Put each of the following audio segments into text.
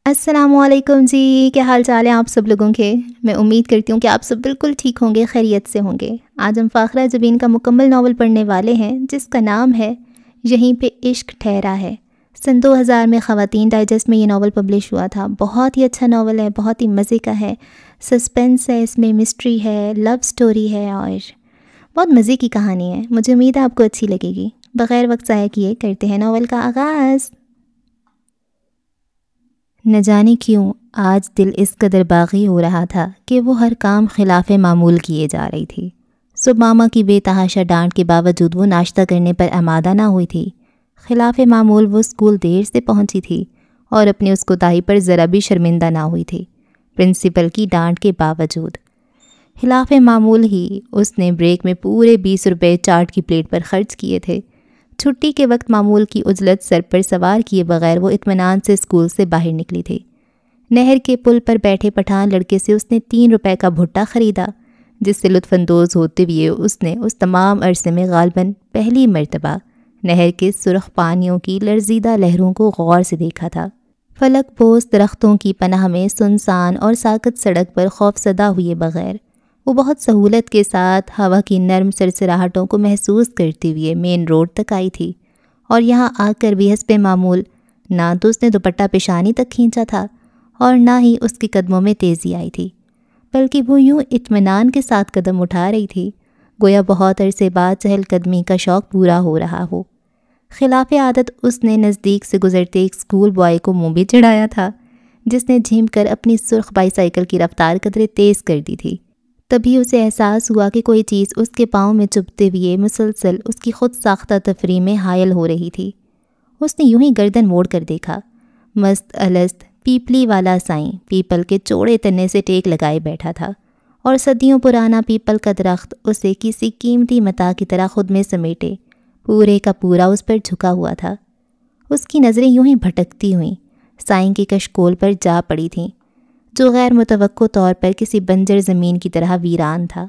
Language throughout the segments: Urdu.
السلام علیکم جی، کیا حال چال ہے آپ سب لوگوں کے؟ میں امید کرتی ہوں کہ آپ سب بالکل ٹھیک ہوں گے، خیریت سے ہوں گے۔ آج ہم فاخرہ جبین کا مکمل ناول پڑھنے والے ہیں جس کا نام ہے یہیں پہ عشق ٹھہرا ہے۔ سن 2000 میں خواتین ڈائجسٹ میں یہ ناول پبلش ہوا تھا۔ بہت ہی اچھا ناول ہے، بہت ہی مزے کا ہے، سسپینس ہے، اس میں مسٹری ہے، لو سٹوری ہے اور بہت مزے کی کہانی ہے۔ مجھے امید ہے آپ کو اچھی لگے گی۔ بغیر وقت ضائع کیے کرتے ہیں ناول کا آغاز۔ نہ جانے کیوں آج دل اس قدر باغی ہو رہا تھا کہ وہ ہر کام خلاف معمول کیے جا رہی تھی۔ صبح ماما کی بے تحاشا ڈانٹ کے باوجود وہ ناشتہ کرنے پر آمادہ نہ ہوئی تھی۔ خلاف معمول وہ اسکول دیر سے پہنچی تھی اور اپنی اس کوتاہی پر ذرا بھی شرمندہ نہ ہوئی تھی، پرنسپل کی ڈانٹ کے باوجود۔ خلاف معمول ہی اس نے بریک میں پورے 20 روپے چاٹ کی پلیٹ پر خرچ کیے تھے۔ چھٹی کے وقت معمول کی عجلت سر پر سوار کیے بغیر وہ اطمینان سے اسکول سے باہر نکلی تھی۔ نہر کے پل پر بیٹھے پٹھان لڑکے سے اس نے 3 روپے کا بھٹا خریدا، جس سے لطف اندوز ہوتے ہوئے اس نے اس تمام عرصے میں غالباً پہلی مرتبہ نہر کے سرخ پانیوں کی لرزیدہ لہروں کو غور سے دیکھا تھا۔ فلک پوش درختوں کی پناہ میں سنسان اور ساکت سڑک پر خوف زدہ ہوئے بغیر وہ بہت سہولت کے ساتھ ہوا کی نرم سرسراہٹوں کو محسوس کرتے ہوئے مین روڈ تک آئی تھی، اور یہاں آ کر بھی حسب معمول نہ تو اس نے دوپٹہ پیشانی تک کھینچا تھا اور نہ ہی اس کے قدموں میں تیزی آئی تھی، بلکہ وہ یوں اطمینان کے ساتھ قدم اٹھا رہی تھی گویا بہت عرصے بعد چہل قدمی کا شوق پورا ہو رہا ہو۔ خلاف عادت اس نے نزدیک سے گزرتے ایک اسکول بوائے کو منہ بھی چڑھایا تھا، جس نے جھیم کر اپنی سرخ بائی سائیکل کی رفتار قدرے تیز کر دی تھی۔ تبھی اسے احساس ہوا کہ کوئی چیز اس کے پاؤں میں چبھتے ہوئے مسلسل اس کی خود ساختہ تفریح میں حائل ہو رہی تھی۔ اس نے یوں ہی گردن موڑ کر دیکھا۔ مست الست پیپلی والا سائیں پیپل کے چوڑے تنے سے ٹیک لگائے بیٹھا تھا، اور صدیوں پرانا پیپل کا درخت اسے کسی قیمتی متاع کی طرح خود میں سمیٹے پورے کا پورا اس پر جھکا ہوا تھا۔ اس کی نظریں یوں ہی بھٹکتی ہوئیں سائیں کے کشکول پر جا پڑی تھیں، جو غیر متوقع طور پر کسی بنجر زمین کی طرح ویران تھا۔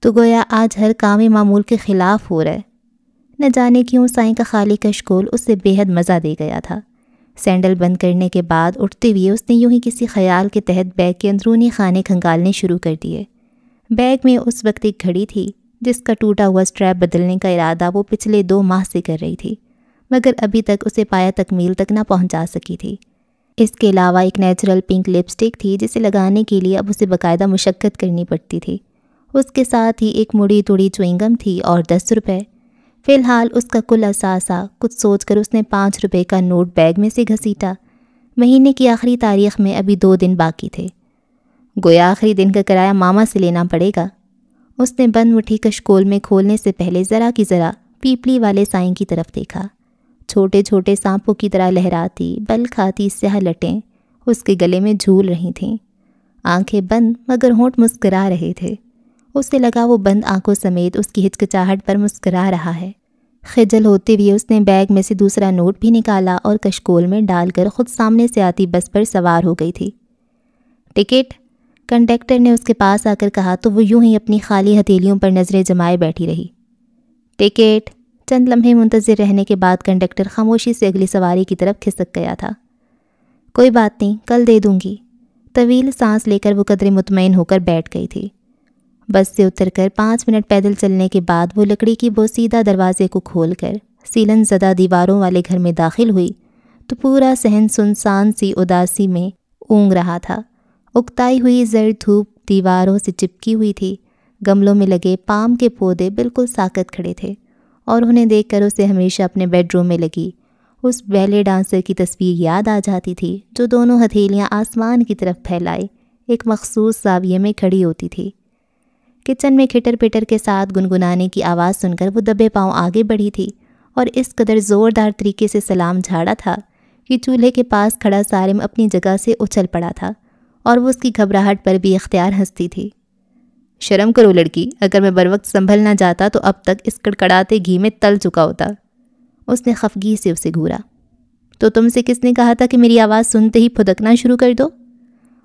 تو گویا آج ہر کام معمول کے خلاف ہو رہا ہے۔ نہ جانے کیوں سائیں کا خالی کشکول اس سے بے حد مزہ دے گیا تھا۔ سینڈل بند کرنے کے بعد اٹھتے ہوئے اس نے یوں ہی کسی خیال کے تحت بیگ کے اندرونی خانے کھنگالنے شروع کر دیے۔ بیگ میں اس وقت ایک گھڑی تھی جس کا ٹوٹا ہوا سٹریپ بدلنے کا ارادہ وہ پچھلے 2 ماہ سے کر رہی تھی، مگر ابھی تک اسے پایا تکمیل تک نہ پہنچا سکی تھی۔ اس کے علاوہ ایک نیچرل پنک لپسٹک تھی جسے لگانے کے لیے اب اسے باقاعدہ مشقت کرنی پڑتی تھی۔ اس کے ساتھ ہی ایک مڑی توڑی چوئنگم تھی اور 10 روپے۔ فی الحال اس کا کل اثاثہ کچھ سوچ کر اس نے 5 روپے کا نوٹ بیگ میں سے گھسیٹا۔ مہینے کی آخری تاریخ میں ابھی 2 دن باقی تھے۔ گویا آخری دن کا کرایہ ماما سے لینا پڑے گا۔ اس نے بند مٹھی کشکول میں کھولنے سے پہلے ذرا کی ذرا پیپلی والے سائیں کی طرف دیکھا۔ چھوٹے چھوٹے سانپوں کی طرح لہراتی بل کھاتی سیاہ لٹیں اس کے گلے میں جھول رہی تھیں۔ آنکھیں بند مگر ہونٹ مسکرا رہے تھے۔ اسے لگا وہ بند آنکھوں سمیت اس کی ہچکچاہٹ پر مسکرا رہا ہے۔ خجل ہوتے ہوئے اس نے بیگ میں سے دوسرا نوٹ بھی نکالا اور کشکول میں ڈال کر خود سامنے سے آتی بس پر سوار ہو گئی تھی۔ ٹکٹ؟ کنڈکٹر نے اس کے پاس آ کر کہا تو وہ یوں ہی اپنی خالی ہتھیلیوں پر نظریں جمائے بیٹھی رہی۔ ٹکٹ؟ چند لمحے منتظر رہنے کے بعد کنڈکٹر خاموشی سے اگلی سواری کی طرف کھسک گیا تھا۔ کوئی بات نہیں، کل دے دوں گی۔ طویل سانس لے کر وہ قدرے مطمئن ہو کر بیٹھ گئی تھی۔ بس سے اتر کر 5 منٹ پیدل چلنے کے بعد وہ لکڑی کی بوسیدہ دروازے کو کھول کر سیلن زدہ دیواروں والے گھر میں داخل ہوئی تو پورا صحن سنسان سی اداسی میں اونگ رہا تھا۔ اکتائی ہوئی زرد دھوپ دیواروں سے چپکی ہوئی تھی۔ گملوں میں لگے پام کے پودے بالکل ساکت کھڑے تھے، اور انہیں دیکھ کر اسے ہمیشہ اپنے بیڈ روم میں لگی اس بیلے ڈانسر کی تصویر یاد آ جاتی تھی جو دونوں ہتھیلیاں آسمان کی طرف پھیلائے ایک مخصوص زاویے میں کھڑی ہوتی تھی۔ کچن میں کھٹر پٹر کے ساتھ گنگنانے کی آواز سن کر وہ دبے پاؤں آگے بڑھی تھی اور اس قدر زوردار طریقے سے سلام جھاڑا تھا کہ چولہے کے پاس کھڑا سارم اپنی جگہ سے اچھل پڑا تھا، اور وہ اس کی گھبراہٹ پر بھی اختیار ہنستی تھی۔ شرم کرو لڑکی، اگر میں بروقت سنبھل نہ جاتا تو اب تک اس کڑکڑاتے گھی میں تل چکا ہوتا۔ اس نے خفگی سے اسے گھورا۔ تو تم سے کس نے کہا تھا کہ میری آواز سنتے ہی پھدکنا شروع کر دو؟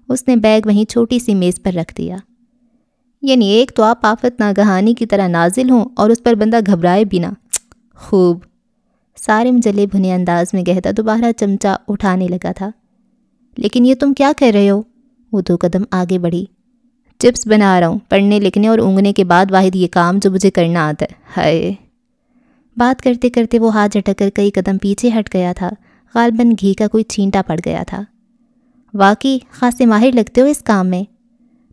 اس نے بیگ وہیں چھوٹی سی میز پر رکھ دیا۔ یعنی ایک تو آپ آفت ناگہانی کی طرح نازل ہوں اور اس پر بندہ گھبرائے بنا۔ خوب۔ سارم جلے بھنے انداز میں کہتا دوبارہ چمچہ اٹھانے لگا تھا۔ لیکن یہ تم کیا کر رہے ہو؟ وہ 2 قدم آگے بڑھی۔ چپس بنا رہا ہوں، پڑھنے لکھنے اور اونگنے کے بعد واحد یہ کام جو مجھے کرنا آتا ہے۔ ہائے۔ بات کرتے کرتے وہ ہاتھ جھٹک کر کئی قدم پیچھے ہٹ گیا تھا، غالباً گھی کا کوئی چھینٹا پڑ گیا تھا۔ واقعی خاصے ماہر لگتے ہو اس کام میں۔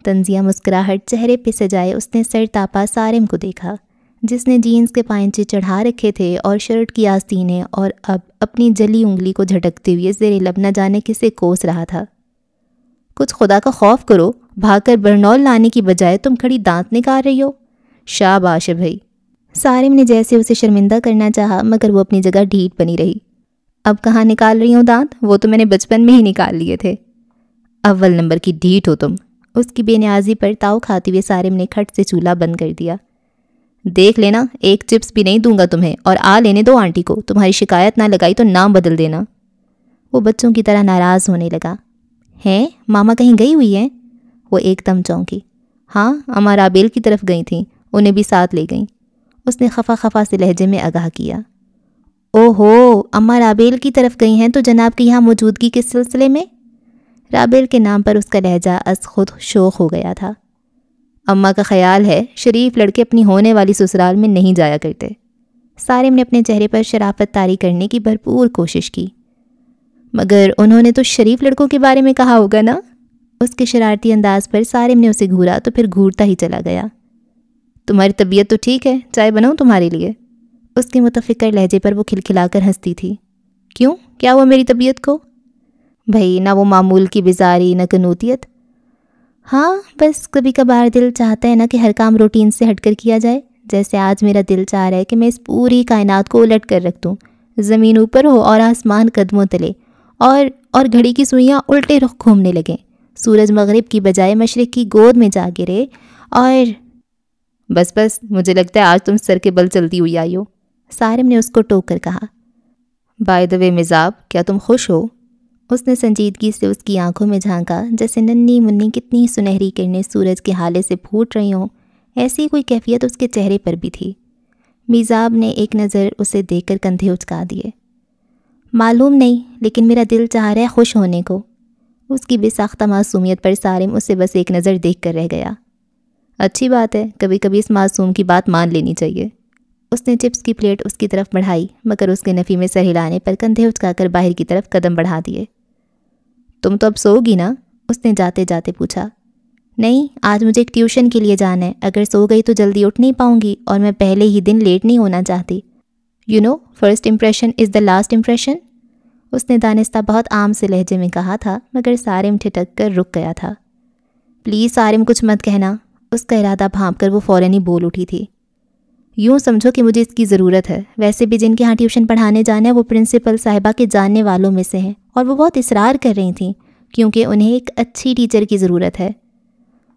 تنزیہ مسکراہٹ چہرے پہ سجائے اس نے سر تاپا سارم کو دیکھا، جس نے جینز کے پائنچے چڑھا رکھے تھے اور شرٹ کی آستینیں، اور اب اپنی جلی انگلی کو جھٹکتے ہوئے زیر لب نہ جانے کسے کوس رہا تھا۔ کچھ خدا کا خوف کرو، بھاگ کر برنول لانے کی بجائے تم کھڑی دانت نکال رہی ہو۔ شاباش ہے بھائی۔ سارم نے جیسے اسے شرمندہ کرنا چاہا، مگر وہ اپنی جگہ ڈھیٹ بنی رہی۔ اب کہاں نکال رہی ہوں دانت؟ وہ تو میں نے بچپن میں ہی نکال لیے تھے۔ اول نمبر کی ڈھیٹ ہو تم۔ اس کی بے نیازی پر تاؤ کھاتے ہوئے سارم نے کھٹ سے چولہا بند کر دیا۔ دیکھ لینا، ایک چپس بھی نہیں دوں گا تمہیں، اور لینے دو آنٹی کو، تمہاری شکایت نہ لگائی تو نام بدل دینا۔ وہ بچوں کی طرح ناراض ہونے لگا۔ ہیں، ماما کہیں گئی ہوئی ہیں؟ وہ ایک دم چونکی۔ ہاں، اماں رابیل کی طرف گئی تھیں، انہیں بھی ساتھ لے گئیں۔ اس نے خفا خفا سے لہجے میں آگاہ کیا۔ او ہو، اماں رابیل کی طرف گئی ہیں تو جناب کی یہاں موجودگی کس سلسلے میں؟ رابیل کے نام پر اس کا لہجہ از خود شوخ ہو گیا تھا۔ اماں کا خیال ہے شریف لڑکے اپنی ہونے والی سسرال میں نہیں جایا کرتے۔ سارم نے اپنے چہرے پر شرافت طاری کرنے کی بھرپور کوشش کی۔ مگر انہوں نے تو شریف لڑکوں کے بارے میں کہا ہوگا نا؟ اس کے شرارتی انداز پر سارم نے اسے گھورا تو پھر گھورتا ہی چلا گیا۔ تمہاری طبیعت تو ٹھیک ہے، چائے بناؤں تمہارے لیے؟ اس کے متفکر لہجے پر وہ کھلکھلا کر ہنستی تھی۔ کیوں، کیا ہوا میری طبیعت کو؟ بھئی، نہ وہ معمول کی بیزاری، نہ کنوتیت۔ ہاں، بس کبھی کبھار دل چاہتا ہے نا کہ ہر کام روٹین سے ہٹ کر کیا جائے، جیسے آج میرا دل چاہ رہا ہے کہ میں اس پوری کائنات کو الٹ کر رکھ دوں، زمین اوپر ہو اور آسمان قدموں تلے، اور گھڑی کی سوئیاں الٹے رخ گھومنے لگیں، سورج مغرب کی بجائے مشرق کی گود میں جا گرے، اور بس مجھے لگتا ہے آج تم سر کے بل چلتی ہوئی آئی ہو، سارم نے اس کو ٹوک کر کہا۔ بائی دا وے مزاب، کیا تم خوش ہو؟ اس نے سنجیدگی سے اس کی آنکھوں میں جھانکا، جیسے ننھی منی کتنی سنہری کرنیں سورج کے ہالے سے پھوٹ رہی ہوں، ایسی کوئی کیفیت اس کے چہرے پر بھی تھی۔ میزاب نے ایک نظر اسے دیکھ کر کندھے اچکا دیے۔ معلوم نہیں، لیکن میرا دل چاہ رہا ہے خوش ہونے کو۔ اس کی بے ساختہ معصومیت پر سارم اسے بس ایک نظر دیکھ کر رہ گیا۔ اچھی بات ہے، کبھی کبھی اس معصوم کی بات مان لینی چاہیے۔ اس نے چپس کی پلیٹ اس کی طرف بڑھائی، مگر اس کے نفی میں سر ہلانے پر کندھے اچکا کر باہر کی طرف قدم بڑھا دیے۔ تم تو اب سو گی نا؟ اس نے جاتے جاتے پوچھا۔ نہیں، آج مجھے ایک ٹیوشن کے لیے جانا ہے، اگر سو گئی تو جلدی اٹھ نہیں پاؤں گی، اور میں پہلے ہی دن لیٹ نہیں ہونا چاہتی۔ You know, first impression is the last impression, اس نے دانستہ بہت عام سے لہجے میں کہا تھا، مگر سارم ٹھٹک کر رک گیا تھا۔ پلیز سارم، کچھ مت کہنا، اس کا ارادہ بھانپ کر وہ فوراً ہی بول اٹھی تھی۔ یوں سمجھو کہ مجھے اس کی ضرورت ہے، ویسے بھی جن کے ہاں ٹیوشن پڑھانے جانا ہے وہ پرنسپل صاحبہ کے جاننے والوں میں سے ہیں، اور وہ بہت اصرار کر رہی تھیں کیونکہ انہیں ایک اچھی ٹیچر کی ضرورت ہے۔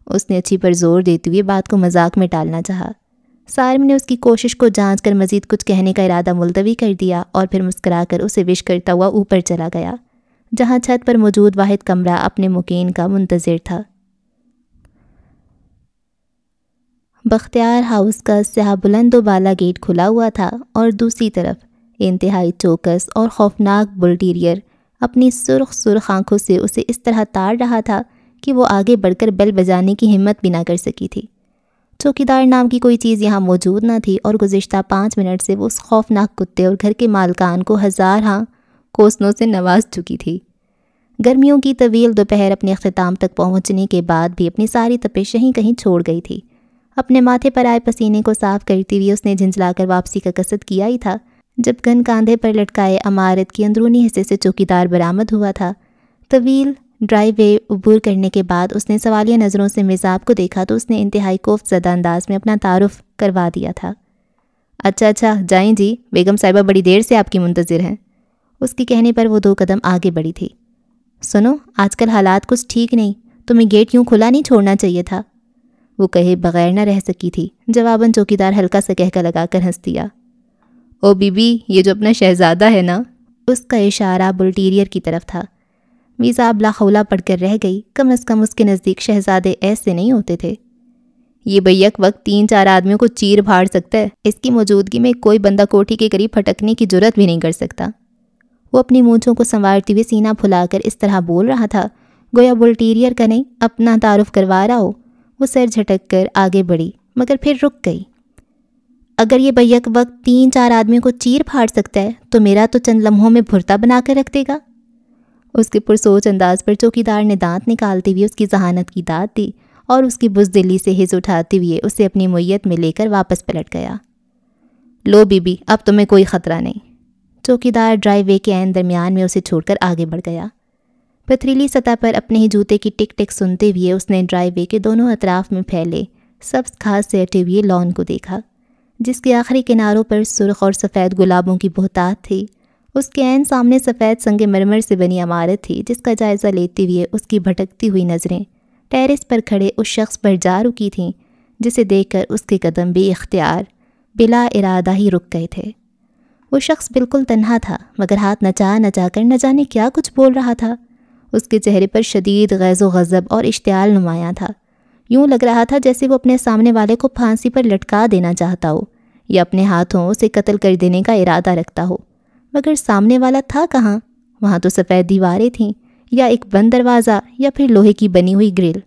اس نے اچھی پر زور دیتے ہوئے بات کو مذاق میں ٹالنا چاہا۔ سارم نے اس کی کوشش کو جانچ کر مزید کچھ کہنے کا ارادہ ملتوی کر دیا، اور پھر مسکرا کر اسے وش کرتا ہوا اوپر چلا گیا، جہاں چھت پر موجود واحد کمرہ اپنے مکین کا منتظر تھا۔ بختیار ہاؤس کا سیاہ بلند و بالا گیٹ کھلا ہوا تھا، اور دوسری طرف انتہائی چوکس اور خوفناک بل ٹیریئر اپنی سرخ آنکھوں سے اسے اس طرح تاڑ رہا تھا کہ وہ آگے بڑھ کر بیل بجانے کی ہمت بھی نہ کر سکی تھی۔ چوکیدار نام کی کوئی چیز یہاں موجود نہ تھی، اور گزشتہ 5 منٹ سے وہ اس خوفناک کتے اور گھر کے مالکان کو ہزاراں کوسنوں سے نواز چکی تھی۔ گرمیوں کی طویل دوپہر اپنے اختتام تک پہنچنے کے بعد بھی اپنی ساری تپش یہیں کہیں چھوڑ گئی تھی۔ اپنے ماتھے پر آئے پسینے کو صاف کرتی ہوئی اس نے جھنجھلا کر واپسی کا قصد کیا ہی تھا، جب گن کاندھے پر لٹکائے عمارت کی اندرونی حصے سے چوکیدار برآمد ہوا تھا۔ طویل ڈرائی وے عبور کرنے کے بعد اس نے سوالیہ نظروں سے میزاب کو دیکھا تو اس نے انتہائی کوفت زدہ انداز میں اپنا تعارف کروا دیا تھا۔ اچھا، جائیں جی، بیگم صاحبہ بڑی دیر سے آپ کی منتظر ہیں۔ اس کے کہنے پر وہ 2 قدم آگے بڑھی تھی۔ سنو، آج کل حالات کچھ ٹھیک نہیں، تمہیں گیٹ یوں کھلا نہیں چھوڑنا چاہیے تھا۔ وہ کہے بغیر نہ رہ سکی تھی، جواباً چوکیدار ہلکا سا کہکا لگا کر ہنس دیا۔ او بی بی، یہ جو اپنا شہزادہ ہے نا، اس کا اشارہ بلٹیریئر کی طرف تھا۔ میزاب لاخولہ پڑھ کر رہ گئی، کم از کم اس کے نزدیک شہزادے ایسے نہیں ہوتے تھے۔ یہ بیک وقت 3-4 آدمیوں کو چیر پھاڑ سکتا ہے، اس کی موجودگی میں کوئی بندہ کوٹھی کے قریب پھٹکنے کی جرت بھی نہیں کر سکتا۔ وہ اپنی مونچھوں کو سنوارتے ہوئے سینہ پھلا کر اس طرح بول رہا تھا گویا بل ٹیریئر کا نہیں اپنا تعارف کروا رہا ہو۔ وہ سر جھٹک کر آگے بڑھی مگر پھر رک گئی۔ اگر یہ بیک وقت 3-4 آدمیوں کو چیر پھاڑ سکتا ہے تو میرا تو چند لمحوں میں بھرتا بنا کر رکھ دے گا۔ اس کے پرسوچ انداز پر چوکیدار نے دانت نکالتے ہوئے اس کی ذہانت کی داد دی اور اس کی بزدلی سے حس اٹھاتے ہوئے اسے اپنی معیت میں لے کر واپس پلٹ گیا۔ لو بی بی، اب تمہیں کوئی خطرہ نہیں۔ چوکیدار ڈرائی وے کے عین درمیان میں اسے چھوڑ کر آگے بڑھ گیا۔ پتھریلی سطح پر اپنے ہی جوتے کی ٹک ٹک سنتے ہوئے اس نے ڈرائی وے کے دونوں اطراف میں پھیلے سبز گھاس سے اٹے ہوئے لان کو دیکھا، جس کے آخری کناروں پر سرخ اور سفید گلابوں کی بہتات تھی۔ اس کے عین سامنے سفید سنگ مرمر سے بنی عمارت تھی جس کا جائزہ لیتے ہوئے اس کی بھٹکتی ہوئی نظریں ٹیرس پر کھڑے اس شخص پر جا رکی تھیں جسے دیکھ کر اس کے قدم بے اختیار بلا ارادہ ہی رک گئے تھے۔ وہ شخص بالکل تنہا تھا مگر ہاتھ نچا نچا کر نہ جانے کیا کچھ بول رہا تھا۔ اس کے چہرے پر شدید غیظ و غضب اور اشتعال نمایاں تھا۔ یوں لگ رہا تھا جیسے وہ اپنے سامنے والے کو پھانسی پر لٹکا دینا چاہتا ہو یا اپنے ہاتھوں اسے قتل کر دینے کا ارادہ رکھتا ہو، مگر سامنے والا تھا کہاں؟ وہاں تو سفید دیواریں تھیں یا ایک بند دروازہ یا پھر لوہے کی بنی ہوئی گرل۔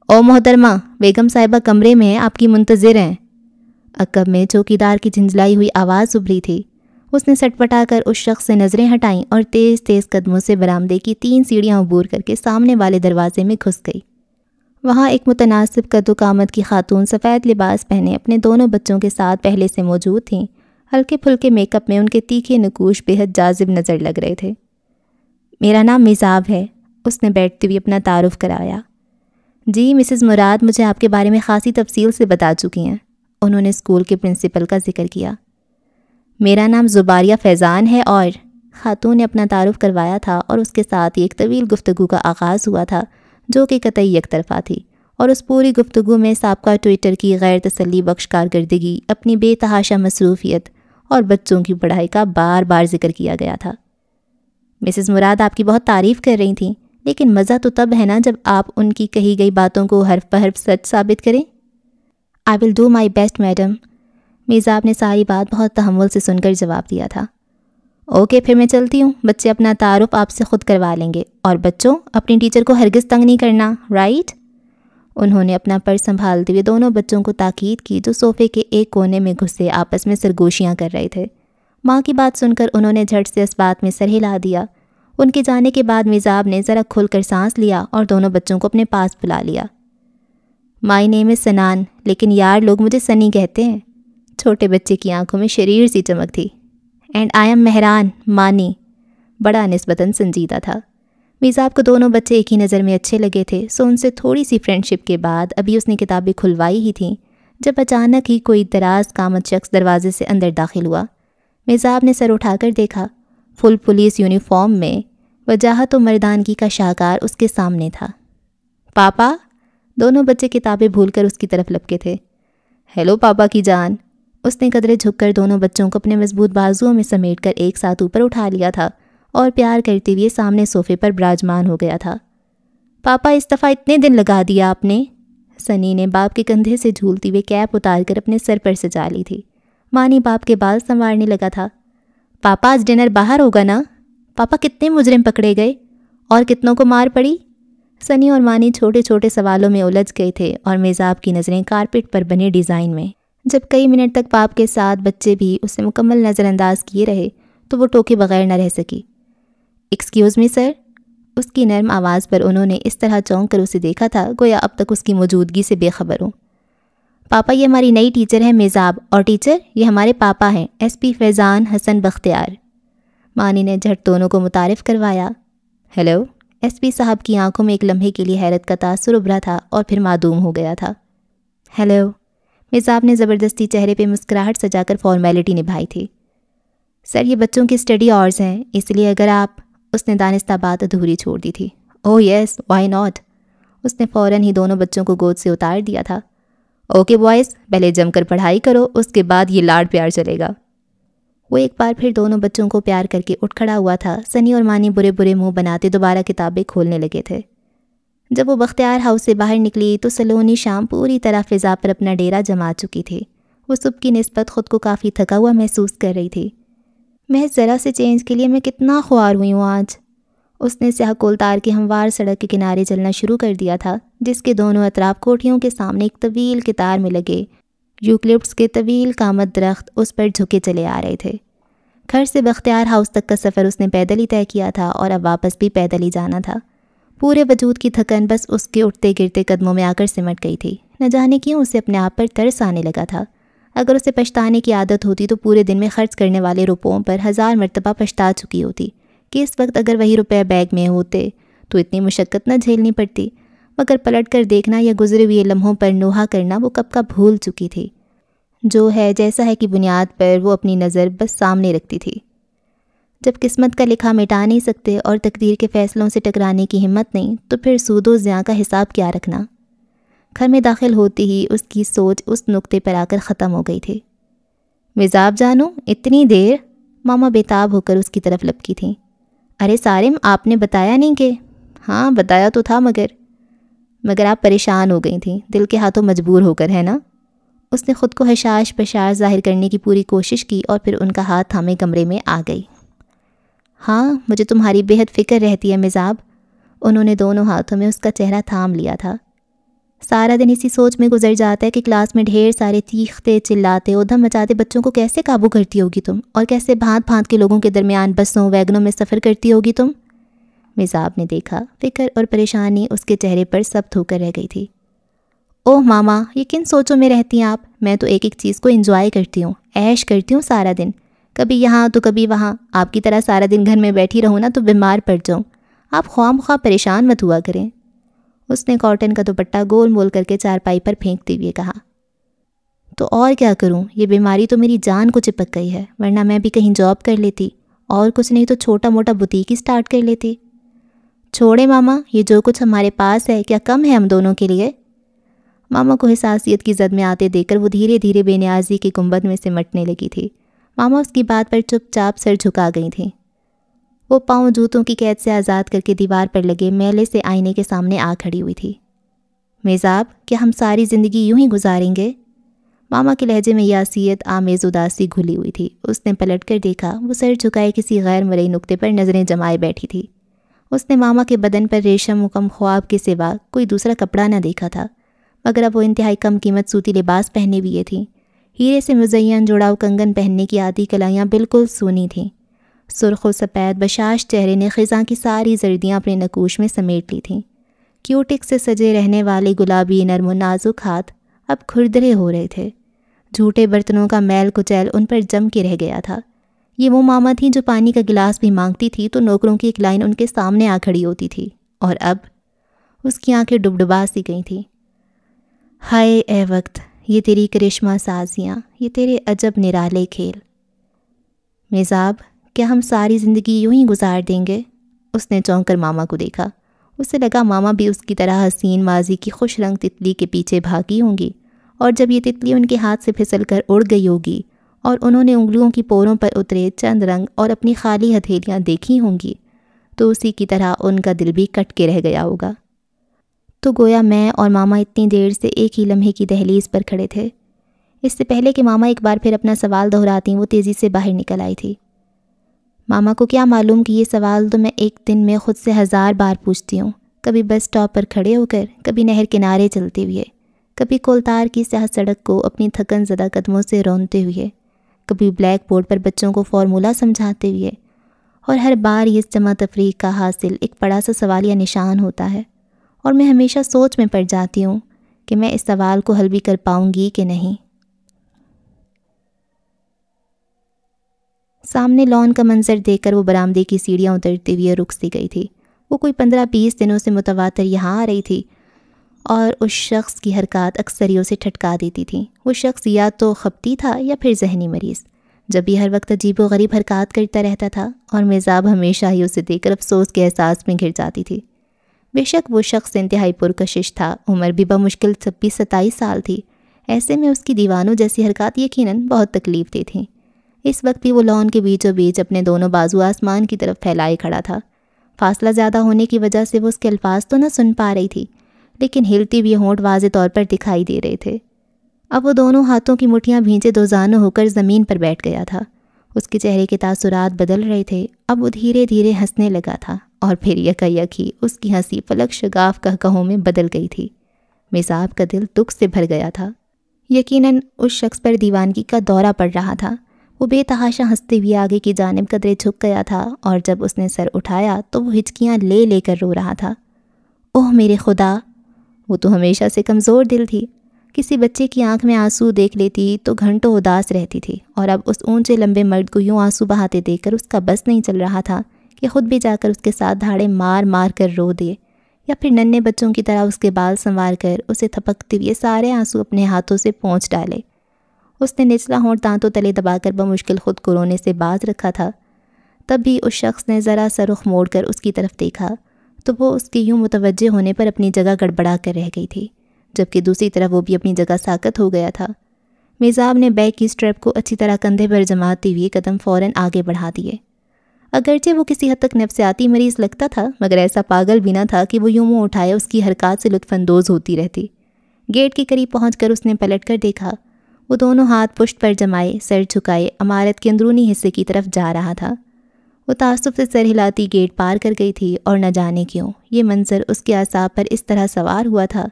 او محترمہ، بیگم صاحبہ کمرے میں آپ کی منتظر ہیں۔ عقب میں چوکیدار کی جھنجھلائی ہوئی آواز ابھری تھی۔ اس نے سٹ پٹا کر اس شخص سے نظریں ہٹائیں اور تیز تیز قدموں سے برآمدے کی 3 سیڑھیاں عبور کر کے سامنے والے دروازے میں گھس گئی۔ وہاں ایک متناسب قد و قامت کی خاتون سفید لباس پہنے اپنے دونوں بچوں کے ساتھ پہلے سے موجود تھیں۔ ہلکے پھلکے میک اپ میں ان کے تیکھے نقوش بے حد جاذب نظر لگ رہے تھے۔ میرا نام میزاب ہے، اس نے بیٹھتے ہوئے اپنا تعارف کرایا۔ جی مسز مراد مجھے آپ کے بارے میں خاصی تفصیل سے بتا چکی ہیں، انہوں نے اسکول کے پرنسپل کا ذکر کیا۔ میرا نام زباریہ فیضان ہے اور خاتون نے اپنا تعارف کروایا تھا اور اس کے ساتھ ہی ایک طویل گفتگو کا آغاز ہوا تھا جو کہ قطعی یک طرفہ تھی، اور اس پوری گفتگو میں سابقہ ٹویٹر کی غیر تسلی بخش کارکردگی، اپنی بے تحاشا مصروفیت اور بچوں کی پڑھائی کا بار بار ذکر کیا گیا تھا۔ مسز مراد آپ کی بہت تعریف کر رہی تھیں، لیکن مزہ تو تب ہے نا جب آپ ان کی کہی گئی باتوں کو حرف بحرف سچ ثابت کریں۔ I will do my best madam, Meezab نے ساری بات بہت تحمل سے سن کر جواب دیا تھا۔ اوکے پھر میں چلتی ہوں، بچے اپنا تعارف آپ سے خود کروا لیں گے، اور بچوں اپنی ٹیچر کو ہرگز تنگ نہیں کرنا، رائٹ؟ انہوں نے اپنا پرس سنبھالتے ہوئے دونوں بچوں کو تاکید کی جو صوفے کے ایک کونے میں گھسے آپس میں سرگوشیاں کر رہے تھے۔ ماں کی بات سن کر انہوں نے جھٹ سے اس بات میں سر ہلا دیا۔ ان کے جانے کے بعد میزاب نے ذرا کھل کر سانس لیا اور دونوں بچوں کو اپنے پاس بلا لیا۔ مائی نیم از سنان، لیکن یار لوگ مجھے سنی کہتے ہیں۔ چھوٹے بچے کی آنکھوں میں شریر سی چمک تھی۔ اینڈ آئی ایم مہران، مانی، بڑا نسبتاً سنجیدہ تھا۔ میزاب کو دونوں بچے ایک ہی نظر میں اچھے لگے تھے، سو ان سے تھوڑی سی فرینڈ شپ کے بعد ابھی اس نے کتابیں کھلوائی ہی تھیں جب اچانک ہی کوئی دراز قامت شخص دروازے سے اندر داخل ہوا۔ میزاب نے سر اٹھا کر دیکھا، فل پولیس یونیفارم میں وجاہت و مردانگی کا شاہکار اس کے سامنے تھا۔ پاپا، دونوں بچے کتابیں بھول کر اس کی طرف لپکے تھے۔ ہیلو پاپا کی جان، اس نے قدرے جھک کر دونوں بچوں کو اپنے مضبوط بازوؤں میں سمیٹ کر ایک ساتھ اوپر اٹھا لیا تھا اور پیار کرتے ہوئے سامنے صوفے پر براجمان ہو گیا تھا۔ پاپا اس دفعہ اتنے دن لگا دیا آپ نے، سنی نے باپ کے کندھے سے جھولتی ہوئے کیپ اتار کر اپنے سر پر سجا لی تھی۔ مانی باپ کے بال سنوارنے لگا تھا۔ پاپا آج ڈنر باہر ہوگا نا؟ پاپا کتنے مجرم پکڑے گئے اور کتنوں کو مار پڑی؟ سنی اور مانی چھوٹے چھوٹے سوالوں میں الجھ گئے تھے اور میزاب کی نظریں کارپیٹ پر بنے ڈیزائن میں۔ جب کئی منٹ تک باپ کے ساتھ بچے بھی اسے مکمل نظر انداز کیے رہے تو وہ ٹوکے بغیر نہ رہ سکی۔ ایکسکیوز می سر، اس کی نرم آواز پر انہوں نے اس طرح چونک کر اسے دیکھا تھا گویا اب تک اس کی موجودگی سے بے خبر ہوں۔ پاپا یہ ہماری نئی ٹیچر ہے میزاب، اور ٹیچر یہ ہمارے پاپا ہیں ایس پی فیضان حسن بختیار۔ مانی نے جھٹ دونوں کو متعارف کروایا۔ ہیلو، ایس پی صاحب کی آنکھوں میں ایک لمحے کے لیے حیرت کا تاثر ابھرا تھا اور پھر معدوم ہو گیا تھا۔ ہیلو، میزاب نے زبردستی چہرے پہ مسکراہٹ سجا کر فارمیلٹی نبھائی تھی۔ سر یہ بچوں کی اسٹڈی آورز ہیں، اس لیے اگر آپ، اس نے دانستہ بات ادھوری چھوڑ دی تھی۔ اوہ یس، وائی ناٹ، اس نے فوراً ہی دونوں بچوں کو گود سے اتار دیا تھا۔ اوکے بوائز، پہلے جم کر پڑھائی کرو، اس کے بعد یہ لاڈ پیار چلے گا۔ وہ ایک بار پھر دونوں بچوں کو پیار کر کے اٹھ کھڑا ہوا تھا۔ سنی اور مانی برے برے منہ بناتے دوبارہ کتابیں کھولنے لگے تھے۔ جب وہ بختیار ہاؤس سے باہر نکلی تو سلونی شام پوری طرح فضا پر اپنا ڈیرا جما چکی تھی۔ وہ صبح کی نسبت خود کو کافی تھکا ہوا محسوس کر رہی تھی۔ محض ذرا سے چینج کے لیے میں کتنا خوار ہوئی ہوں آج۔ اس نے سیاہ کولتار کی ہموار سڑک کے کنارے چلنا شروع کر دیا تھا، جس کے دونوں اطراف کوٹھیوں کے سامنے ایک طویل قطار میں لگے یوکلپٹس کے طویل قامت درخت اس پر جھکے چلے آ رہے تھے۔ گھر سے بختیار ہاؤس تک کا سفر اس نے پیدل ہی طے کیا تھا اور اب واپس بھی پیدل ہی جانا تھا۔ پورے وجود کی تھکن بس اس کے اٹھتے گرتے قدموں میں آ کر سمٹ گئی تھی۔ نہ جانے کیوں اسے اپنے آپ پر ترس آنے لگا تھا۔ اگر اسے پچھتانے کی عادت ہوتی تو پورے دن میں خرچ کرنے والے روپوں پر 1000 مرتبہ پچھتا چکی ہوتی کہ اس وقت اگر وہی روپے بیگ میں ہوتے تو اتنی مشقت نہ جھیلنی پڑتی، مگر پلٹ کر دیکھنا یا گزرے ہوئے لمحوں پر نوحہ کرنا وہ کب کا بھول چکی تھی۔ جو ہے جیسا ہے کی بنیاد پر وہ اپنی نظر بس سامنے رکھتی تھی۔ جب قسمت کا لکھا مٹا نہیں سکتے اور تقدیر کے فیصلوں سے ٹکرانے کی ہمت نہیں تو پھر سود و زیاں کا حساب کیا رکھنا۔ گھر میں داخل ہوتی ہی اس کی سوچ اس نقطے پر آ کر ختم ہو گئی تھی۔ مزاب جانو اتنی دیر؟ ماما بےتاب ہو کر اس کی طرف لپکی تھیں۔ ارے سارم آپ نے بتایا نہیں کہ؟ ہاں بتایا تو تھا مگر آپ پریشان ہو گئی تھیں، دل کے ہاتھوں مجبور ہو کر، ہے نا؟ اس نے خود کو حشاش پشاش ظاہر کرنے کی پوری کوشش کی اور پھر ان کا ہاتھ تھامے کمرے میں آ گئی۔ ہاں مجھے تمہاری بےحد فکر رہتی ہے مزاب۔ انہوں نے دونوں ہاتھوں میں اس کا چہرہ تھام لیا تھا۔ سارا دن اسی سوچ میں گزر جاتا ہے کہ کلاس میں ڈھیر سارے چیختے چلاتے ادھم مچاتے بچوں کو کیسے قابو کرتی ہوگی تم، اور کیسے بھانت بھانت کے لوگوں کے درمیان بسوں ویگنوں میں سفر کرتی ہوگی تم۔ مزاب نے دیکھا، فکر اور پریشانی اس کے چہرے پر ثبت ہو کر رہ گئی تھی۔ اوہ ماما یہ کن سوچوں میں رہتی ہیں آپ؟ میں تو ایک ایک چیز کو انجوائے کرتی ہوں، عیش کرتی ہوں سارا دن، کبھی یہاں تو کبھی وہاں۔ آپ کی طرح سارا دن گھر میں بیٹھی رہوں نا تو بیمار پڑ جاؤں۔ آپ خواہ مخواہ پریشان مت ہوا کریں۔ اس نے کاٹن کا دوپٹہ گول مول کر کے چارپائی پر پھینکتے ہوئے کہا۔ تو اور کیا کروں، یہ بیماری تو میری جان کو چپک گئی ہے، ورنہ میں بھی کہیں جاب کر لیتی، اور کچھ نہیں تو چھوٹا موٹا بوتیک ہی سٹارٹ کر لیتی۔ چھوڑے ماما، یہ جو کچھ ہمارے پاس ہے کیا کم ہے ہم دونوں کے لیے؟ ماما کو حساسیت کی زد میں آتے دیکھ کر وہ دھیرے دھیرے بے نیازی کے گنبد میں سمٹنے لگی تھی۔ ماما اس کی بات پر چپ چاپ سر جھکا گئی تھیں۔ وہ پاؤں جوتوں کی قید سے آزاد کر کے دیوار پر لگے میلے سے آئینے کے سامنے آ کھڑی ہوئی تھی۔ مزاب کیا ہم ساری زندگی یوں ہی گزاریں گے؟ ماما کے لہجے میں یاسیت آمیز اداسی گھلی ہوئی تھی۔ اس نے پلٹ کر دیکھا، وہ سر جھکائے کسی غیر مرئی نقطے پر نظریں جمائے بیٹھی تھی۔ اس نے ماما کے بدن پر ریشم مکم خواب کے سوا کوئی دوسرا کپڑا نہ دیکھا تھا، مگر اب وہ انتہائی کم قیمت سوتی لباس پہنے ہوئے تھیں۔ ہیرے سے مزین جوڑاؤ کنگن پہننے کی آدھی کلائیاں بالکل سونی تھیں۔ سرخ و سفید بشاش چہرے نے خزاں کی ساری زردیاں اپنے نکوش میں سمیٹ لی تھیں۔ کیوٹک سے سجے رہنے والے گلابی نرم و نازک ہاتھ اب کھردرے ہو رہے تھے۔ جھوٹے برتنوں کا میل کچیل ان پر جم کے رہ گیا تھا۔ یہ وہ ماما تھیں جو پانی کا گلاس بھی مانگتی تھی تو نوکروں کی ایک لائن ان کے سامنے آ کھڑی ہوتی تھی، اور اب اس کی آنکھیں ڈبڈبا سی گئی تھیں۔ ہائے اے وقت، یہ تیری کرشمہ سازیاں، یہ تیرے عجب نرالے کھیل۔ مزاب کیا ہم ساری زندگی یوں ہی گزار دیں گے؟ اس نے چونک کر ماما کو دیکھا۔ اسے لگا ماما بھی اس کی طرح حسین ماضی کی خوش رنگ تتلی کے پیچھے بھاگی ہوں گی، اور جب یہ تتلی ان کے ہاتھ سے پھسل کر اڑ گئی ہوگی اور انہوں نے انگلیوں کی پوروں پر اترے چند رنگ اور اپنی خالی ہتھیلیاں دیکھی ہوں گی تو اسی کی طرح ان کا دل بھی کٹ کے رہ گیا ہوگا۔ تو گویا میں اور ماما اتنی دیر سے ایک ہی لمحے کی دہلیز پر کھڑے تھے۔ اس سے پہلے کہ ماما ایک بار پھر اپنا سوال دہراتی وہ تیزی سے باہر نکل آئی تھی۔ ماما کو کیا معلوم کہ یہ سوال تو میں ایک دن میں خود سے 1000 بار پوچھتی ہوں، کبھی بس اسٹاپ پر کھڑے ہو کر، کبھی نہر کنارے چلتے ہوئے، کبھی کولتار کی سیاہ سڑک کو اپنی تھکن زدہ قدموں سے رونتے ہوئے، کبھی بلیک بورڈ پر بچوں کو فارمولا سمجھاتے ہوئے، اور ہر بار یہ جمع تفریق کا حاصل ایک بڑا سا سوالیہ نشان ہوتا ہے، اور میں ہمیشہ سوچ میں پڑ جاتی ہوں کہ میں اس سوال کو حل بھی کر پاؤں گی کہ نہیں۔ سامنے لان کا منظر دیکھ کر وہ برآمدے کی سیڑھیاں اترتے ہوئے رک سی گئی تھی۔ وہ کوئی 15-20 دنوں سے متواتر یہاں آ رہی تھی، اور اس شخص کی حرکات اکثر ہی اسے ٹھٹکا دیتی تھیں۔ وہ شخص یا تو خپتی تھا یا پھر ذہنی مریض، جب بھی ہر وقت عجیب و غریب حرکات کرتا رہتا تھا، اور مزاب ہمیشہ ہی اسے دیکھ کر افسوس کے احساس میں گر جاتی تھی۔ بے شک وہ شخص انتہائی پرکشش تھا، عمر بھی بمشکل 26-27 سال تھی، ایسے میں اس کی دیوانوں جیسی حرکات یقیناً بہت تکلیف دہ تھیں۔ اس وقت بھی وہ لان کے بیچوں بیچ اپنے دونوں بازو آسمان کی طرف پھیلائے کھڑا تھا۔ فاصلہ زیادہ ہونے کی وجہ سے وہ اس کے الفاظ تو نہ سن پا رہی تھی، لیکن ہلتی ہوئے ہونٹ واضح طور پر دکھائی دے رہے تھے۔ اب وہ دونوں ہاتھوں کی مٹھیاں بھینچے دوزانوں ہو کر زمین پر بیٹھ گیا تھا۔ اس کے چہرے کے تاثرات بدل رہے تھے۔ اب وہ دھیرے دھیرے ہنسنے لگا تھا اور پھر یکا ہی اس کی ہنسی فلک شگاف قہقہوں میں بدل گئی تھی۔ مصعب کا دل دکھ سے بھر گیا تھا۔ یقیناً اس شخص پر دیوانگی کا دورہ پڑ رہا تھا۔ وہ بے تحاشا ہنستے ہوئے آگے کی جانب قدرے جھک گیا تھا اور جب اس نے سر اٹھایا تو وہ ہچکیاں لے لے کر رو رہا تھا۔ اوہ میرے خدا، وہ تو ہمیشہ سے کمزور دل تھی۔ کسی بچے کی آنکھ میں آنسو دیکھ لیتی تو گھنٹوں اداس رہتی تھی، اور اب اس اونچے لمبے مرد کو یوں آنسو بہاتے دیکھ کر اس کا بس نہیں چل رہا تھا کہ خود بھی جا کر اس کے ساتھ دھاڑے مار مار کر رو دے، یا پھر ننھے بچوں کی طرح اس کے بال سنوار کر اسے تھپکتے ہوئے سارے آنسو اپنے ہاتھوں سے پونچھ ڈالے۔ اس نے نچلا ہونٹ دانتوں تلے دبا کر بمشکل خود کو رونے سے باز رکھا تھا۔ تب بھی اس شخص نے ذرا سا رخ موڑ کر اس کی طرف دیکھا تو وہ اس کے یوں متوجہ ہونے پر اپنی جگہ گڑبڑا کر رہ گئی تھی، جبکہ دوسری طرف وہ بھی اپنی جگہ ساکت ہو گیا تھا۔ مصعب نے بیگ کی سٹریپ کو اچھی طرح کندھے پر جماتے ہوئے قدم فوراً آگے بڑھا دیے۔ اگرچہ وہ کسی حد تک نفسیاتی مریض لگتا تھا، مگر ایسا پاگل بھی نہ تھا کہ وہ یوں منہ اٹھائے اس کی حرکات سے لطف اندوز ہوتی رہتی۔ گیٹ کے قریب پہنچ کر اس نے پلٹ کر دیکھا۔ وہ دونوں ہاتھ پشت پر جمائے، سر جھکائے عمارت کے اندرونی حصے کی طرف جا رہا تھا۔ وہ تعصب سے سر ہلاتی گیٹ پار کر گئی تھی، اور نہ جانے کیوں یہ منظر اس کے اعصاب پر اس طرح سوار ہوا تھا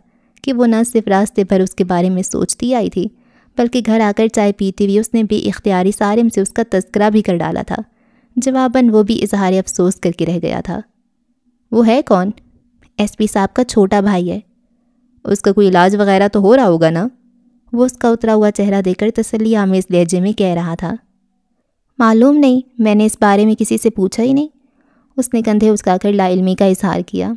کہ وہ نہ صرف راستے بھر اس کے بارے میں سوچتی آئی تھی، بلکہ گھر آ کر چائے پیتے ہوئے اس نے بے اختیاری سارم سے اس کا تذکرہ بھی کر ڈالا تھا۔ جواباً وہ بھی اظہار افسوس کر کے رہ گیا تھا۔ وہ ہے کون؟ ایس پی صاحب کا چھوٹا بھائی ہے۔ اس کا کوئی علاج وغیرہ تو ہو رہا ہوگا نا؟ وہ اس کا اترا ہوا چہرہ دے کر تسلی آمیز لہجے میں کہہ رہا تھا۔ معلوم نہیں، میں نے اس بارے میں کسی سے پوچھا ہی نہیں۔ اس نے کندھے اچکا کر لا علمی کا اظہار کیا۔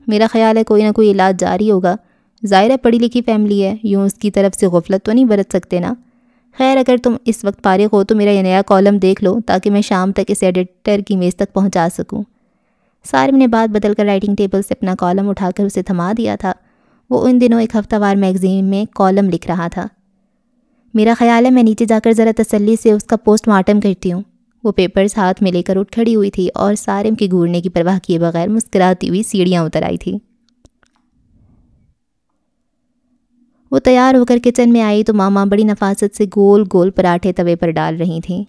میرا خیال ہے کوئی نہ کوئی علاج جاری ہوگا۔ ظاہر ہے پڑھی لکھی فیملی ہے، یوں اس کی طرف سے غفلت تو نہیں برت سکتے نا۔ خیر اگر تم اس وقت فارغ ہو تو میرا یہ نیا کالم دیکھ لو تاکہ میں شام تک اسے ایڈیٹر کی میز تک پہنچا سکوں۔ سارم نے بات بدل کر رائٹنگ ٹیبل سے اپنا کالم اٹھا کر اسے تھما دیا تھا۔ وہ ان دنوں ایک ہفتہ وار میگزین میں کالم لکھ رہا تھا۔ میرا خیال ہے میں نیچے جا کر ذرا تسلی سے اس کا پوسٹ مارٹم کرتی ہوں۔ وہ پیپرز ہاتھ میں لے کر اٹھ کھڑی ہوئی تھی اور سارم کے گھورنے کی پرواہ کیے بغیر مسکراتی ہوئی سیڑھیاں اتر آئی تھی۔ وہ تیار ہو کر کچن میں آئی تو ماما بڑی نفاست سے گول گول پراٹھے توے پر ڈال رہی تھیں۔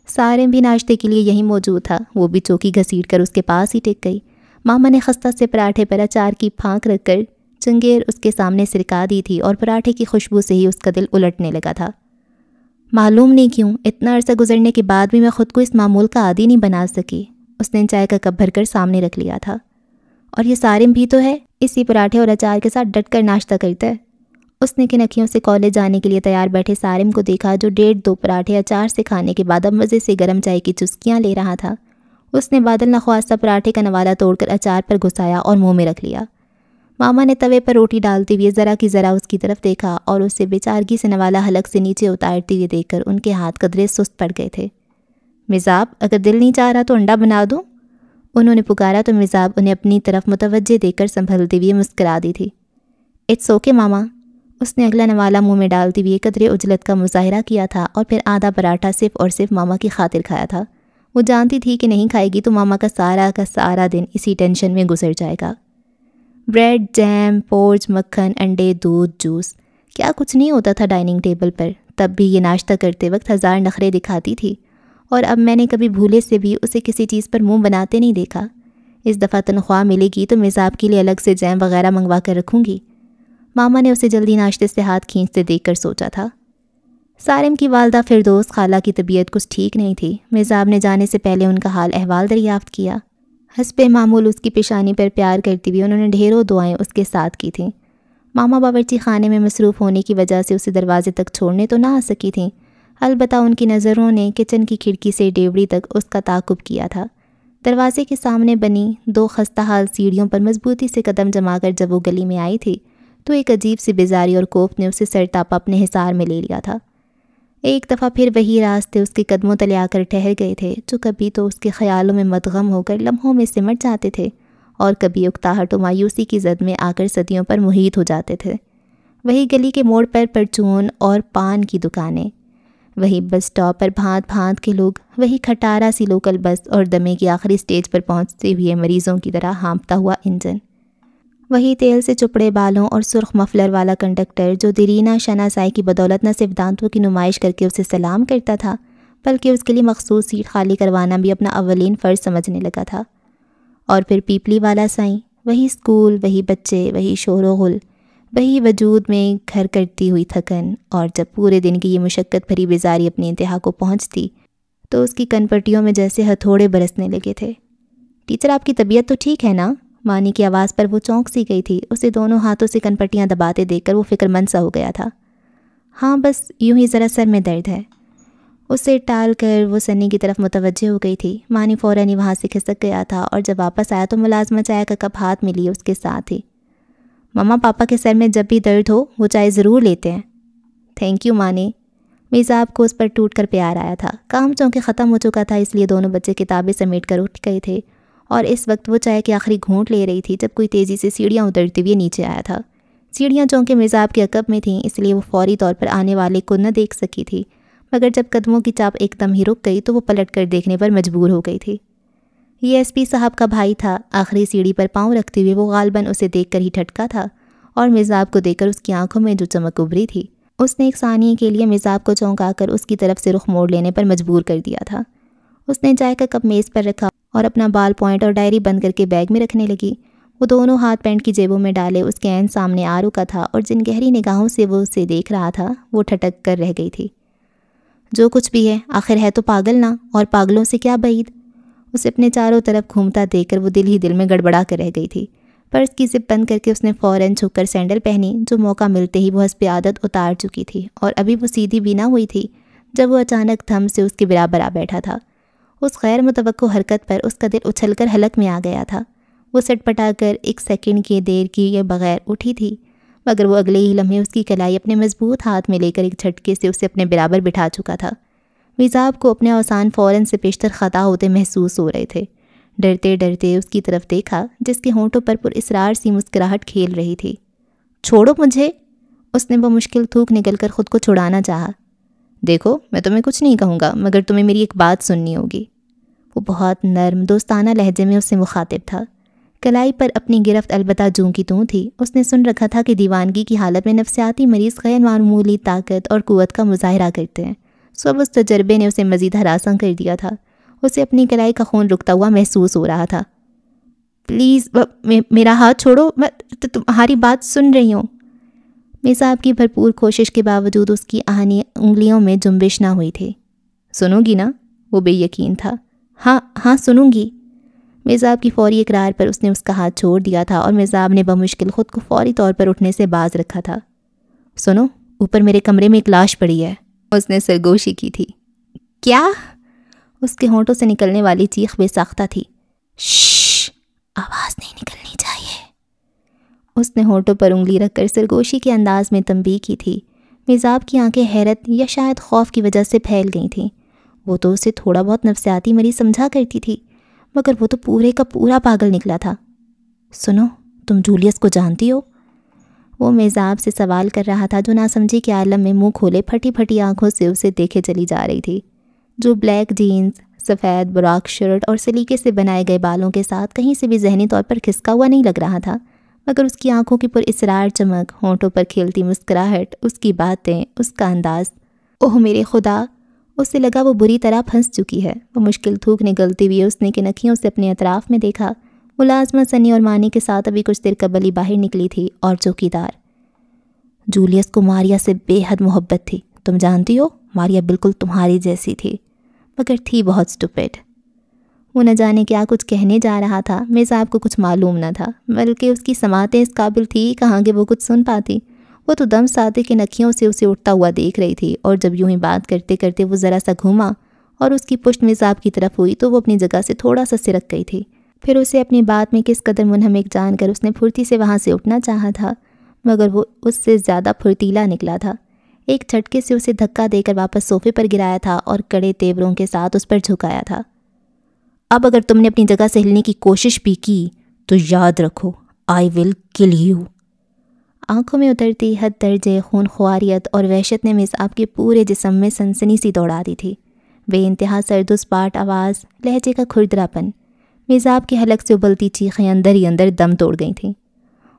سارم بھی ناشتے کے لیے یہیں موجود تھا۔ وہ بھی چوکی گھسیٹ کر اس کے پاس ہی ٹک گئی۔ ماما نے خستہ سے پراٹھے پر اچار کی پھانک رکھ کر چنگیر اس کے سامنے سرکا دی تھی، اور پراٹھے کی خوشبو سے ہی اس کا دل الٹنے لگا تھا۔ معلوم نہیں کیوں اتنا عرصہ گزرنے کے بعد بھی میں خود کو اس معمول کا عادی نہیں بنا سکی۔ اس نے چائے کا کپ بھر کر سامنے رکھ لیا تھا۔ اور یہ سارم بھی تو ہے، اسی پراٹھے اور اچار کے ساتھ ڈٹ کر ناشتہ کرتا ہے۔ اس نے کنکھیوں سے کالج جانے کے لیے تیار بیٹھے سارم کو دیکھا جو 1.5-2 پراٹھے اچار سے کھانے کے بعد اب مزے سے گرم چائے کی چسکیاں لے رہا تھا۔ اس نے بادل نخواستہ پراٹھے کا نوالا توڑ کر اچار پر گھسایا اور منہ میں رکھ لیا۔ ماما نے توے پر روٹی ڈالتے ہوئے ذرا کی ذرا اس کی طرف دیکھا اور اسے بیچارگی سے نوالا حلق سے نیچے اتارتے ہوئے دیکھ کر ان کے ہاتھ قدرے سست پڑ گئے تھے۔ مصعب اگر دل نہیں چاہ رہا تو انڈا بنا دو، انہوں نے پکارا تو مصعب انہیں اپنی طرف متوجہ دیکھ کر سنبھلتے ہوئے مسکرا دی تھی۔ اٹس اوکے ماما۔ اس نے اگلا نوالا منہ میں ڈالتے ہوئے قدرے عجلت کا مظاہرہ کیا تھا اور پھر آدھا پراٹھا صرف اور صرف ماما کی خاطر کھایا تھا۔ وہ جانتی تھی کہ نہیں کھائے گی تو ماما کا سارا دن اسی ٹینشن میں گزر جائے گا۔ بریڈ، جیم، پورج، مکھن، انڈے، دودھ، جوس، کیا کچھ نہیں ہوتا تھا ڈائننگ ٹیبل پر۔ تب بھی یہ ناشتہ کرتے وقت 1000 نخرے دکھاتی تھی، اور اب میں نے کبھی بھولے سے بھی اسے کسی چیز پر منہ بناتے نہیں دیکھا۔ اس دفعہ تنخواہ ملے گی تو مصعب کے لیے الگ سے جیم وغیرہ منگوا کر رکھوں گی۔ ماما نے اسے جلدی ناشتے سے ہاتھ کھینچتے دیکھ کر سوچا تھا۔ سارم کی والدہ فردوس خالہ کی طبیعت کچھ ٹھیک نہیں تھی۔ مصعب نے جانے سے پہلے ان کا حال احوال دریافت کیا۔ حسب معمول اس کی پیشانی پر پیار کرتی ہوئی انہوں نے ڈھیروں دعائیں اس کے ساتھ کی تھیں۔ ماما باورچی خانے میں مصروف ہونے کی وجہ سے اسے دروازے تک چھوڑنے تو نہ آ سکی تھیں، البتہ ان کی نظروں نے کچن کی کھڑکی سے ڈیوڑی تک اس کا تعاقب کیا تھا۔ دروازے کے سامنے بنی 2 خستہ حال سیڑھیوں پر مضبوطی سے قدم جما کر جب وہ گلی میں آئی تھی تو ایک عجیب سی بیزاری اور کوفت نے اسے سر تاپا اپنے حصار میں لے لیا تھا۔ ایک دفعہ پھر وہی راستے اس کے قدموں تلے آ کر ٹھہر گئے تھے، جو کبھی تو اس کے خیالوں میں مدغم ہو کر لمحوں میں سمٹ جاتے تھے اور کبھی اکتاہٹ و مایوسی کی زد میں آ کر صدیوں پر محیط ہو جاتے تھے۔ وہی گلی کے موڑ پر پرچون اور پان کی دکانیں، وہی بس اسٹاپ پر بھانت بھانت کے لوگ، وہی کھٹارا سی لوکل بس اور دمے کی آخری سٹیج پر پہنچتے ہوئے مریضوں کی طرح ہانپتا ہوا انجن، وہی تیل سے چپڑے بالوں اور سرخ مفلر والا کنڈکٹر جو دیرینہ شناسائی کی بدولت نہ صرف دانتوں کی نمائش کر کے اسے سلام کرتا تھا بلکہ اس کے لیے مخصوص سیٹ خالی کروانا بھی اپنا اولین فرض سمجھنے لگا تھا۔ اور پھر پیپلی والا سائیں، وہی اسکول، وہی بچے، وہی شور و غل، وہی وجود میں گھر کرتی ہوئی تھکن، اور جب پورے دن کی یہ مشقت بھری بیزاری اپنی انتہا کو پہنچتی تو اس کی کن پٹیوں میں جیسے ہتھوڑے برسنے لگے تھے۔ ٹیچر آپ کی طبیعت تو ٹھیک ہے نا؟ مانی کی آواز پر وہ چونک سی گئی تھی۔ اسے دونوں ہاتھوں سے کن پٹیاں دباتے دیکھ کر وہ فکر مند سا ہو گیا تھا۔ ہاں بس یوں ہی ذرا سر میں درد ہے۔ اسے ٹال کر وہ سنی کی طرف متوجہ ہو گئی تھی۔ مانی فوراً ہی وہاں سے کھسک گیا تھا اور جب واپس آیا تو ملازمہ چائے کا کپ ہاتھ میں لیے اس کے ساتھ ہی۔ مما پاپا کے سر میں جب بھی درد ہو وہ چائے ضرور لیتے ہیں۔ تھینک یو مانی۔ میزاب کو اس پر ٹوٹ کر پیار آیا تھا۔ کام چونکہ ختم ہو چکا تھا، اس لیے دونوں بچے کتابیں سمیٹ کر اٹھ گئے تھے اور اس وقت وہ چائے کے آخری گھونٹ لے رہی تھی جب کوئی تیزی سے سیڑھیاں اترتے ہوئے نیچے آیا تھا۔ سیڑھیاں چونکہ میزاب کے عقب میں تھیں اس لیے وہ فوری طور پر آنے والے کو نہ دیکھ سکی تھی، مگر جب قدموں کی چاپ ایک دم ہی رک گئی تو وہ پلٹ کر دیکھنے پر مجبور ہو گئی تھی۔ یہ ایس پی صاحب کا بھائی تھا۔ آخری سیڑھی پر پاؤں رکھتے ہوئے وہ غالباً اسے دیکھ کر ہی ٹھٹکا تھا اور میزاب کو دیکھ کر اس کی آنکھوں میں جو چمک ابھری تھی اس نے ایک ثانیے کے لیے میزاب کو چونکا کر اس کی طرف سے رخ موڑ لینے پر مجبور کر دیا تھا۔ اس نے چائے کا کپ میز پر رکھا اور اپنا بال پوائنٹ اور ڈائری بند کر کے بیگ میں رکھنے لگی۔ وہ دونوں ہاتھ پینٹ کی جیبوں میں ڈالے اس کے عین سامنے آ رکا تھا اور جن گہری نگاہوں سے وہ اسے دیکھ رہا تھا وہ ٹھٹک کر رہ گئی تھی۔ جو کچھ بھی ہے آخر ہے تو پاگل نہ، اور پاگلوں سے کیا بعید۔ اسے اپنے چاروں طرف گھومتا دیکھ کر وہ دل ہی دل میں گڑبڑا کر رہ گئی تھی۔ پرس کی زپ بند کر کے اس نے فوراً جھک کر سینڈل پہنی جو موقع ملتے ہی وہ حسب عادت اتار چکی تھی، اور ابھی وہ سیدھی بھی نہ ہوئی تھی جب وہ اچانک تھم سے اس کے برابر آ بیٹھا تھا۔ اس غیر متوقع حرکت پر اس کا دل اچھل کر حلق میں آ گیا تھا۔ وہ سٹ پٹا کر ایک سیکنڈ کی دیر کیے بغیر اٹھی تھی، مگر وہ اگلے ہی لمحے اس کی کلائی اپنے مضبوط ہاتھ میں لے کر ایک جھٹکے سے اسے اپنے برابر بٹھا چکا تھا۔ میزاب کو اپنے اوسان فوراً سے پیشتر خطا ہوتے محسوس ہو رہے تھے۔ ڈرتے ڈرتے اس کی طرف دیکھا جس کے ہونٹوں پر اسرار سی مسکراہٹ کھیل رہی تھی۔ چھوڑو مجھے، اس نے وہ مشکل تھوک نکل کر خود کو چھڑانا چاہا۔ دیکھو میں تمہیں کچھ نہیں کہوں گا مگر تمہیں میری ایک بات سننی ہوگی۔ وہ بہت نرم دوستانہ لہجے میں اس سے مخاطب تھا۔ کلائی پر اپنی گرفت البتہ جوں کی توں تھی۔ اس نے سن رکھا تھا کہ دیوانگی کی حالت میں نفسیاتی مریض غیر معمولی طاقت اور قوت کا مظاہرہ کرتے ہیں۔ سب اس تجربے نے اسے مزید ہراساں کر دیا تھا۔ اسے اپنی کلائی کا خون رکتا ہوا محسوس ہو رہا تھا۔ پلیز میرا ہاتھ چھوڑو، میں تمہاری بات سن رہی ہوں۔ میزاب کی بھرپور کوشش کے باوجود اس کی آہنی انگلیوں میں جنبش نہ ہوئی تھی۔ سنو گی نا؟ وہ بے یقین تھا۔ ہاں سنوں گی۔ میزاب کی فوری اقرار پر اس نے اس کا ہاتھ چھوڑ دیا تھا اور میزاب نے بمشکل خود کو فوری طور پر اٹھنے سے باز رکھا تھا۔ سنو، اوپر میرے کمرے میں ایک لاش پڑی ہے، اس نے سرگوشی کی تھی۔ کیا؟ اس کے ہونٹوں سے نکلنے والی چیخ بے ساختہ تھی۔ شش، آواز نہیں نکلنی چاہیے۔ اس نے ہونٹوں پر انگلی رکھ کر سرگوشی کے انداز میں تنبیہ کی تھی۔ میزاب کی آنکھیں حیرت یا شاید خوف کی وجہ سے پھیل گئی تھیں۔ وہ تو اسے تھوڑا بہت نفسیاتی مریض سمجھا کرتی تھی، مگر وہ تو پورے کا پورا پاگل نکلا تھا۔ سنو، تم جولیس کو جانتی ہو؟ وہ میزاب سے سوال کر رہا تھا جو ناسمجھی کے عالم میں منہ کھولے پھٹی پھٹی آنکھوں سے اسے دیکھے چلی جا رہی تھی، جو بلیک جینز، سفید براق شرٹ اور سلیقے سے بنائے گئے بالوں کے ساتھ کہیں سے بھی ذہنی طور پر کھسکا ہوا نہیں لگ رہا تھا، مگر اس کی آنکھوں کی پر اسرار چمک، ہونٹوں پر کھیلتی مسکراہٹ، اس کی باتیں، اس کا انداز، اوہ میرے خدا! اسے لگا وہ بری طرح پھنس چکی ہے۔ وہ مشکل تھوک نگلتی ہوئی اس نے کنکھیوں سے اپنے اطراف میں دیکھا۔ ملازمہ سنی اور مانی کے ساتھ ابھی کچھ دیر قبل ہی باہر نکلی تھی اور چوکیدار۔ جولیس کو ماریا سے بے حد محبت تھی، تم جانتی ہو؟ ماریا بالکل تمہاری جیسی تھی، مگر تھی بہت سٹوپڈ۔ وہ نہ جانے کیا کچھ کہنے جا رہا تھا، میزاب کو کچھ معلوم نہ تھا، بلکہ اس کی سماعتیں اس قابل تھی کہاں کہ وہ کچھ سن پاتی۔ وہ تو دم سادے کے نکھیوں سے اسے اٹھتا ہوا دیکھ رہی تھی، اور جب یوں ہی بات کرتے کرتے وہ ذرا سا گھوما اور اس کی پشت میزاب کی طرف ہوئی تو وہ اپنی جگہ سے تھوڑا سا سرک گئی تھی۔ پھر اسے اپنی بات میں کس قدر منہمک جان کر اس نے پھرتی سے وہاں سے اٹھنا چاہا تھا، مگر وہ اس سے زیادہ پھرتیلا نکلا تھا۔ ایک جھٹکے سے اسے دھکا دے کر واپس صوفے پر گرایا تھا اور کڑے تیوروں کے ساتھ اس پر جھکایا تھا۔ اب اگر تم نے اپنی جگہ سے ہلنے کی کوشش بھی کی تو یاد رکھو، آئی ول کل یو۔ آنکھوں میں اترتی حد درجے خون خواریت اور وحشت نے میزاب کے پورے جسم میں سنسنی سی دوڑا دی تھی۔ بے انتہا سرد و سپاٹ آواز، لہجے کا کھردراپن، میزاب کے حلق سے ابلتی چیخیں اندر ہی اندر دم توڑ گئی تھیں،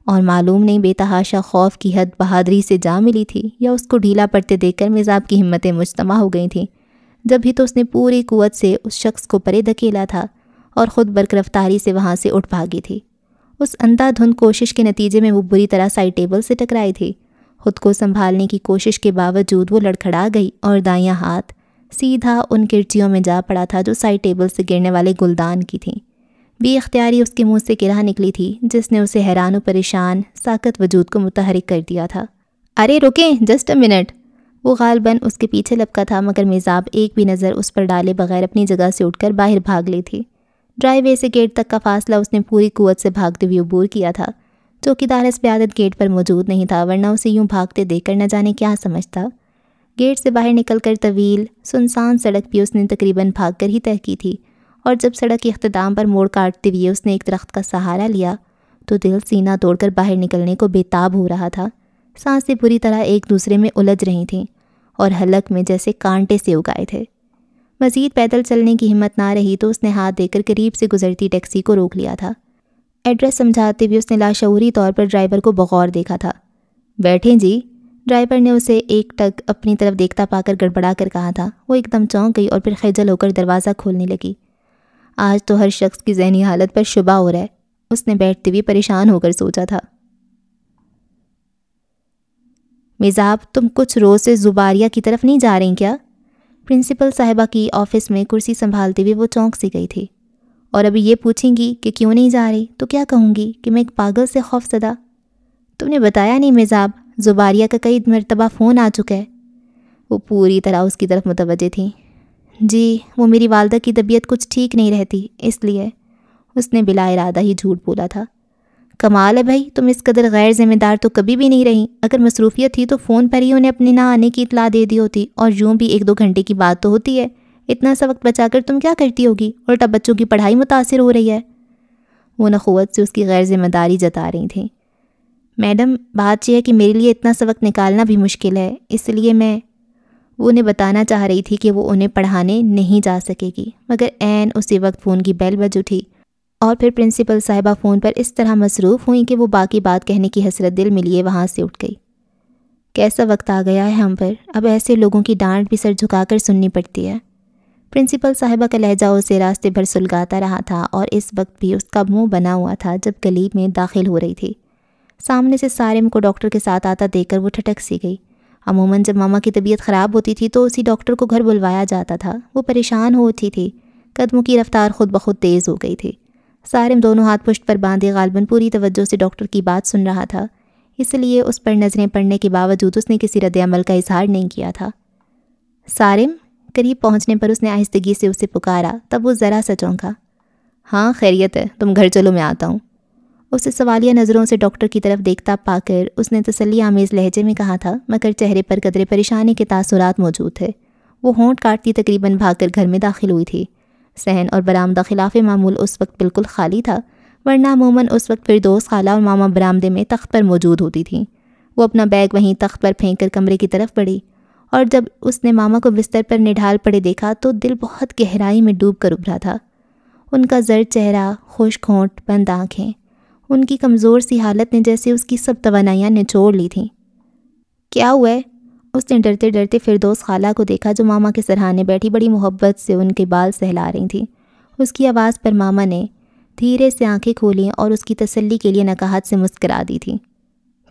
اور معلوم نہیں بے تحاشا خوف کی حد بہادری سے جا ملی تھی یا اس کو ڈھیلا پڑتے دیکھ کر میزاب کی ہمتیں مجتمع ہو گئی تھیں، جب بھی تو اس نے پوری قوت سے اس شخص کو پرے دھکیلا تھا اور خود برق رفتاری سے وہاں سے اٹھ بھاگی تھی۔ اس اندھا دھند کوشش کے نتیجے میں وہ بری طرح سائڈ ٹیبل سے ٹکرائی تھی۔ خود کو سنبھالنے کی کوشش کے باوجود وہ لڑکھڑا گئی اور دایاں ہاتھ سیدھا ان کرچیوں میں جا پڑا تھا جو سائڈ ٹیبل سے گرنے والے گلدان کی تھیں۔ بے اختیاری اس کے منہ سے کرہ نکلی تھی جس نے اسے حیران و پریشان ساکت وجود کو متحرک کر دیا تھا۔ ارے رکیں، جسٹ اے منٹ۔ وہ غالباً اس کے پیچھے لپکا تھا مگر میزاب ایک بھی نظر اس پر ڈالے بغیر اپنی جگہ سے اٹھ کر باہر بھاگ لی تھی۔ ڈرائی وے سے گیٹ تک کا فاصلہ اس نے پوری قوت سے بھاگتے ہوئے عبور کیا تھا۔ چوکیدار اس عادت گیٹ پر موجود نہیں تھا ورنہ اسے یوں بھاگتے دیکھ کر نہ جانے کیا سمجھتا۔ گیٹ سے باہر نکل کر طویل سنسان سڑک بھی اس نے تقریباً بھاگ کر ہی طے کی تھی، اور جب سڑک کے اختتام پر موڑ کاٹتے ہوئے اس نے ایک درخت کا سہارا لیا تو دل سینہ توڑ کر باہر نکلنے کو بے تاب ہو رہا تھا۔ سانسیں بری طرح ایک دوسرے میں الجھ رہی تھیں اور حلق میں جیسے کانٹے سے اگائے تھے۔ مزید پیدل چلنے کی ہمت نہ رہی تو اس نے ہاتھ دے کر قریب سے گزرتی ٹیکسی کو روک لیا تھا۔ ایڈریس سمجھاتے ہوئے اس نے لاشعوری طور پر ڈرائیور کو بغور دیکھا تھا۔ بیٹھیں جی، ڈرائیور نے اسے ایک ٹک اپنی طرف دیکھتا پا کر گڑبڑا کر کہا تھا۔ وہ ایک دم چونک گئی اور پھر خجل ہو کر دروازہ کھولنے لگی۔ آج تو ہر شخص کی ذہنی حالت پر شبہ ہو رہا ہے، اس نے بیٹھتے ہوئے پریشان ہو کر سوچا تھا۔ میزاب، تم کچھ روز سے زباریہ کی طرف نہیں جا رہی کیا؟ پرنسپل صاحبہ کی آفس میں کرسی سنبھالتے ہوئے وہ چونک سی گئی تھی۔ اور ابھی یہ پوچھیں گی کہ کیوں نہیں جا رہی تو کیا کہوں گی کہ میں ایک پاگل سے خوف زدہ؟ تم نے بتایا نہیں میزاب، زباریہ کا کئی مرتبہ فون آ چکا ہے۔ وہ پوری طرح اس کی طرف متوجہ تھی۔ جی، وہ میری والدہ کی طبیعت کچھ ٹھیک نہیں رہتی، اس لیے۔ اس نے بلا ارادہ ہی جھوٹ بولا تھا۔ کمال ہے بھائی، تم اس قدر غیر ذمہ دار تو کبھی بھی نہیں رہی۔ اگر مصروفیت تھی تو فون پر ہی انہیں اپنے نہ آنے کی اطلاع دے دی ہوتی، اور یوں بھی 1-2 گھنٹے کی بات تو ہوتی ہے۔ اتنا سا وقت بچا کر تم کیا کرتی ہوگی؟ الٹا بچوں کی پڑھائی متاثر ہو رہی ہے۔ وہ نخوت سے اس کی غیر ذمہ داری جتا رہی تھیں۔ میڈم، بات یہ ہے کہ میرے لیے اتنا سا وقت نکالنا بھی مشکل ہے، اس لیے وہ انہیں بتانا چاہ رہی تھی کہ وہ انہیں پڑھانے نہیں جا سکے گی، مگر عین اسی وقت فون کی بیل بج اٹھی اور پھر پرنسپل صاحبہ فون پر اس طرح مصروف ہوئیں کہ وہ باقی بات کہنے کی حسرت دل میں لیے وہاں سے اٹھ گئی۔ کیسا وقت آ گیا ہے ہم پر، اب ایسے لوگوں کی ڈانٹ بھی سر جھکا کر سننی پڑتی ہے۔ پرنسپل صاحبہ کا لہجہ اسے راستے بھر سلگاتا رہا تھا، اور اس وقت بھی اس کا منہ بنا ہوا تھا جب گلی میں داخل ہو رہی تھی۔ سامنے سے سارم کو ڈاکٹر کے ساتھ آتا دیکھ کر وہ ٹھٹک سی گئی۔ عموماً جب ماما کی طبیعت خراب ہوتی تھی تو اسی ڈاکٹر کو گھر بلوایا جاتا تھا۔ وہ پریشان ہو اٹھی تھی، قدموں کی رفتار خود بخود تیز ہو گئی تھی۔ سارم دونوں ہاتھ پشت پر باندھے غالباً پوری توجہ سے ڈاکٹر کی بات سن رہا تھا، اس لیے اس پر نظریں پڑنے کے باوجود اس نے کسی رد عمل کا اظہار نہیں کیا تھا۔ سارم، قریب پہنچنے پر اس نے آہستگی سے اسے پکارا، تب وہ ذرا سا چونکا۔ ہاں خیریت ہے، تم گھر چلو، میں آتا ہوں۔ اسے سوالیہ نظروں سے ڈاکٹر کی طرف دیکھتا پا کر اس نے تسلی آمیز لہجے میں کہا تھا، مگر چہرے پر قدرے پریشانی کے تاثرات موجود تھے۔ وہ ہونٹ کاٹتی تقریباً بھاگ کر گھر میں داخل ہوئی تھی۔ صحن اور برآمدہ خلاف معمول اس وقت بالکل خالی تھا، ورنہ عموماً اس وقت فردوس خالہ اور ماما برآمدے میں تخت پر موجود ہوتی تھیں۔ وہ اپنا بیگ وہیں تخت پر پھینک کر کمرے کی طرف بڑھی، اور جب اس نے ماما کو بستر پر نڈھال پڑے دیکھا تو دل بہت گہرائی میں ڈوب کر ابھرا تھا۔ ان کا زرد چہرہ، خشک ہونٹ، بند آنکھیں، ان کی کمزور سی حالت نے جیسے اس کی سب توانائیاں نچوڑ لی تھیں۔ کیا ہوا ہے؟ اس نے ڈرتے ڈرتے فردوس خالہ کو دیکھا جو ماما کے سرہانے بیٹھی بڑی محبت سے ان کے بال سہلا رہی تھیں۔ اس کی آواز پر ماما نے دھیرے سے آنکھیں کھولیں اور اس کی تسلی کے لیے نکہت سے مسکرا دی تھی۔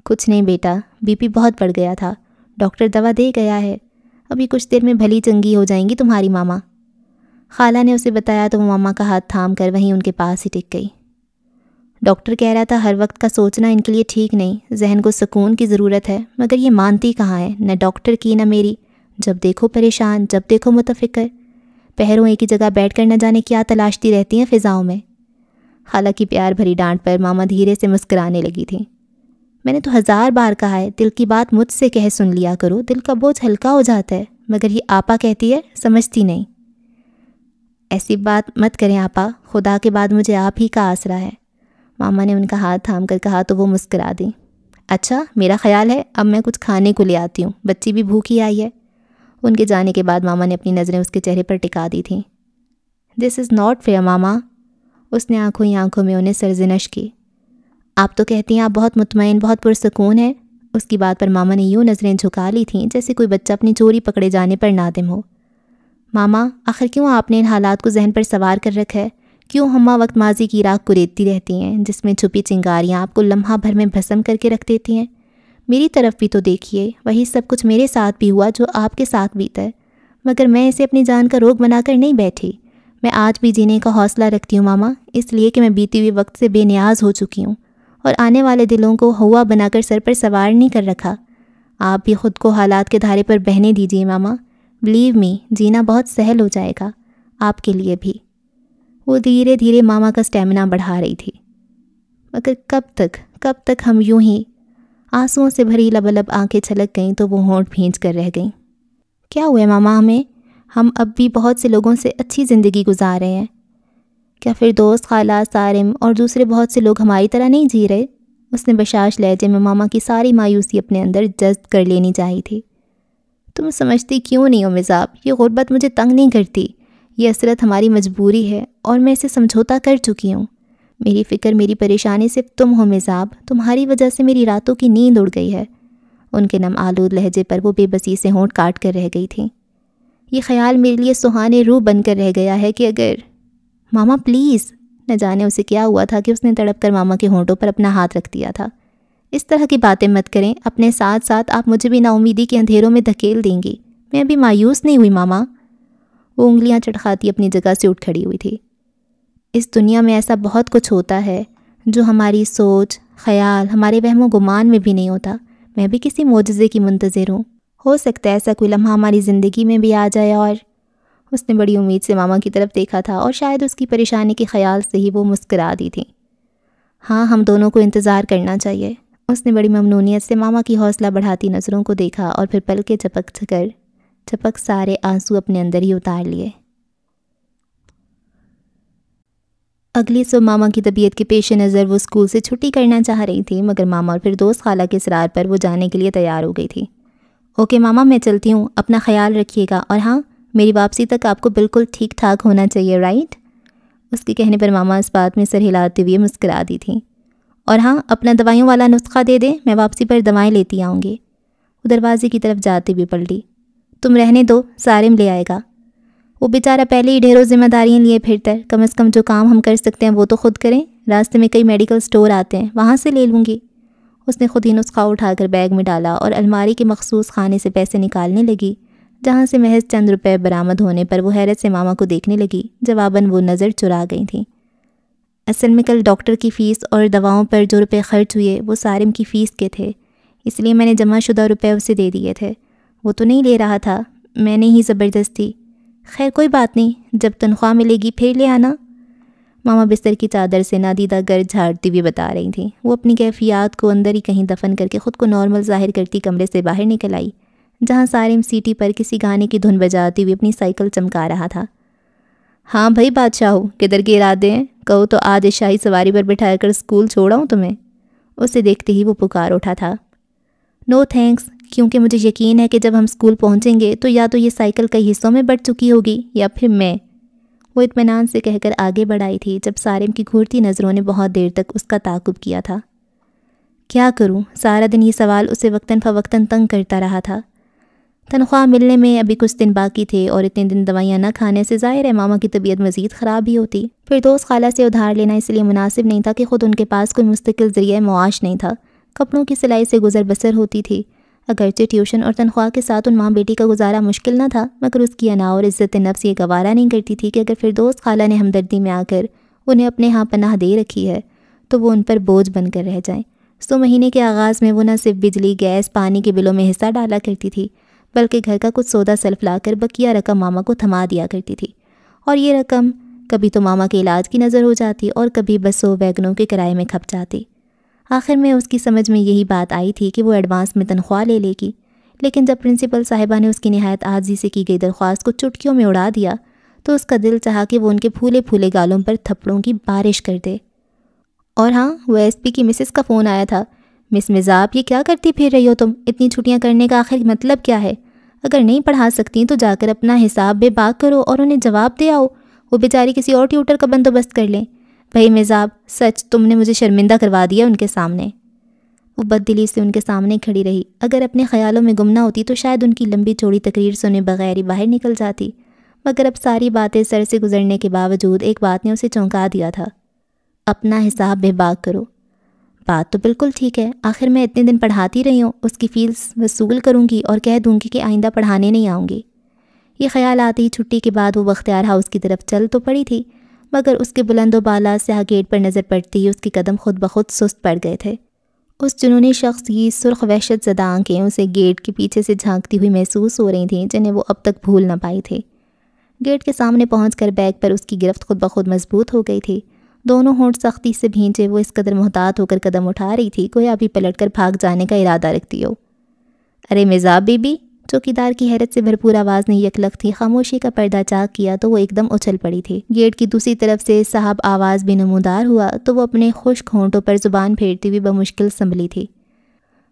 کچھ نہیں بیٹا، بی پی بہت بڑھ گیا تھا، ڈاکٹر دوا دے گیا ہے، ابھی کچھ دیر میں بھلی چنگی ہو جائیں گی تمہاری ماما۔ خالہ نے اسے بتایا تو وہ ماما کا ہاتھ تھام کر وہیں ان کے پاس ہی ٹک گئی۔ ڈاکٹر کہہ رہا تھا ہر وقت کا سوچنا ان کے لیے ٹھیک نہیں، ذہن کو سکون کی ضرورت ہے، مگر یہ مانتی کہاں ہے، نہ ڈاکٹر کی نہ میری۔ جب دیکھو پریشان، جب دیکھو متفکر، پہروں ایک ہی جگہ بیٹھ کر نہ جانے کیا تلاشتی رہتی ہیں فضاؤں میں۔ خالہ کی پیار بھری ڈانٹ پر ماما دھیرے سے مسکرانے لگی تھیں۔ میں نے تو 1000 بار کہا ہے دل کی بات مجھ سے کہہ سن لیا کرو، دل کا بوجھ ہلکا ہو جاتا ہے، مگر یہ آپا کہتی ہے سمجھتی نہیں۔ ایسی بات مت کریں آپا، خدا کے بعد مجھے آپ ہی کا آسرا ہے۔ ماما نے ان کا ہاتھ تھام کر کہا تو وہ مسکرا دیں۔ اچھا، میرا خیال ہے اب میں کچھ کھانے کو لے آتی ہوں، بچی بھی بھوکی آئی ہے۔ ان کے جانے کے بعد ماما نے اپنی نظریں اس کے چہرے پر ٹکا دی تھیں۔ دس از ناٹ فیئر ماما، اس نے آنکھوں ہی آنکھوں میں انہیں سرزنش کی۔ آپ تو کہتی ہیں آپ بہت مطمئن، بہت پرسکون ہیں۔ اس کی بات پر ماما نے یوں نظریں جھکا لی تھیں جیسے کوئی بچہ اپنی چوری پکڑے جانے پر نادم ہو۔ ماما آخر کیوں آپ نے ان حالات کو ذہن پر سوار کر رکھا ہے؟ کیوں ہمہ وقت ماضی کی راکھ کو ریتتی رہتی ہیں جس میں چھپی چنگاریاں آپ کو لمحہ بھر میں بھسم کر کے رکھ دیتی ہیں؟ میری طرف بھی تو دیکھیے، وہی سب کچھ میرے ساتھ بھی ہوا جو آپ کے ساتھ بیتا ہے، مگر میں اسے اپنی جان کا روگ بنا کر نہیں بیٹھی۔ میں آج بھی جینے کا حوصلہ رکھتی ہوں ماما، اس لیے کہ میں بیتی ہوئی وقت سے بے نیاز ہو چکی ہوں اور آنے والے دلوں کو ہوا بنا کر سر پر سوار نہیں کر رکھا۔ آپ بھی خود کو حالات کے دھارے پر بہنے دیجیے ماما، بلیو می جینا بہت سہل ہو جائے گا آپ کے لیے بھی۔ وہ دھیرے دھیرے ماما کا سٹیمنا بڑھا رہی تھی۔ مگر کب تک ہم یوں ہی؟ آنسوؤں سے بھری لبلب آنکھیں چھلک گئیں تو وہ ہونٹ بھینچ کر رہ گئیں۔ کیا ہوا ماما ہمیں؟ ہم اب بھی بہت سے لوگوں سے اچھی زندگی گزار رہے ہیں، کیا پھر دوست، خالہ، سارم اور دوسرے بہت سے لوگ ہماری طرح نہیں جی رہے؟ اس نے بشاش لہجے میں ماما کی ساری مایوسی اپنے اندر جذب کر لینی چاہی تھی۔ تم سمجھتی کیوں نہیں ہو مزاب، یہ غربت مجھے تنگ نہیں کرتی، یہ اسرت ہماری مجبوری ہے اور میں اسے سمجھوتا کر چکی ہوں۔ میری فکر، میری پریشانی صرف تم ہو مزاب، تمہاری وجہ سے میری راتوں کی نیند اڑ گئی ہے۔ ان کے نم آلود لہجے پر وہ بے بسی سے ہونٹ کاٹ کر رہ گئی تھیں۔ یہ خیال میرے لیے سہانے روح بن کر رہ گیا ہے کہ اگر… ماما پلیز، نہ جانے اسے کیا ہوا تھا کہ اس نے تڑپ کر ماما کے ہونٹوں پر اپنا ہاتھ رکھ دیا تھا۔ اس طرح کی باتیں مت کریں، اپنے ساتھ ساتھ آپ مجھے بھی نا امیدی کے اندھیروں میں دھکیل دیں گی۔ میں ابھی مایوس نہیں ہوئی ماما۔ وہ انگلیاں چٹخاتی اپنی جگہ سے اٹھ کھڑی ہوئی تھی۔ اس دنیا میں ایسا بہت کچھ ہوتا ہے جو ہماری سوچ، خیال، ہمارے وہم و گمان میں بھی نہیں ہوتا۔ میں بھی کسی معجزے کی منتظر ہوں، ہو سکتا ہے ایسا کوئی لمحہ ہماری زندگی میں بھی آ جائے۔ اور اس نے بڑی امید سے ماما کی طرف دیکھا تھا اور شاید اس کی پریشانی کے خیال سے ہی وہ مسکرا دی تھی۔ ہاں، ہم دونوں کو انتظار کرنا چاہیے۔ اس نے بڑی ممنونیت سے ماما کی حوصلہ بڑھاتی نظروں کو دیکھا اور پھر پلکیں جھپک سارے آنسو اپنے اندر ہی اتار لیے۔ اگلی صبح ماما کی طبیعت کے پیش نظر وہ اسکول سے چھٹی کرنا چاہ رہی تھی، مگر ماما اور پھر دوست خالہ کے اصرار پر وہ جانے کے لیے تیار ہو گئی تھی۔ اوکے ماما، میں چلتی ہوں، اپنا خیال رکھیے گا، اور ہاں، میری واپسی تک آپ کو بالکل ٹھیک ٹھاک ہونا چاہیے، رائٹ؟ اس کے کہنے پر ماما اس بات میں سر ہلاتے ہوئے مسکرا دی تھیں۔ اور ہاں، اپنا دوائیوں والا نسخہ دے دیں، میں واپسی پر دوائیں لیتی آؤں گی۔ وہ دروازے کی طرف جاتے ہوئے پلٹی۔ تم رہنے دو، سارم لے آئے گا۔ وہ بیچارہ پہلے ہی ڈھیروں ذمہ داریاں لیے پھرتا ہے، کم از کم جو کام ہم کر سکتے ہیں وہ تو خود کریں۔ راستے میں کئی میڈیکل سٹور آتے ہیں، وہاں سے لے لوں گی۔ اس نے خود ہی نسخہ اٹھا کر بیگ میں ڈالا اور الماری کے مخصوص خانے سے پیسے نکالنے لگی، جہاں سے محض چند روپے برآمد ہونے پر وہ حیرت سے ماما کو دیکھنے لگی۔ جواباً وہ نظر چرا گئی تھیں۔ اصل میں کل ڈاکٹر کی فیس اور دواؤں پر جو روپے خرچ ہوئے وہ سارم کی فیس کے تھے، اس لیے میں نے جمع شدہ روپے اسے دے دیے تھے۔ وہ تو نہیں لے رہا تھا، میں نے ہی زبردستی۔ خیر کوئی بات نہیں، جب تنخواہ ملے گی پھر لے آنا۔ ماما بستر کی چادر سے نادیدہ گرد جھاڑتی ہوئی بتا رہی تھیں۔ وہ اپنی کیفیات کو اندر ہی کہیں دفن کر کے خود کو نارمل ظاہر کرتی کمرے سے باہر نکل آئی، جہاں سارم سیٹی پر کسی گانے کی دھن بجاتی ہوئی اپنی سائیکل چمکا رہا تھا۔ ہاں بھائی بادشاہ، کدھر کے ارادے ہیں؟ کہو تو آج شاہی سواری پر بٹھا کر اسکول چھوڑاؤں تمہیں؟ اسے دیکھتے ہی وہ پکار اٹھا تھا۔ نو تھینکس، کیونکہ مجھے یقین ہے کہ جب ہم اسکول پہنچیں گے تو یا تو یہ سائیکل کئی حصوں میں بٹ چکی ہوگی یا پھر میں۔ وہ اطمینان سے کہہ کر آگے بڑھائی تھی جب سارم کی گھورتی نظروں نے بہت دیر تک اس کا تعاقب کیا تھا۔ کیا کروں، سارا دن یہ سوال اسے وقتاً فوقتاً تنگ کرتا رہا تھا۔ تنخواہ ملنے میں ابھی کچھ دن باقی تھے اور اتنے دن دوائیاں نہ کھانے سے ظاہر ہے ماما کی طبیعت مزید خراب ہی ہوتی۔ پھر دوست خالہ سے ادھار لینا اس لیے مناسب نہیں تھا کہ خود ان کے پاس کوئی مستقل ذریعہ معاش نہیں تھا۔ کپڑوں کی سلائی سے گزر بسر ہوتی تھی۔ اگرچہ ٹیوشن اور تنخواہ کے ساتھ ان ماں بیٹی کا گزارا مشکل نہ تھا، مگر اس کی انا اور عزت نفس یہ گوارا نہیں کرتی تھی کہ اگر پھر دوست خالہ نے ہمدردی میں آ کر انہیں اپنے ہاں پناہ دے رکھی ہے تو وہ ان پر بوجھ بن کر رہ جائیں۔ سو مہینے کے آغاز میں وہ نہ صرف بجلی، گیس، پانی کے بلوں میں حصہ ڈالا کرتی تھی، بلکہ گھر کا کچھ سودا سلف لا کر بقیہ رقم ماما کو تھما دیا کرتی تھی، اور یہ رقم کبھی تو ماما کے علاج کی نظر ہو جاتی اور کبھی بسوں ویگنوں کے کرائے میں کھپ جاتی۔ آخر میں اس کی سمجھ میں یہی بات آئی تھی کہ وہ ایڈوانس میں تنخواہ لے گی، لیکن جب پرنسپل صاحبہ نے اس کی نہایت عاجزی سے کی گئی درخواست کو چٹکیوں میں اڑا دیا تو اس کا دل چاہا کہ وہ ان کے پھولے پھولے گالوں پر تھپڑوں کی بارش کر دے۔ اور ہاں، وہ ایس پی کی مسز کا فون آیا تھا۔ مس مزاب، یہ کیا کرتی پھر رہی ہو تم؟ اتنی چھٹیاں کرنے کا آخر مطلب کیا ہے؟ اگر نہیں پڑھا سکتی تو جا کر اپنا حساب بے باک کرو اور انہیں جواب دے آؤ، وہ بیچاری کسی اور ٹیوٹر کا بندوبست کر لیں۔ بھائی مزاب، سچ تم نے مجھے شرمندہ کروا دیا ان کے سامنے۔ وہ بددلی سے ان کے سامنے کھڑی رہی۔ اگر اپنے خیالوں میں گم نہ ہوتی تو شاید ان کی لمبی چوڑی تقریر سنے بغیر ہی باہر نکل جاتی، مگر اب ساری باتیں سر سے گزرنے کے باوجود ایک بات نے اسے چونکا دیا تھا۔ اپنا حساب بے باک کرو۔ بات تو بالکل ٹھیک ہے، آخر میں اتنے دن پڑھاتی رہی ہوں، اس کی فیس وصول کروں گی اور کہہ دوں گی کہ آئندہ پڑھانے نہیں آؤں گی۔ یہ خیال آتے ہی چھٹی کے بعد وہ بختیار ہاؤس کی طرف چل تو پڑی تھی، مگر اس کے بلند و بالا سیاہ گیٹ پر نظر پڑتی ہی اس کے قدم خود بخود سست پڑ گئے تھے۔ اس جنونی شخص کی سرخ وحشت زدہ آنکھیں اسے گیٹ کے پیچھے سے جھانکتی ہوئی محسوس ہو رہی تھیں، جنہیں وہ اب تک بھول نہ پائی تھی۔ گیٹ کے سامنے پہنچ کر بیگ پر اس کی گرفت خود بخود مضبوط ہو گئی تھی۔ دونوں ہونٹ سختی سے بھینچے وہ اس قدر محتاط ہو کر قدم اٹھا رہی تھی گویا ابھی پلٹ کر بھاگ جانے کا ارادہ رکھتی ہو۔ ارے میزاب بی بی! چوکیدار کی حیرت سے بھرپور آواز نے یکلخت ہی خاموشی کا پردہ چاک کیا تو وہ ایک دم اچھل پڑی تھی۔ گیٹ کی دوسری طرف سے صاحب آواز بھی نمودار ہوا تو وہ اپنے خشک ہونٹوں پر زبان پھیرتی ہوئی بمشکل سنبھلی تھی۔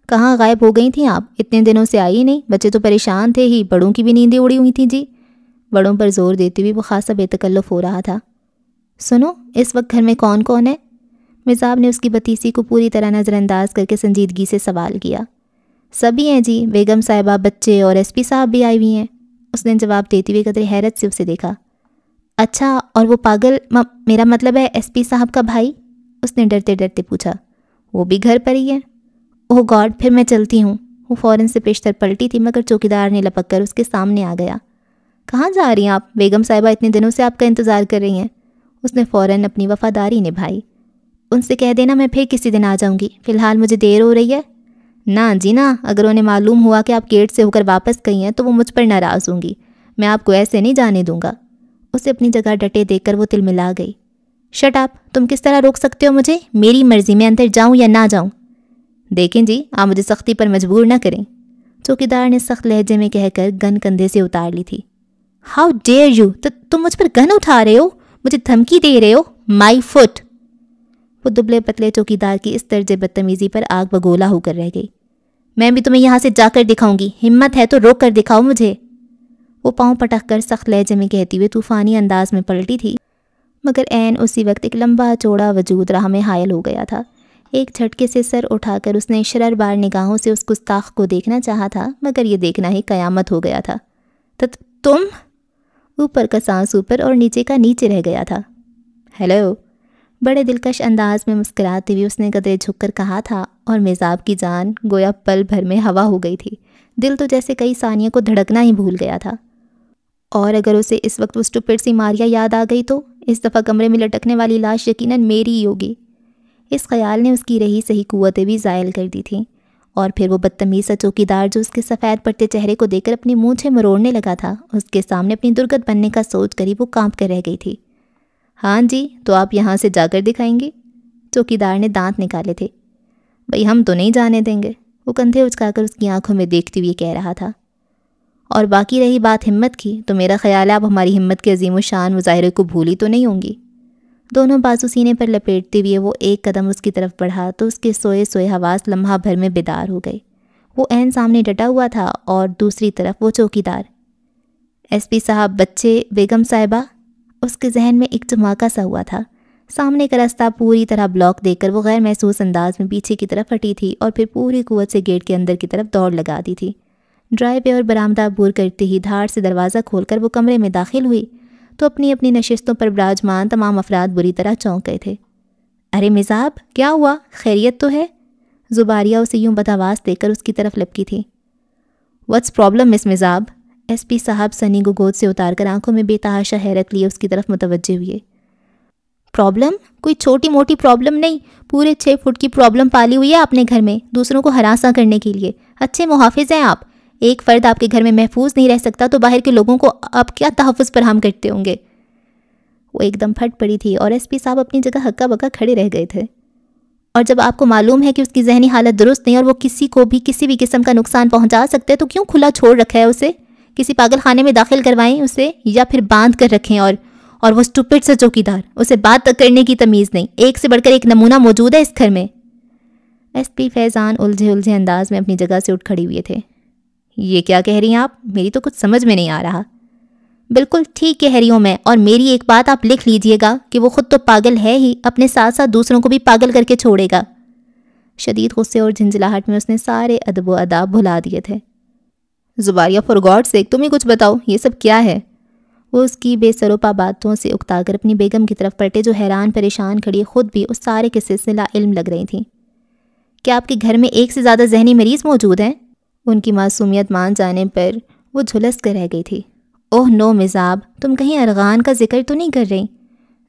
کہاں غائب ہو گئی تھیں آپ؟ اتنے دنوں سے آئی نہیں، بچے تو پریشان تھے ہی، بڑوں کی بھی نیندیں اڑی ہوئی تھیں جی۔ بڑوں پر زور دیتی ہوئی وہ خاصا بے تکلف ہو رہا تھا۔ سنو، اس وقت گھر میں کون کون ہے؟ میزاب نے اس کی بتیسی کو پوری طرح نظر انداز کر کے سنجیدگی سے سوال کیا۔ سبھی ہیں جی، بیگم صاحبہ، بچے اور ایس پی صاحب بھی آئی ہوئی ہیں، اس نے جواب دیتے ہوئے قدر حیرت سے اسے دیکھا۔ اچھا، اور وہ پاگل میرا مطلب ہے ایس پی صاحب کا بھائی؟ اس نے ڈرتے ڈرتے پوچھا۔ وہ بھی گھر پر ہی ہے؟ اوہ گاڈ، پھر میں چلتی ہوں۔ وہ فوراً سے پیشتر پلٹی تھی مگر چوکیدار نے لپک کر اس کے سامنے آ گیا۔ کہاں جا رہی ہیں آپ؟ بیگم صاحبہ اتنے دنوں سے آپ کا انتظار کر رہی ہیں۔ اس نے فوراً اپنی وفاداری نبھائی۔ ان سے کہہ دینا میں پھر کسی دن آ جاؤں گی، فی الحال مجھے دیر ہو رہی ہے۔ نہ جی نہ، اگر انہیں معلوم ہوا کہ آپ گیٹ سے ہو کر واپس گئی ہیں تو وہ مجھ پر ناراض ہوں گی، میں آپ کو ایسے نہیں جانے دوں گا۔ اسے اپنی جگہ ڈٹے دیکھ کر وہ تلملا گئی۔ شٹ اپ، تم کس طرح روک سکتے ہو مجھے؟ میری مرضی، میں اندر جاؤں یا نہ جاؤں۔ دیکھیں جی، آپ مجھے سختی پر مجبور نہ کریں، چوکیدار نے سخت لہجے میں کہہ کر گن کندھے سے اتار لی تھی۔ ہاؤ ڈیئر یو، تم مجھ پر گن اٹھا رہے ہو، مجھے دھمکی دے رہے ہو؟ مائی فٹ! وہ دبلے پتلے چوکیدار کی اس طرز بدتمیزی پر آگ بگولا ہو کر رہ گئی۔ میں بھی تمہیں یہاں سے جا کر دکھاؤں گی، ہمت ہے تو روک کر دکھاؤ مجھے۔ وہ پاؤں پٹک کر سخت لہجے میں کہتی ہوئے طوفانی انداز میں پلٹی تھی، مگر عین اسی وقت ایک لمبا چوڑا وجود راہ میں حائل ہو گیا تھا۔ ایک جھٹکے سے سر اٹھا کر اس نے شرر بار نگاہوں سے اس گستاخ کو دیکھنا چاہا تھا، مگر یہ دیکھنا ہی قیامت ہو گیا تھا۔ تم؟ اوپر کا سانس اوپر اور نیچے کا نیچے رہ گیا تھا۔ ہیلو! بڑے دلکش انداز میں مسکراتے ہوئے اس نے قدرے جھک کر کہا تھا، اور میزاب کی جان گویا پل بھر میں ہوا ہو گئی تھی، دل تو جیسے کئی ثانیہ کو دھڑکنا ہی بھول گیا تھا۔ اور اگر اسے اس وقت وہ سٹوپڈ سی ماریا یاد آ گئی تو اس دفعہ کمرے میں لٹکنے والی لاش یقیناً میری ہی ہوگی۔ اس خیال نے اس کی رہی صحیح قوتیں بھی زائل کر دی تھیں، اور پھر وہ بدتمیز سا چوکیدار جو اس کے سفید پڑتے چہرے کو دیکھ کر اپنی مونچھیں مروڑنے لگا تھا، اس کے سامنے اپنی درگت بننے کا سوچ کر ہی وہ کانپ کر رہ گئی تھی۔ ہاں جی، تو آپ یہاں سے جا کر دکھائیں گی؟ چوکیدار نے دانت نکالے تھے۔ بھئی ہم تو نہیں جانے دیں گے، وہ کندھے اچکا کر اس کی آنکھوں میں دیکھتے ہوئے کہہ رہا تھا۔ اور باقی رہی بات ہمت کی، تو میرا خیال ہے آپ ہماری ہمت کے عظیم الشان مظاہرے کو بھولی تو نہیں ہوں گی۔ دونوں بازو سینے پر لپیٹتے ہوئے وہ ایک قدم اس کی طرف بڑھا تو اس کے سوئے سوئے حواس لمحہ بھر میں بیدار ہو گئے۔ وہ عین سامنے ڈٹا ہوا تھا اور دوسری طرف وہ چوکیدار۔ ایس پی صاحب، بچے، بیگم صاحبہ، اس کے ذہن میں ایک دھماکہ سا ہوا تھا۔ سامنے کا راستہ پوری طرح بلاک دے کر وہ غیر محسوس انداز میں پیچھے کی طرف ہٹی تھی اور پھر پوری قوت سے گیٹ کے اندر کی طرف دوڑ لگا دی تھی۔ ڈرائی وے اور برآمدہ عبور کرتے ہی دھاڑ سے دروازہ کھول کر وہ کمرے میں داخل ہوئی تو اپنی اپنی نشستوں پر براجمان تمام افراد بری طرح چونک گئے تھے۔ ارے میزاب، کیا ہوا؟ خیریت تو ہے؟ زباریہ اسے یوں بدحواس دیکھ کر اس کی طرف لپکی تھی۔ واٹس پرابلم مس میزاب؟ ایس پی صاحب سنی کو گود سے اتار کر آنکھوں میں بے تحاشا حیرت لیے اس کی طرف متوجہ ہوئے۔ پرابلم؟ کوئی چھوٹی موٹی پرابلم نہیں، پورے 6 فٹ کی پرابلم پالی ہوئی ہے آپ نے گھر میں، دوسروں کو ہراساں کرنے کے لیے۔ اچھے محافظ ہیں آپ، ایک فرد آپ کے گھر میں محفوظ نہیں رہ سکتا تو باہر کے لوگوں کو آپ کیا تحفظ فراہم کرتے ہوں گے؟ وہ ایک دم پھٹ پڑی تھی اور ایس پی صاحب اپنی جگہ ہکا بکا کھڑے رہ گئے تھے۔ اور جب آپ کو معلوم ہے کہ اس کی ذہنی حالت درست نہیں اور وہ کسی کو بھی کسی بھی قسم کا نقصان پہنچا سکتے تو کیوں کھلا چھوڑ رکھا ہے اسے؟ کسی پاگل خانے میں داخل کروائیں اسے، یا پھر باندھ کر رکھیں۔ اور وہ سٹوپڈ سا چوکیدار، اسے بات تک کرنے کی تمیز نہیں، ایک سے بڑھ کر ایک نمونہ موجود ہے اس گھر میں۔ ایس پی فیضان الجھے انداز میں اپنی جگہ سے اٹھ کھڑی ہوئے تھے۔ یہ کیا کہہ رہی ہیں آپ؟ میری تو کچھ سمجھ میں نہیں آ رہا۔ بالکل ٹھیک کہہ رہی ہوں میں، اور میری ایک بات آپ لکھ لیجئے گا کہ وہ خود تو پاگل ہے ہی، اپنے ساتھ ساتھ دوسروں کو بھی پاگل کر کے چھوڑے گا۔ شدید غصے اور جھنجھلاہٹ میں اس نے سارے ادب و آداب بھلا دیے تھے۔ زباریہ، فار گاڈ سیک، تم ہی کچھ بتاؤ، یہ سب کیا ہے؟ وہ اس کی بے سروپا باتوں سے اکتا کر اپنی بیگم کی طرف پلٹے جو حیران پریشان کھڑی خود بھی اس سارے قصے سے لا علم لگ رہی تھیں۔ کیا آپ کے گھر میں ایک سے زیادہ ذہنی مریض موجود ہیں؟ ان کی معصومیت مان جانے پر وہ جھلس کر رہ گئی تھی۔ اوہ نو مزاب، تم کہیں ارغان کا ذکر تو نہیں کر رہی؟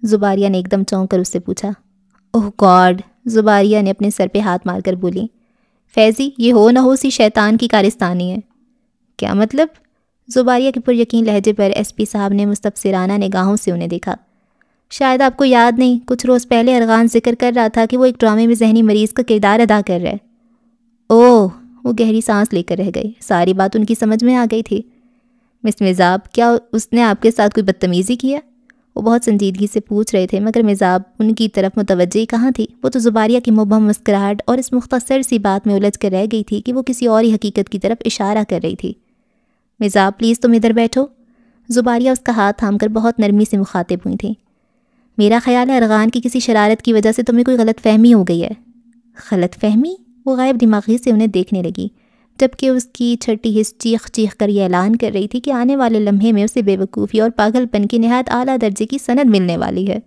زباریہ نے ایک دم چونک کر اس سے پوچھا۔ اوہ گاڈ، زباریہ نے اپنے سر پہ ہاتھ مار کر بولی۔ فیضی، یہ ہو نہ ہو اسی شیطان کی کارستانی ہے۔ کیا مطلب؟ زباریہ کے پر یقین لہجے پر ایس پی صاحب نے مستبصرانہ نگاہوں سے انہیں دیکھا۔ شاید آپ کو یاد نہیں، کچھ روز پہلے ارغان ذکر کر رہا تھا کہ وہ ایک ڈرامے میں ذہنی مریض کا کردار ادا کر رہا ہے۔ اوہ، وہ گہری سانس لے کر رہ گئی۔ ساری بات ان کی سمجھ میں آ گئی تھی۔ مس مزاب، کیا اس نے آپ کے ساتھ کوئی بدتمیزی کیا؟ وہ بہت سنجیدگی سے پوچھ رہے تھے، مگر مزاب ان کی طرف متوجہ کہاں تھی۔ وہ تو زباریہ کی مبہم مسکراہٹ اور اس مختصر سی بات میں الجھ کر رہ گئی تھی کہ وہ کسی اور ہی حقیقت کی طرف اشارہ کر رہی تھی۔ مزاب پلیز تم ادھر بیٹھو۔ زباریہ اس کا ہاتھ تھام کر بہت نرمی سے مخاطب ہوئی تھیں۔ میرا خیال ہے ارغان کی کسی شرارت کی وجہ سے تمہیں کوئی غلط فہمی ہو گئی ہے۔ غلط فہمی؟ وہ غائب دماغی سے انہیں دیکھنے لگی، جبکہ اس کی چھٹی حص چیخ چیخ کر یہ اعلان کر رہی تھی کہ آنے والے لمحے میں اسے بے وقوفی اور پاگل پن کی نہایت اعلیٰ درجے کی سند ملنے والی ہے۔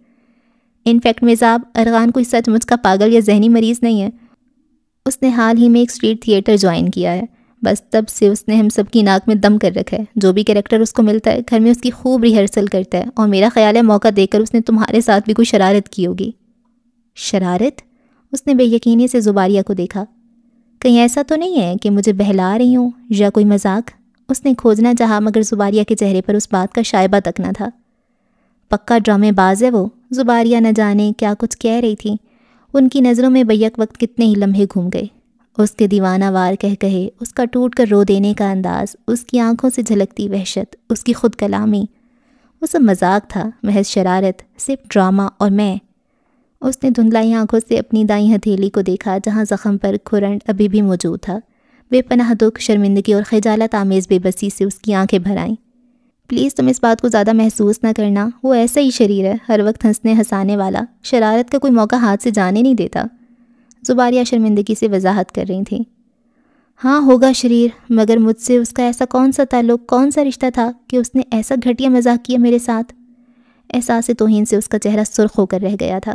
انفیکٹ مزاب، ارغان کوئی سچ مچ کا پاگل یا ذہنی مریض نہیں ہے۔ اس نے حال ہی میں ایک اسٹریٹ تھیٹر جوائن کیا ہے، بس تب سے اس نے ہم سب کی ناک میں دم کر رکھا ہے۔ جو بھی کریکٹر اس کو ملتا ہے گھر میں اس کی خوب ریہرسل کرتا ہے، اور میرا خیال ہے موقع دے کر اس نے تمہارے ساتھ بھی کوئی شرارت کی ہوگی۔ شرارت؟ اس نے بے یقینی سے زباریہ کو دیکھا۔ کہیں ایسا تو نہیں ہے کہ مجھے بہلا رہی ہوں یا کوئی مذاق؟ اس نے کھوجنا چاہا، مگر زباریہ کے چہرے پر اس بات کا شائبہ تک نہ تھا۔ پکا ڈرامے باز ہے وہ۔ زباریہ نہ جانے کیا کچھ کہہ رہی تھی۔ ان کی نظروں میں بیک وقت کتنے ہی لمحے گھوم گئے۔ اس کے دیوانہ وار کہے، اس کا ٹوٹ کر رو دینے کا انداز، اس کی آنکھوں سے جھلکتی وحشت، اس کی خود کلامی، وہ سب مذاق تھا، محض شرارت، صرف ڈرامہ۔ اور میں۔ اس نے دھندلائی آنکھوں سے اپنی دائیں ہتھیلی کو دیکھا جہاں زخم پر کھرنٹ ابھی بھی موجود تھا۔ بے پناہ دکھ، شرمندگی اور خجالت آمیز بے بسی سے اس کی آنکھیں بھر آئیں۔ پلیز تم اس بات کو زیادہ محسوس نہ کرنا، وہ ایسا ہی شریر ہے، ہر وقت ہنسنے ہنسانے والا، شرارت کا کوئی موقع ہاتھ سے جانے نہیں دیتا۔ زباریہ شرمندگی سے وضاحت کر رہی تھیں۔ ہاں ہوگا شریر، مگر مجھ سے اس کا ایسا کون سا تعلق، کون سا رشتہ تھا کہ اس نے ایسا گھٹیا مذاق کیا میرے ساتھ؟ احساس توہین سے اس کا چہرہ سرخ ہو کر رہ گیا تھا۔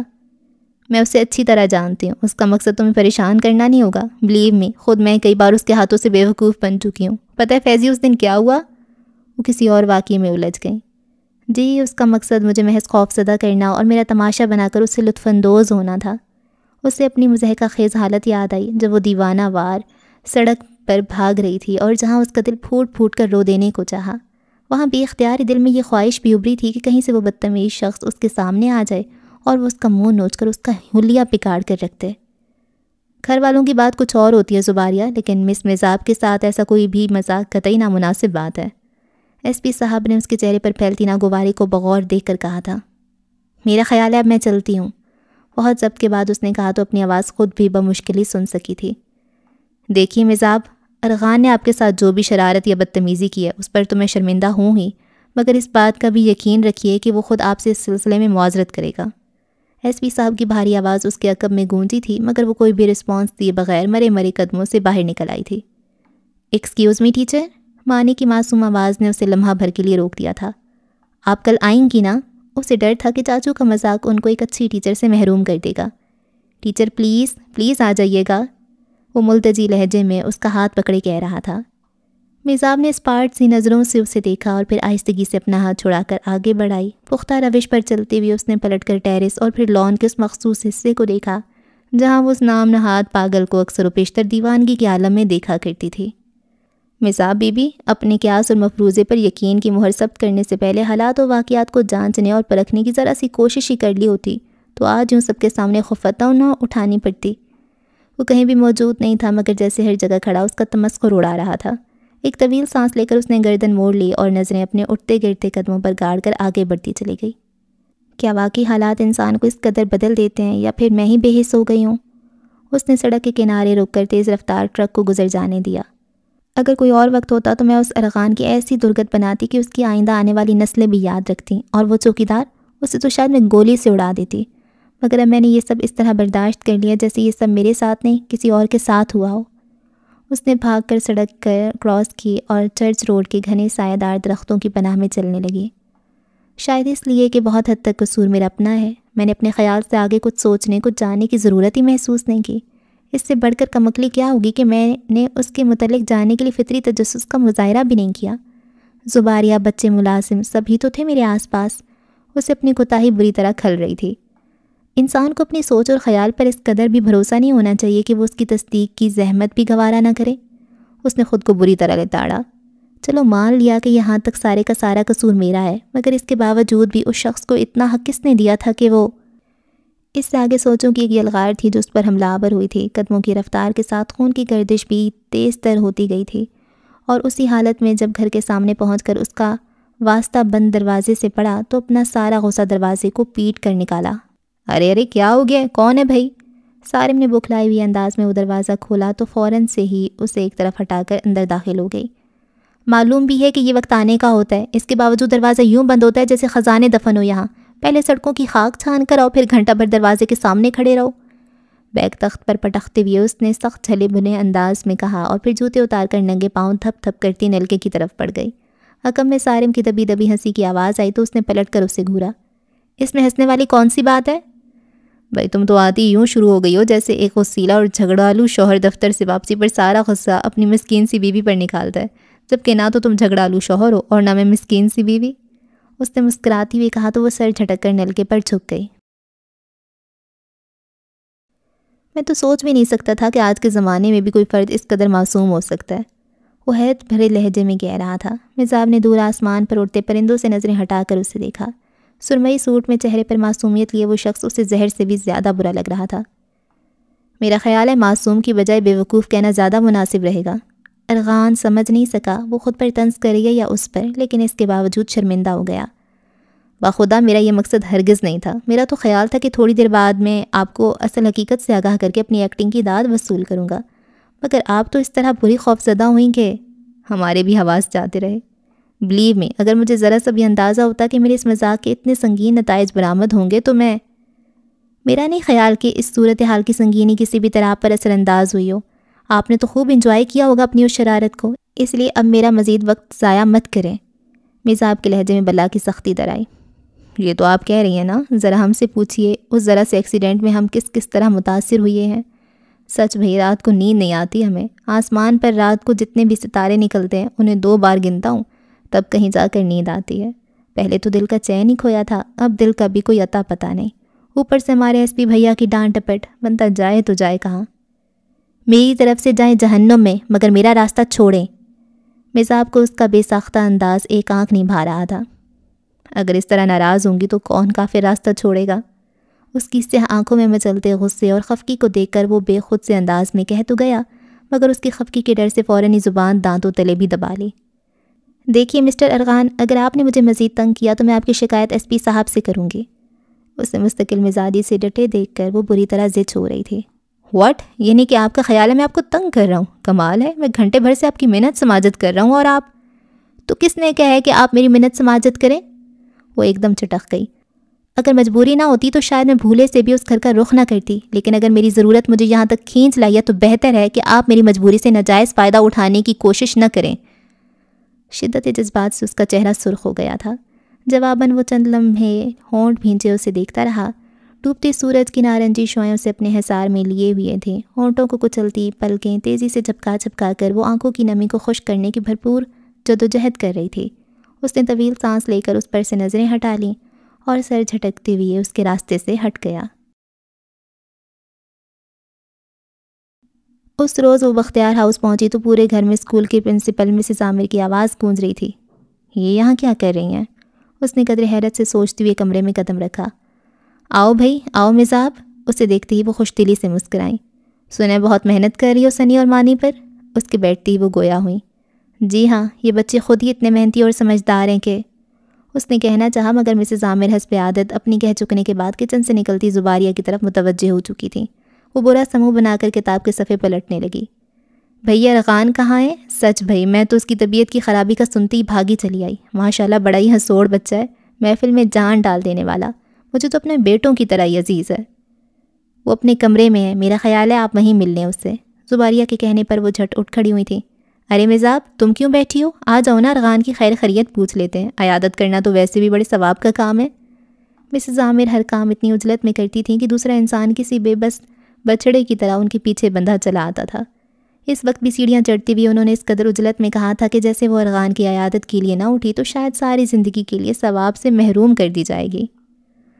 میں اسے اچھی طرح جانتی ہوں، اس کا مقصد تمہیں پریشان کرنا نہیں ہوگا۔ بلیو می، خود میں کئی بار اس کے ہاتھوں سے بے وقوف بن چکی ہوں۔ پتہ ہے فیضی اس دن کیا ہوا؟ وہ کسی اور واقعے میں الجھ گئیں۔ جی، اس کا مقصد مجھے محض خوف زدہ کرنا اور میرا تماشا بنا کر اس سے لطف اندوز ہونا تھا۔ اسے اپنی مضحکہ خیز حالت یاد آئی جب وہ دیوانہ وار سڑک پر بھاگ رہی تھی اور جہاں اس کا دل پھوٹ پھوٹ کر رو دینے کو چاہا، وہاں بے اختیار دل میں یہ خواہش بھی ابھری تھی کہ کہیں سے وہ بدتمیز شخص اس کے سامنے آ جائے اور وہ اس کا منہ نوچ کر اس کا حلیہ پکاڑ کر رکھتے۔ گھر والوں کی بات کچھ اور ہوتی ہے زباریہ، لیکن مس مزاب کے ساتھ ایسا کوئی بھی مذاق قطعی نامناسب بات ہے۔ ایس پی صاحب نے اس کے چہرے پر پھیلتی ناگواری کو بغور دیکھ کر کہا تھا۔ میرا خیال ہے اب میں چلتی ہوں۔ بہت ضبط کے بعد اس نے کہا تو اپنی آواز خود بھی بمشکل ہی سن سکی تھی۔ دیکھیے مزاب، ارغان نے آپ کے ساتھ جو بھی شرارت یا بدتمیزی کی ہے اس پر تو میں شرمندہ ہوں ہی، مگر اس بات کا بھی یقین رکھیے کہ وہ خود آپ سے اس سلسلے میں معذرت کرے گا۔ ایس پی صاحب کی بھاری آواز اس کے عقب میں گونجی تھی، مگر وہ کوئی بھی رسپانس دیے بغیر مرے مرے قدموں سے باہر نکل آئی تھی۔ ایکسکیوز می ٹیچر، مانی کی معصوم آواز نے اسے لمحہ بھر کے لیے روک دیا تھا۔ آپ کل آئیں گی نا؟ اسے ڈر تھا کہ چاچو کا مذاق ان کو ایک اچھی ٹیچر سے محروم کر دے گا۔ ٹیچر پلیز پلیز آ جائیے گا، وہ ملتجی لہجے میں اس کا ہاتھ پکڑے کہہ رہا تھا۔ مزاب نے اسپارٹ سی نظروں سے اسے دیکھا اور پھر آہستگی سے اپنا ہاتھ چھڑا کر آگے بڑھائی۔ پختہ روش پر چلتے ہوئے اس نے پلٹ کر ٹیرس اور پھر لان کے اس مخصوص حصے کو دیکھا جہاں وہ اس نام نہاد پاگل کو اکثر و بیشتر دیوانگی کے عالم میں دیکھا کرتی تھی۔ مزاب بی بی، اپنے قیاس اور مفروضے پر یقین کی مہر ثبت کرنے سے پہلے حالات و واقعات کو جانچنے اور پرکھنے کی ذرا سی کوشش ہی کر لی ہوتی تو آج یوں سب کے سامنے خفتہ نہ اٹھانی پڑتی۔ وہ کہیں بھی موجود نہیں تھا، مگر جیسے ہر جگہ کھڑا اس کا تمسخر اڑا رہا تھا۔ ایک طویل سانس لے کر اس نے گردن موڑ لی اور نظریں اپنے اٹھتے گرتے قدموں پر گاڑ کر آگے بڑھتی چلی گئی۔ کیا واقعی حالات انسان کو اس قدر بدل دیتے ہیں یا پھر میں ہی بے حس ہو گئی ہوں؟ اس نے سڑک کے کنارے رک کر تیز رفتار ٹرک کو گزر جانے دیا۔ اگر کوئی اور وقت ہوتا تو میں اس ارغان کی ایسی درگت بناتی کہ اس کی آئندہ آنے والی نسلیں بھی یاد رکھتیں، اور وہ چوکیدار، اسے تو شاید میں گولی سے اڑا دیتی۔ مگر اب میں نے یہ سب اس طرح برداشت کر لیا جیسے یہ سب میرے ساتھ نہیں کسی اور کے ساتھ ہوا ہو۔ اس نے بھاگ کر سڑک کراس کی اور چرچ روڈ کے گھنے سایہ دار درختوں کی پناہ میں چلنے لگی۔ شاید اس لیے کہ بہت حد تک قصور میرا اپنا ہے۔ میں نے اپنے خیال سے آگے کچھ سوچنے، کچھ جاننے کی ضرورت ہی محسوس نہیں کی۔ اس سے بڑھ کر کمکلی کیا ہوگی کہ میں نے اس کے متعلق جاننے کے لیے فطری تجسس کا مظاہرہ بھی نہیں کیا۔ زباریہ، بچے، ملازم سبھی تو تھے میرے آس پاس۔ اسے اپنی کوتاہی بری طرح کھل رہی تھی۔ انسان کو اپنی سوچ اور خیال پر اس قدر بھی بھروسہ نہیں ہونا چاہیے کہ وہ اس کی تصدیق کی زحمت بھی گوارا نہ کرے۔ اس نے خود کو بری طرح لتاڑا۔ چلو مان لیا کہ یہاں تک سارے کا سارا قصور میرا ہے، مگر اس کے باوجود بھی اس شخص کو اتنا حق کس نے دیا تھا کہ وہ… اس سے آگے سوچوں کی ایک یلغار تھی جو اس پر حملہ آور ہوئی تھی۔ قدموں کی رفتار کے ساتھ خون کی گردش بھی تیز تر ہوتی گئی تھی، اور اسی حالت میں جب گھر کے سامنے پہنچ کر اس کا واسطہ بند دروازے سے پڑا تو اپنا سارا غصہ دروازے کو پیٹ کر نکالا۔ ارے ارے کیا ہو گیا؟ کون ہے بھائی؟ سارم نے بکھلائی ہوئی انداز میں وہ دروازہ کھولا تو فوراً سے ہی اسے ایک طرف ہٹا کر اندر داخل ہو گئی۔ معلوم بھی ہے کہ یہ وقت آنے کا ہوتا ہے، اس کے باوجود دروازہ یوں بند ہوتا ہے جیسے خزانے دفن ہو یہاں۔ پہلے سڑکوں کی خاک چھان کر آؤ، پھر گھنٹہ بھر دروازے کے سامنے کھڑے رہو۔ بیگ تخت پر پٹکتے ہوئے اس نے سخت چھلے بنے انداز میں کہا، اور پھر جوتے اتار کر ننگے پاؤں تھپ تھپ کرتی نلکے کی طرف پڑ گئی۔ حکم میں سارم کی دبی دبی ہنسی کی آواز آئی تو اس نے پلٹ کر اسے گھورا۔ اس میں ہنسنے والی کون سی بات ہے؟ بھائی تم تو آتی یوں شروع ہو گئی ہو جیسے ایک غصیلا اور جھگڑالو شوہر دفتر سے واپسی پر سارا غصہ اپنی مسکین سی بیوی پر نکالتا ہے، جبکہ نہ تو تم جھگڑالو شوہر ہو اور نہ میں مسکین سی بیوی۔ اس نے مسکراتی ہوئی کہا تو وہ سر جھٹک کر نلکے پر جھک گئی۔ میں تو سوچ بھی نہیں سکتا تھا کہ آج کے زمانے میں بھی کوئی فرد اس قدر معصوم ہو سکتا ہے، وہ حیرت بھرے لہجے میں کہہ رہا تھا۔ مزاب نے دور آسمان پر اڑتے پرندوں سے نظریں ہٹا کر اسے دیکھا۔ سرمئی سوٹ میں چہرے پر معصومیت لیے وہ شخص اسے زہر سے بھی زیادہ برا لگ رہا تھا۔ میرا خیال ہے معصوم کی بجائے بے وقوف کہنا زیادہ مناسب رہے گا۔ ارغان سمجھ نہیں سکا وہ خود پر طنز کرے گا یا اس پر، لیکن اس کے باوجود شرمندہ ہو گیا۔ باخدا میرا یہ مقصد ہرگز نہیں تھا۔ میرا تو خیال تھا کہ تھوڑی دیر بعد میں آپ کو اصل حقیقت سے آگاہ کر کے اپنی ایکٹنگ کی داد وصول کروں گا، مگر آپ تو اس طرح بری خوف زدہ ہوئیں کہ ہمارے بھی حواس جاتے رہے۔ بلیو میں، اگر مجھے ذرا سا بھی اندازہ ہوتا کہ میرے اس مذاق کے اتنے سنگین نتائج برآمد ہوں گے تو میرا نہیں خیال کہ اس صورتحال کی سنگینی کسی بھی طرح پر اثر انداز ہوئی ہو۔ آپ نے تو خوب انجوائے کیا ہوگا اپنی اس شرارت کو، اس لیے اب میرا مزید وقت ضائع مت کریں۔ مزاب کے لہجے میں بلا کی سختی در آئی۔ یہ تو آپ کہہ رہی ہیں نا، ذرا ہم سے پوچھئے اس ذرا سے ایکسیڈنٹ میں ہم کس طرح متاثر ہوئے ہیں۔ سچ بھئی رات کو نیند نہیں آتی ہمیں۔ آسمان پر رات کو جتنے بھی ستارے نکلتے ہیں انہیں 2 بار گنتا ہوں، تب کہیں جا کر نیند آتی ہے۔ پہلے تو دل کا چین ہی کھویا تھا، اب دل کا بھی کوئی عطا پتہ نہیں۔ اوپر سے ہمارے ایس پی بھیا کی ڈانٹ ٹپٹ، بنتا جائے تو جائے کہاں؟ میری طرف سے جائیں جہنم میں، مگر میرا راستہ چھوڑیں۔ مزاب کو اس کا بے ساختہ انداز ایک آنکھ نہیں بھا رہا تھا۔ اگر اس طرح ناراض ہوں گی تو کون کافر راستہ چھوڑے گا؟ اس کی سیاہ آنکھوں میں مچلتے غصے اور خفگی کو دیکھ کر وہ بے خود سے انداز میں کہہ تو گیا، مگر اس کی خفگی کے ڈر سے فوراً ہی زبان دانتوں تلے بھی دبا لی۔ دیکھیے مسٹر ارغان، اگر آپ نے مجھے مزید تنگ کیا تو میں آپ کی شکایت ایس پی صاحب سے کروں گی۔ اسے مستقل مزاجی سے ڈٹے دیکھ کر وہ بری طرح زچ ہو رہی تھی۔ واٹ؟ یعنی کہ آپ کا خیال ہے میں آپ کو تنگ کر رہا ہوں؟ کمال ہے، میں گھنٹے بھر سے آپ کی منت سماجت کر رہا ہوں اور آپ… تو کس نے کہا ہے کہ آپ میری منت سماجت کریں؟ وہ ایک دم چٹک گئی۔ اگر مجبوری نہ ہوتی تو شاید میں بھولے سے بھی اس گھر کا رخ نہ کرتی، لیکن اگر میری ضرورت مجھے یہاں تک کھینچ لائی ہے تو بہتر ہے کہ آپ میری مجبوری سے ناجائز فائدہ اٹھانے کی کوشش نہ کریں۔ شدت جذبات سے اس کا چہرہ سرخ ہو گیا تھا۔ جواباً وہ چند لمحے ہونٹ بھینچے اسے دیکھتا رہا۔ ڈوبتے سورج کی نارنجی شعاعیں اسے اپنے حصار میں لیے ہوئے تھے۔ ہونٹوں کو کچلتی پلکیں تیزی سے جھپکا کر وہ آنکھوں کی نمی کو خشک کرنے کی بھرپور جدوجہد کر رہی تھی۔ اس نے طویل سانس لے کر اس پر سے نظریں ہٹا لیں اور سر جھٹکتے ہوئے اس کے راستے سے ہٹ گیا۔ اس روز وہ بختیار ہاؤس پہنچی تو پورے گھر میں اسکول کی پرنسپل مسز عامر کی آواز گونج رہی تھی۔ یہ یہاں کیا کر رہی ہیں؟ اس نے قدر حیرت سے سوچتے ہوئے کمرے میں قدم رکھا۔ آؤ بھائی آؤ مزاب، اسے دیکھتے ہی وہ خوش دلی سے مسکرائیں۔ سنیں بہت محنت کر رہی ہو سنی اور مانی پر؟ اس کے بیٹھتے ہی وہ گویا ہوئیں۔ جی ہاں، یہ بچے خود ہی اتنے محنتی اور سمجھدار ہیں کہ… اس نے کہنا چاہا، مگر مسز عامر حسب عادت اپنی کہہ چکنے کے بعد کچن سے نکلتی زباریہ کی طرف متوجہ ہو چکی تھیں۔ وہ برا سمو بنا کر کتاب کے صفحے پلٹنے لگی۔ بھیا ارغان کہاں ہے؟ سچ بھائی میں تو اس کی طبیعت کی خرابی کا سنتے ہی بھاگی چلی آئی۔ ماشاءاللہ بڑا ہی ہنسوڑ بچہ ہے، محفل میں جان ڈال دینے والا، مجھے تو اپنے بیٹوں کی طرح ہی عزیز ہے۔ وہ اپنے کمرے میں ہے، میرا خیال ہے آپ وہیں مل لیں اس سے۔ زباریہ کے کہنے پر وہ جھٹ اٹھ کھڑی ہوئی تھیں۔ ارے مزاب تم کیوں بیٹھی ہو؟ آ جاؤ نا، ارغان کی خیر خیریت پوچھ لیتے ہیں، عیادت کرنا تو ویسے بھی بڑے ثواب کا کام ہے۔ مسز عامر ہر کام اتنی عجلت میں کرتی تھیں کہ دوسرا انسان کسی بے بس بچڑے کی طرح ان کے پیچھے بندھا چلا آتا تھا۔ اس وقت بھی سیڑھیاں چڑھتے ہوئے انہوں نے اس قدر عجلت میں کہا تھا کہ جیسے وہ ارغان کی عیادت کے لیے نہ اٹھی تو شاید ساری زندگی کے لیے ثواب سے محروم کر دی جائے گی۔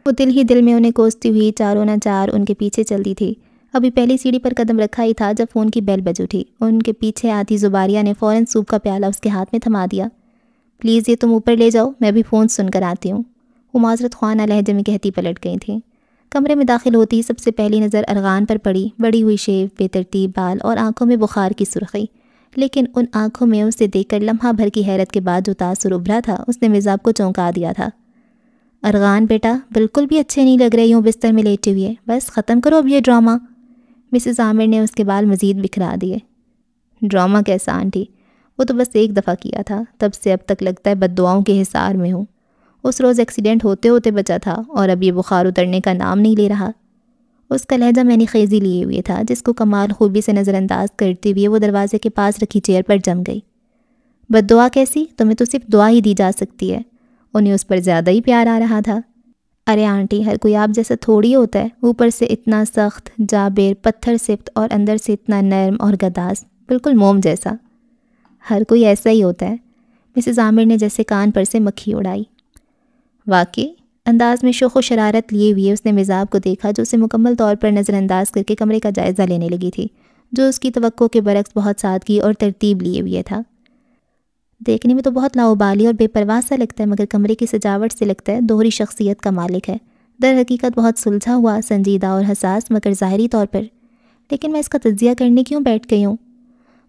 وہ دل ہی دل میں انہیں کوستی ہوئی چاروں نہ چار ان کے پیچھے چلتی تھی۔ ابھی پہلی سیڑھی پر قدم رکھا ہی تھا جب فون کی بیل بج اٹھی۔ ان کے پیچھے آتی زباریہ نے فوراً سوپ کا پیالہ اس کے ہاتھ میں تھما دیا۔ پلیز یہ تم اوپر لے جاؤ، میں بھی فون سن کر آتی ہوں، وہ معذرت خوانہ لہجے میں کہتی پلٹ گئی تھیں۔ کمرے میں داخل ہوتی ہی سب سے پہلی نظر ارغان پر پڑی، بڑی ہوئی شیو، بے ترتیب بال اور آنکھوں میں بخار کی سرخی، لیکن ان آنکھوں میں اسے دیکھ کر لمحہ بھر کی حیرت کے بعد جو تاثر ابھرا تھا اس نے مزاب کو چونکا دیا تھا۔ ارغان بیٹا بالکل بھی اچھے نہیں لگ رہے یوں بستر میں لیٹے ہوئے، بس ختم کرو اب یہ ڈرامہ۔ مسز عامر نے اس کے بال مزید بکھرا دیے۔ ڈرامہ کیسا آنٹی، وہ تو بس ایک دفعہ کیا تھا، تب سے اب تک لگتا ہے بد دعاؤں کے حصار میں ہوں۔ اس روز ایکسیڈنٹ ہوتے ہوتے بچا تھا اور اب یہ بخار اترنے کا نام نہیں لے رہا۔ اس کا لہجہ میں نے خیزی لیے ہوئے تھا جس کو کمال خوبی سے نظر انداز کرتے ہوئے وہ دروازے کے پاس رکھی چیئر پر جم گئی۔ بد دعا کیسی؟ تمہیں تو صرف دعا ہی دی جا سکتی ہے۔ انہیں اس پر زیادہ ہی پیار آ رہا تھا۔ ارے آنٹی ہر کوئی آپ جیسا تھوڑی ہوتا ہے، اوپر سے اتنا سخت جابر پتھر سفت اور اندر سے اتنا نرم اور گداز، بالکل موم جیسا۔ ہر کوئی ایسا ہی ہوتا ہے، مسز عامر نے جیسے کان پر سے مکھی اڑائی۔ واقعی؟ انداز میں شوخ و شرارت لیے ہوئے اس نے مزاب کو دیکھا جو اسے مکمل طور پر نظر انداز کر کے کمرے کا جائزہ لینے لگی تھی، جو اس کی توقع کے برعکس بہت سادگی اور ترتیب لیے ہوئے تھا۔ دیکھنے میں تو بہت لاؤبالی اور بے پرواہ سا لگتا ہے، مگر کمرے کی سجاوٹ سے لگتا ہے دوہری شخصیت کا مالک ہے۔ در حقیقت بہت سلجھا ہوا، سنجیدہ اور حساس، مگر ظاہری طور پر۔ لیکن میں اس کا تجزیہ کرنے کیوں بیٹھ گئی ہوں؟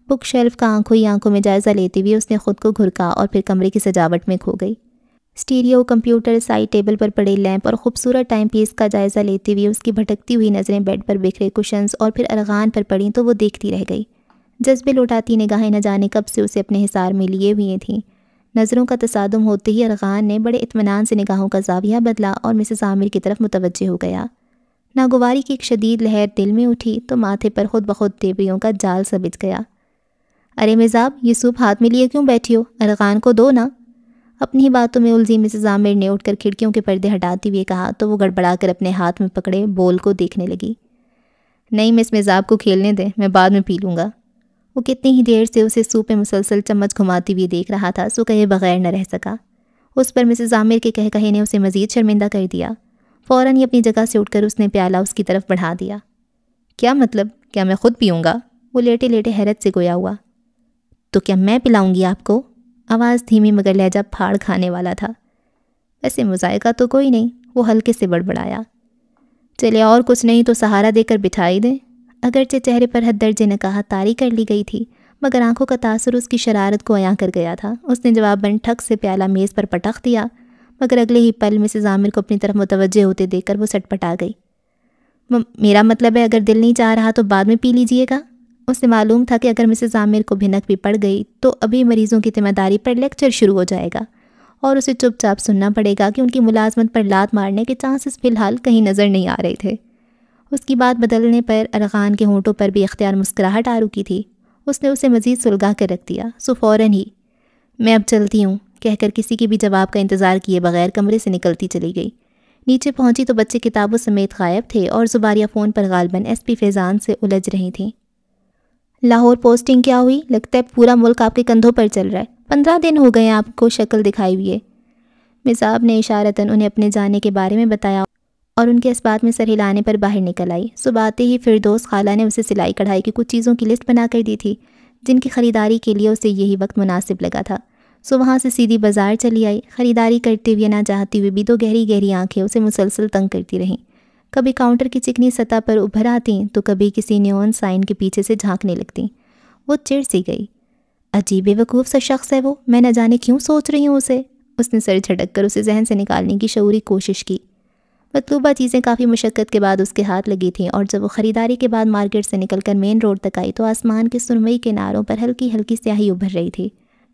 بک شیلف کا آنکھوں ہی آنکھوں میں جائزہ لیتے ہوئے اس نے خود کو گھرکا اور پھر کمرے کی سجاوٹ میں کھو گئی۔ اسٹیریو، کمپیوٹر، سائڈ ٹیبل پر پڑے لیمپ اور خوبصورت ٹائم پیس کا جائزہ لیتے ہوئے اس کی بھٹکتی ہوئی نظریں بیڈ پر بکھرے کشنز اور پھر ارغان پر پڑیں تو وہ دیکھتی رہ گئی۔ جذبے لوٹاتی نگاہیں نہ جانے کب سے اسے اپنے حصار میں لیے ہوئے تھیں۔ نظروں کا تصادم ہوتے ہی ارغان نے بڑے اطمینان سے نگاہوں کا زاویہ بدلا اور مسز عامر کی طرف متوجہ ہو گیا۔ ناگواری کی ایک شدید لہر دل میں اٹھی تو ماتھے پر خود بخود دیوریوں کا جال سا بچھ گیا۔ ارے مزاب یہ سوپ ہاتھ میں لیے کیوں بیٹھی ہو؟ ارغان کو دو نا۔ اپنی ہی باتوں میں الجھی مسز عامر نے اٹھ کر کھڑکیوں کے پردے ہٹاتے ہوئے کہا تو وہ گڑبڑا کر اپنے ہاتھ میں پکڑے بول کو دیکھنے لگی۔ نہیں مس مزاب کو کھیلنے دیں، میں بعد میں پی لوں گا۔ وہ کتنی ہی دیر سے اسے سوپ میں مسلسل چمچ گھماتی ہوئی دیکھ رہا تھا، سو کہے بغیر نہ رہ سکا۔ اس پر مسز عامر کے کہے نے اسے مزید شرمندہ کر دیا۔ فوراً ہی اپنی جگہ سے اٹھ کر اس نے پیالہ اس کی طرف بڑھا دیا۔ کیا مطلب؟ کیا میں خود پیوں گا؟ وہ لیٹے لیٹے حیرت سے گویا ہوا۔ تو کیا میں پلاؤں گی آپ کو؟ آواز دھیمی مگر لہجہ پھاڑ کھانے والا تھا۔ ویسے مذائقہ تو کوئی نہیں، وہ ہلکے سے بڑبڑایا۔ چلے اور کچھ نہیں تو سہارا دے کر بٹھائی دیں۔ اگرچہ چہرے پر حد درجے نکاہت طاری کر لی گئی تھی، مگر آنکھوں کا تاثر اس کی شرارت کو عیاں کر گیا تھا۔ اس نے جواباً ٹھک سے پیالہ میز پر پٹخ دیا، مگر اگلے ہی پل مسز عامر کو اپنی طرف متوجہ ہوتے دیکھ کر وہ سٹ پٹا گئی۔ میرا مطلب ہے اگر دل نہیں چاہ رہا تو بعد میں پی لیجئے گا۔ اسے معلوم تھا کہ اگر مسز عامر کو بھنک بھی پڑ گئی تو ابھی مریضوں کی ذمہ داری پر لیکچر شروع ہو جائے گا اور اسے چپ چاپ سننا پڑے گا کہ ان کی ملازمت پر لات مارنے کے چانسز فی الحال کہیں نظر نہیں آ رہے تھے۔ اس کی بات بدلنے پر ارغان کے ہونٹوں پر بھی اختیار مسکراہٹ آ رکی تھی۔ اس نے اسے مزید سلگا کر رکھ دیا، سو فوراً ہی میں اب چلتی ہوں کہہ کر کسی کی بھی جواب کا انتظار کیے بغیر کمرے سے نکلتی چلی گئی۔ نیچے پہنچی تو بچے کتابوں سمیت غائب تھے اور زباریہ فون پر غالباً ایس پی فیضان سے الجھ رہی تھیں۔ لاہور پوسٹنگ کیا ہوئی؟ لگتا ہے پورا ملک آپ کے کندھوں پر چل رہا ہے۔ 15 دن ہو گئے آپ کو شکل دکھائی ہوئے۔ مصعب نے اشارتاً انہیں اپنے جانے کے بارے میں بتایا اور ان کے اس بات میں سر ہلانے پر باہر نکل آئی۔ صبح آتے ہی فردوس خالہ نے اسے سلائی کڑھائی کی کچھ چیزوں کی لسٹ بنا کر دی تھی جن کی خریداری کے لیے اسے یہی وقت مناسب لگا تھا، سو وہاں سے سیدھی بازار چلی آئی۔ خریداری کرتے ہوئے نہ چاہتی ہوئے بھی دو گہری گہری آنکھیں اسے مسلسل تنگ کرتی رہیں، کبھی کاؤنٹر کی چکنی سطح پر ابھر آتیں تو کبھی کسی نیون سائن کے پیچھے سے جھانکنے لگتیں۔ وہ چڑ سی گئی۔ عجیب وقوف سا شخص ہے وہ، میں نہ جانے کیوں سوچ رہی ہوں اسے۔ اس نے سر جھٹک کر اسے ذہن سے نکالنے کی شعوری کوشش کی۔ مطلوبہ چیزیں کافی مشقت کے بعد اس کے ہاتھ لگی تھیں اور جب وہ خریداری کے بعد مارکیٹ سے نکل کر مین روڈ تک آئی تو آسمان کے سرمئی کناروں پر ہلکی ہلکی سیاہی ابھر رہی تھی۔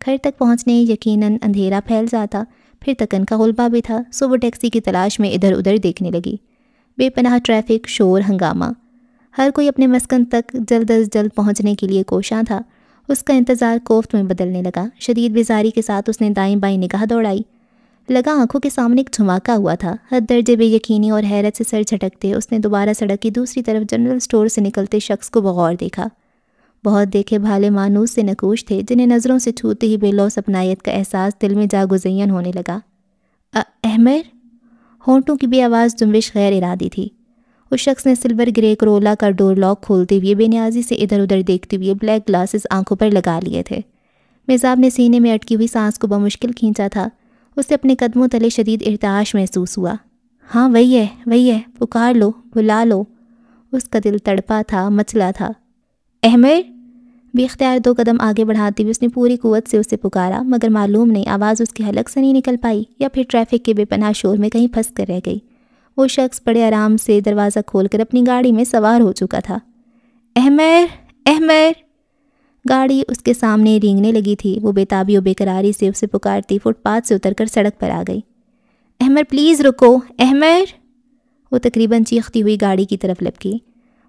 گھر تک پہنچنے یقیناً اندھیرا پھیل جاتا، پھر تکن کا غلبہ بھی تھا، سو وہ ٹیکسی کی تلاش میں ادھر ادھر دیکھنے لگی۔ بے پناہ ٹریفک، شور، ہنگامہ، ہر کوئی اپنے مسکن تک جلد از جلد پہنچنے کے لیے کوشاں تھا۔ اس کا انتظار کوفت میں بدلنے لگا۔ شدید بیزاری کے ساتھ اس نے دائیں بائیں نگاہ دوڑائی۔ لگا آنکھوں کے سامنے ایک دھماکہ ہوا تھا۔ حد درجے بے یقینی اور حیرت سے سر جھٹکتے اس نے دوبارہ سڑک کی دوسری طرف جنرل سٹور سے نکلتے شخص کو بغور دیکھا۔ بہت دیکھے بھالے مانوس سے نقوش تھے جنہیں نظروں سے چھوتے ہی بے لوث اپنائیت کا احساس دل میں جاگزین ہونے لگا۔ احمر؟ ہونٹوں کی بھی آواز جنبش غیر ارادی تھی۔ اس شخص نے سلور گرے کرولا کا ڈور لاک کھولتے ہوئے بے نیازی سے ادھر ادھر دیکھتے ہوئے بلیک گلاسز آنکھوں پر لگا لیے تھے۔ میزاب نے سینے میں اٹکی ہوئی سانس کو بمشکل کھینچا تھا۔ اسے اپنے قدموں تلے شدید ارتعاش محسوس ہوا۔ ہاں وہی ہے، پکار لو، بلا لو۔ اس کا دل تڑپا تھا، مچلا تھا۔ احمر؟ بے اختیار 2 قدم آگے بڑھاتے ہوئے اس نے پوری قوت سے اسے پکارا، مگر معلوم نہیں آواز اس کے حلق سے نہیں نکل پائی یا پھر ٹریفک کے بے پناہ شور میں کہیں پھنس کر رہ گئی۔ وہ شخص بڑے آرام سے دروازہ کھول کر اپنی گاڑی میں سوار ہو چکا تھا۔ احمر! گاڑی اس کے سامنے رینگنے لگی تھی۔ وہ بے تابی و بے قراری سے اسے پکارتی فٹ پاتھ سے اتر کر سڑک پر آ گئی۔ احمر پلیز رکو، احمر! وہ تقریباً چیختی ہوئی گاڑی کی طرف لپکی۔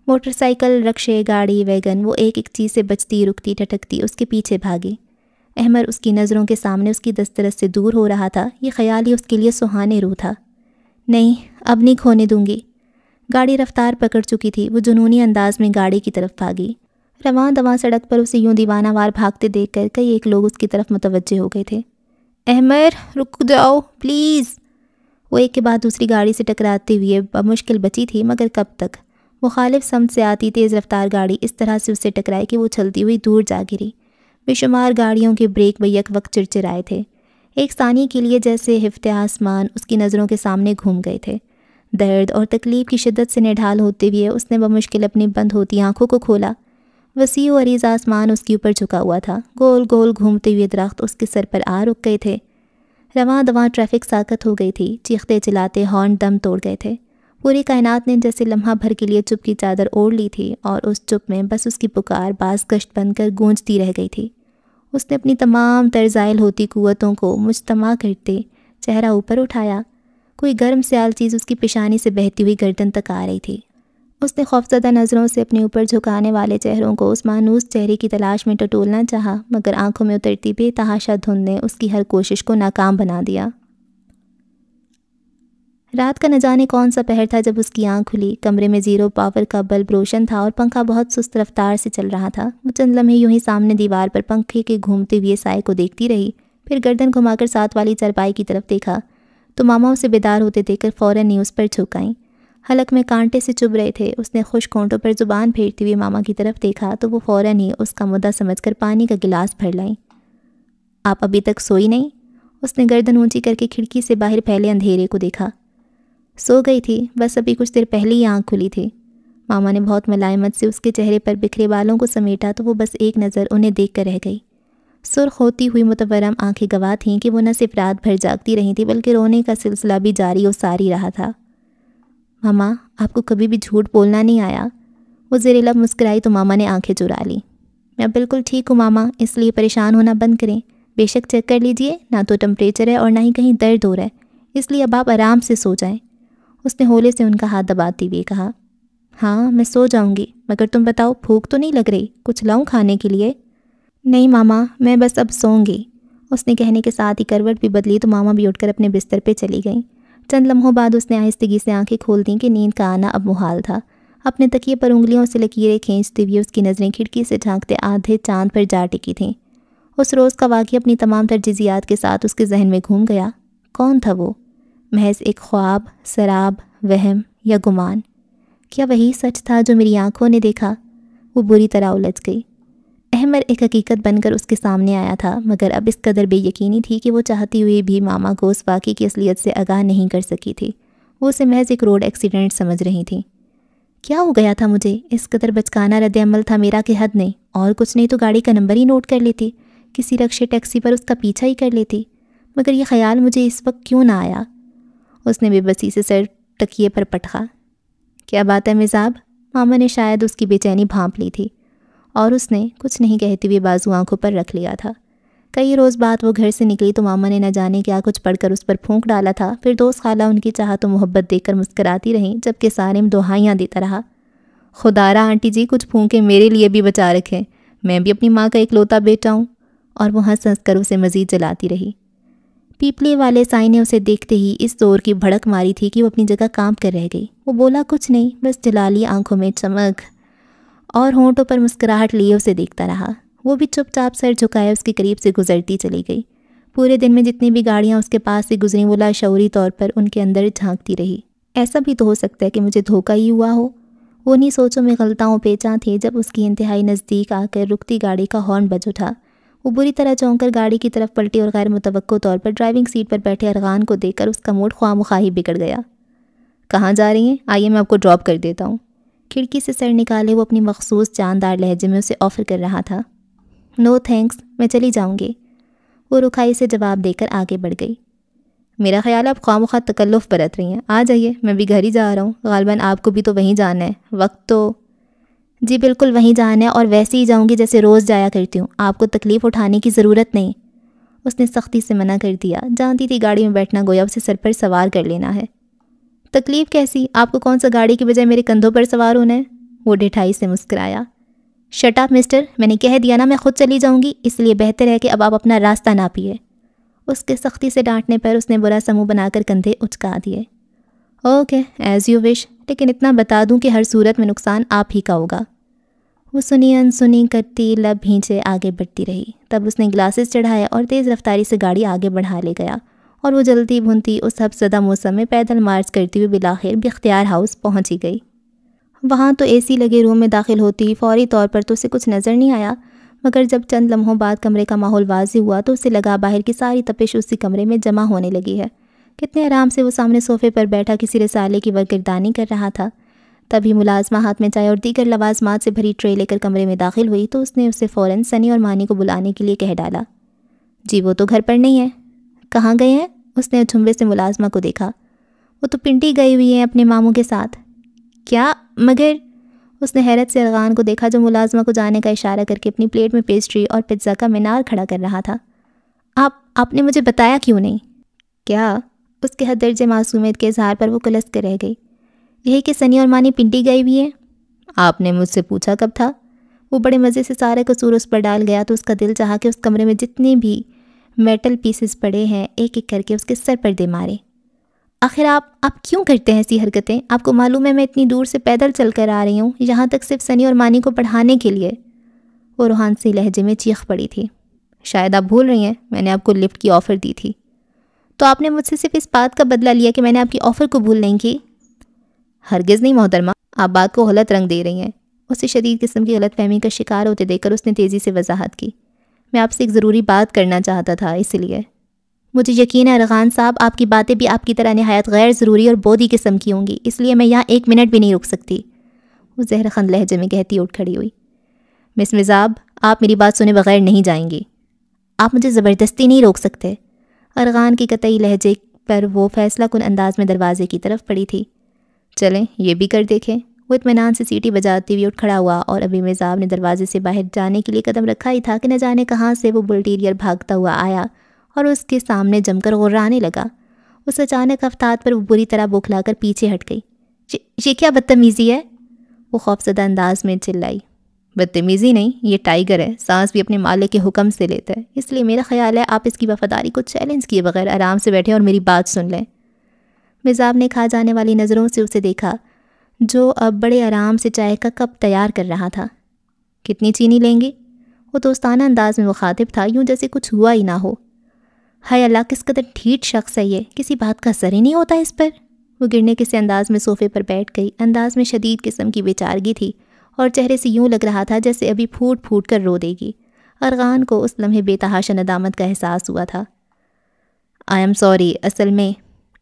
موٹر سائیکل، رکشے، گاڑی، ویگن، وہ ایک ایک چیز سے بچتی، رکتی، ٹھٹکتی اس کے پیچھے بھاگی۔ احمر اس کی نظروں کے سامنے اس کی دسترس سے دور ہو رہا تھا۔ یہ خیال ہی اس کے لیے سہانے روح تھا۔ نہیں، اب نہیں کھونے دوں گی۔ گاڑی رفتار پکڑ چکی تھی۔ وہ جنونی انداز میں گاڑی کی طرف بھاگی۔ رواں دواں سڑک پر اسے یوں دیوانہ وار بھاگتے دیکھ کر کئی ایک لوگ اس کی طرف متوجہ ہو گئے تھے۔ احمر رک جاؤ پلیز! وہ ایک کے بعد دوسری گاڑی سے ٹکراتے ہوئے بمشکل بچی تھی، مگر کب تک؟ مخالف سمت سے آتی تیز رفتار گاڑی اس طرح سے اسے ٹکرائی کہ وہ چلتی ہوئی دور جا گری۔ بے شمار گاڑیوں کے بریک بیک وقت چرچرائے تھے۔ ایک ثانیے کے لیے جیسے ہفتے آسمان اس کی نظروں کے سامنے گھوم گئے تھے۔ درد اور تکلیف کی شدت سے نڈھال ہوتے ہوئے اس نے بمشکل اپنی بند ہوتی آنکھوں کو کھولا۔ وسیع و عریض آسمان اس کے اوپر جھکا ہوا تھا۔ گول گول گھومتے ہوئے درخت اس کے سر پر آ رک گئے تھے۔ رواں دواں ٹریفک ساکت ہو گئی تھی۔ چیختے چلاتے ہارن دم توڑ گئے تھے۔ پوری کائنات نے جیسے لمحہ بھر کے لیے چپ کی چادر اوڑھ لی تھی، اور اس چپ میں بس اس کی پکار باز گشت بن کر گونجتی رہ گئی تھی۔ اس نے اپنی تمام ترزائل ہوتی قوتوں کو مجتمع کرتے چہرہ اوپر اٹھایا۔ کوئی گرم سیال چیز اس کی پیشانی سے بہتی ہوئی گردن تک آ رہی تھی۔ اس نے خوفزدہ نظروں سے اپنے اوپر جھکانے والے چہروں کو اس مانوس چہرے کی تلاش میں ٹٹولنا چاہا، مگر آنکھوں میں اترتی بے تحاشا دھند نے اس کی ہر کوشش کو ناکام بنا دیا۔ رات کا نہ جانے کون سا پہر تھا جب اس کی آنکھ کھلی۔ کمرے میں 0 پاور کا بلب روشن تھا اور پنکھا بہت سست رفتار سے چل رہا تھا۔ وہ چند لمحے یوں ہی سامنے دیوار پر پنکھے کے گھومتے ہوئے سائے کو دیکھتی رہی، پھر گردن گھما کر ساتھ والی چارپائی کی طرف دیکھا تو ماما اسے بیدار ہوتے دیکھ کر فوراً ہی اس پر جھک آئیں۔ حلق میں کانٹے سے چبھ رہے تھے۔ اس نے خشک ہونٹوں پر زبان پھیرتی ہوئی ماما کی طرف دیکھا تو وہ فوراً ہی اس کا مدعا سمجھ کر پانی کا گلاس بھر لائیں۔ آپ ابھی تک سوئی نہیں؟ اس نے گردن اونچی کر کے کھڑکی سے باہر پھیلے اندھیرے کو دیکھا۔ سو گئی تھی، بس ابھی کچھ دیر پہلے ہی آنکھ کھلی تھی۔ ماما نے بہت ملائمت سے اس کے چہرے پر بکھرے بالوں کو سمیٹا تو وہ بس ایک نظر انہیں دیکھ کر رہ گئی۔ سرخ ہوتی ہوئی متورم آنکھیں گواہ تھیں کہ وہ نہ صرف رات بھر جاگتی رہی تھی بلکہ رونے کا سلسلہ بھی جاری و ساری رہا تھا۔ ماما، آپ کو کبھی بھی جھوٹ بولنا نہیں آیا؟ وہ زیر لب مسکرائی تو ماما نے آنکھیں چرا لیں۔ میں بالکل ٹھیک ہوں ماما، اس لیے پریشان ہونا بند کریں۔ بے شک چیک کر لیجئے، نہ تو ٹمپریچر ہے اور نہ ہی کہیں درد ہو رہا ہے، اس لیے اب آپ آرام سے سو جائیں۔ اس نے ہولے سے ان کا ہاتھ دباتی ہوئے کہا۔ ہاں میں سو جاؤں گی، مگر تم بتاؤ بھوک تو نہیں لگ رہی؟ کچھ لاؤں کھانے کے لیے؟ نہیں ماما، میں بس اب سوؤں گی۔ اس نے کہنے کے ساتھ ہی کروٹ بھی بدلی تو ماما بھی اٹھ کر اپنے بستر پہ چلی گئیں۔ چند لمحوں بعد اس نے آہستگی سے آنکھیں کھول دیں کہ نیند کا آنا اب محال تھا۔ اپنے تکیے پر انگلیوں سے لکیریں کھینچتے ہوئے اس کی نظریں کھڑکی سے جھانکتے آدھے چاند پر جا ٹکی تھیں۔ اس روز کا واقعہ اپنی تمام تر جزیات کے ساتھ اس کے ذہن میں گھوم گیا۔ کون تھا وہ؟ محض ایک خواب، سراب، وہم یا گمان؟ کیا وہی سچ تھا جو میری آنکھوں نے دیکھا؟ وہ بری طرح الجھ گئی۔ احمر ایک حقیقت بن کر اس کے سامنے آیا تھا، مگر اب اس قدر بے یقینی تھی کہ وہ چاہتی ہوئی بھی ماما کو اس واقعے کی اصلیت سے آگاہ نہیں کر سکی تھی۔ وہ اسے محض ایک روڈ ایکسیڈنٹ سمجھ رہی تھیں۔ کیا ہو گیا تھا مجھے؟ اس قدر بچکانہ رد عمل تھا میرا کہ حد نہیں، اور کچھ نہیں تو گاڑی کا نمبر ہی نوٹ کر لیتی، کسی رکشے ٹیکسی پر اس کا پیچھا ہی کر لیتی، مگر یہ خیال مجھے اس وقت کیوں نہ آیا؟ اس نے بے بسی سے سر تکیے پر پٹخا۔ کیا بات ہے میزاب؟ ماما نے شاید اس کی بے چینی بھانپ لی تھی، اور اس نے کچھ نہیں کہتے ہوئے بازو آنکھوں پر رکھ لیا تھا۔ کئی روز بعد وہ گھر سے نکلی تو ماما نے نہ جانے کیا کچھ پڑھ کر اس پر پھونک ڈالا تھا۔ پھر دوست خالہ ان کی چاہت و محبت دیکھ کر مسکراتی رہیں، جبکہ سارم دہائیاں دیتا رہا۔ خدا را آنٹی جی کچھ پھونکے میرے لیے بھی بچا رکھیں، میں بھی اپنی ماں کا اکلوتا بیٹا ہوں۔ اور وہ ہنس کر اسے مزید جلاتی رہی۔ پیپلے والے سائی نے اسے دیکھتے ہی اس زور کی بھڑک ماری تھی کہ وہ اپنی جگہ کانپ کر رہ گئی۔ وہ بولا کچھ نہیں، بس جلالی آنکھوں میں چمک اور ہونٹوں پر مسکراہٹ لیے اسے دیکھتا رہا۔ وہ بھی چپ چاپ سر جھکائے اس کے قریب سے گزرتی چلی گئی۔ پورے دن میں جتنی بھی گاڑیاں اس کے پاس سے گزریں وہ لاشعوری طور پر ان کے اندر جھانکتی رہی۔ ایسا بھی تو ہو سکتا ہے کہ مجھے دھوکہ ہی ہوا ہو۔ وہ انہیں سوچوں میں غلطاؤں پیچاں تھے جب اس کی انتہائی نزدیک آ کر رکتی گاڑی کا ہارن بج اٹھا۔ وہ بری طرح چونک کر گاڑی کی طرف پلٹی اور غیر متوقع طور پر ڈرائیونگ سیٹ پر بیٹھے ارغان کو دیکھ کر اس کا موڈ خواہ مخواہ ہی بگڑ گیا۔ کہاں جا رہی ہیں؟ آئیے میں آپ کو ڈراپ کر دیتا ہوں۔ کھڑکی سے سر نکالے وہ اپنی مخصوص جاندار لہجے میں اسے آفر کر رہا تھا۔ نو تھینکس، میں چلی جاؤں گی۔ وہ رکھائی سے جواب دے کر آگے بڑھ گئی۔ میرا خیال ہے آپ خواہ مخواہ تکلف برت رہی ہیں۔ آ جائیے، میں بھی گھر ہی جا رہا ہوں، غالباً آپ کو بھی تو وہیں جانا ہے۔ وقت تو جی بالکل وہیں جانا ہے، اور ویسے ہی جاؤں گی جیسے روز جایا کرتی ہوں۔ آپ کو تکلیف اٹھانے کی ضرورت نہیں۔ اس نے سختی سے منع کر دیا، جانتی تھی گاڑی میں بیٹھنا گویا اسے سر پر سوار کر لینا ہے۔ تکلیف کیسی؟ آپ کو کون سا گاڑی کی بجائے میرے کندھوں پر سوار ہونا ہے؟ وہ ڈھٹائی سے مسکرایا۔ شٹ اپ مسٹر، میں نے کہہ دیا نا میں خود چلی جاؤں گی، اس لیے بہتر ہے کہ اب آپ اپنا راستہ ناپیے۔ اس کے سختی سے ڈانٹنے پر اس نے برا سا منہ بنا کر کندھے اچکا دیے۔ اوکے ایز یو وش، لیکن اتنا بتا دوں کہ ہر صورت میں نقصان آپ ہی کا ہوگا۔ وہ سنی انسنی کرتی لب بھینچے آگے بڑھتی رہی۔ تب اس نے گلاسز چڑھائے اور تیز رفتاری سے گاڑی آگے بڑھا لے گیا، اور وہ جلتی بھنتی اس حبسدہ موسم میں پیدل مارچ کرتی ہوئی بالآخر بختیار ہاؤس پہنچی گئی۔ وہاں تو اے سی لگے روم میں داخل ہوتی فوری طور پر تو اسے کچھ نظر نہیں آیا، مگر جب چند لمحوں بعد کمرے کا ماحول واضح ہوا تو اسے لگا باہر کی ساری تپش اسی کمرے میں جمع ہونے لگی ہے۔ کتنے آرام سے وہ سامنے صوفے پر بیٹھا کسی رسالے کی ورگردانی کر رہا تھا۔ تبھی ملازمہ ہاتھ میں چائے اور دیگر لوازمات سے بھری ٹرے لے کر کمرے میں داخل ہوئی تو اس نے اسے فوراً سنی اور مانی کو بلانے کے لیے کہہ ڈالا۔ جی وہ تو گھر پر نہیں ہے۔ کہاں گئے ہیں؟ اس نے جھمبے سے ملازمہ کو دیکھا۔ وہ تو پنڈی گئی ہوئی ہیں اپنے ماموں کے ساتھ۔ کیا؟ مگر اس نے حیرت سے ارغان کو دیکھا جو ملازمہ کو جانے کا اشارہ کر کے اپنی پلیٹ میں پیسٹری اور پزا کا مینار کھڑا کر رہا تھا۔ آپ نے مجھے بتایا کیوں نہیں؟ کیا؟ اس کے حد درجے معصومیت کے اظہار پر وہ کلس کر رہ گئی۔ یہی کہ سنی اور مانی پنڈی گئی ہوئی ہیں۔ آپ نے مجھ سے پوچھا کب تھا؟ وہ بڑے مزے سے سارا قصور اس پر ڈال گیا تو اس کا دل چاہا کہ اس کمرے میں جتنے بھی میٹل پیسز پڑے ہیں ایک ایک کر کے اس کے سر پر دے مارے۔ آخر آپ کیوں کرتے ہیں ایسی حرکتیں؟ آپ کو معلوم ہے میں اتنی دور سے پیدل چل کر آ رہی ہوں، یہاں تک صرف سنی اور مانی کو پڑھانے کے لیے۔ وہ روحانسی لہجے میں چیخ پڑی تھی۔ شاید آپ بھول رہی ہیں میں نے آپ کو لفٹ کی آفر دی تھی۔ تو آپ نے مجھ سے صرف اس بات کا بدلہ لیا کہ میں نے آپ کی آفر قبول نہیں کی؟ ہرگز نہیں محترمہ، آپ بات کو غلط رنگ دے رہی ہیں۔ اسے شدید قسم کی غلط فہمی کا شکار ہوتے دیکھ کر اس نے تیزی سے وضاحت کی۔ میں آپ سے ایک ضروری بات کرنا چاہتا تھا، اس لیے۔ مجھے یقین ہے ارغان صاحب آپ کی باتیں بھی آپ کی طرح نہایت غیر ضروری اور بودھی قسم کی ہوں گی، اس لیے میں یہاں ایک منٹ بھی نہیں رک سکتی۔ وہ زہر خند لہجے میں کہتی اٹھ کھڑی ہوئی۔ مس مزاب، آپ میری بات سنے بغیر نہیں جائیں گی۔ آپ مجھے زبردستی نہیں روک سکتے۔ ارغان کی قطعی لہجے پر وہ فیصلہ کن انداز میں دروازے کی طرف پڑی تھی۔ چلیں یہ بھی کر دیکھیں۔ وہ اطمینان سے سیٹی بجاتی ہوئی اٹھ کھڑا ہوا اور ابھی مزاب نے دروازے سے باہر جانے کے لیے قدم رکھا ہی تھا کہ نہ جانے کہاں سے وہ بلٹیریئر بھاگتا ہوا آیا اور اس کے سامنے جم کر غرانے لگا۔ اس اچانک افتاد پر وہ بری طرح بوکھلا کر پیچھے ہٹ گئی۔ یہ کیا بدتمیزی ہے؟ وہ خوفزدہ انداز میں چلائی۔ بدتمیزی نہیں، یہ ٹائیگر ہے، سانس بھی اپنے مالک کے حکم سے لیتا ہے، اس لیے میرا خیال ہے آپ اس کی وفاداری کو چیلنج کیے بغیر آرام سے بیٹھیں اور میری بات سن لیں۔ مزاب نے کھا جانے والی نظروں سے اسے دیکھا جو اب بڑے آرام سے چائے کا کپ تیار کر رہا تھا۔ کتنی چینی لیں گی؟ وہ دوستانہ انداز میں مخاطب تھا، یوں جیسے کچھ ہوا ہی نہ ہو۔ ہائے اللہ، کس قدر ڈھیٹ شخص ہے یہ، کسی بات کا اثر ہی نہیں ہوتا اس پر۔ وہ گرنے کے سے انداز میں صوفے پر بیٹھ گئی، انداز میں شدید قسم کی بے چارگی تھی اور چہرے سے یوں لگ رہا تھا جیسے ابھی پھوٹ پھوٹ کر رو دے گی۔ ارغان کو اس لمحے بے تحاشا ندامت کا احساس ہوا تھا۔ آئی ایم سوری، اصل میں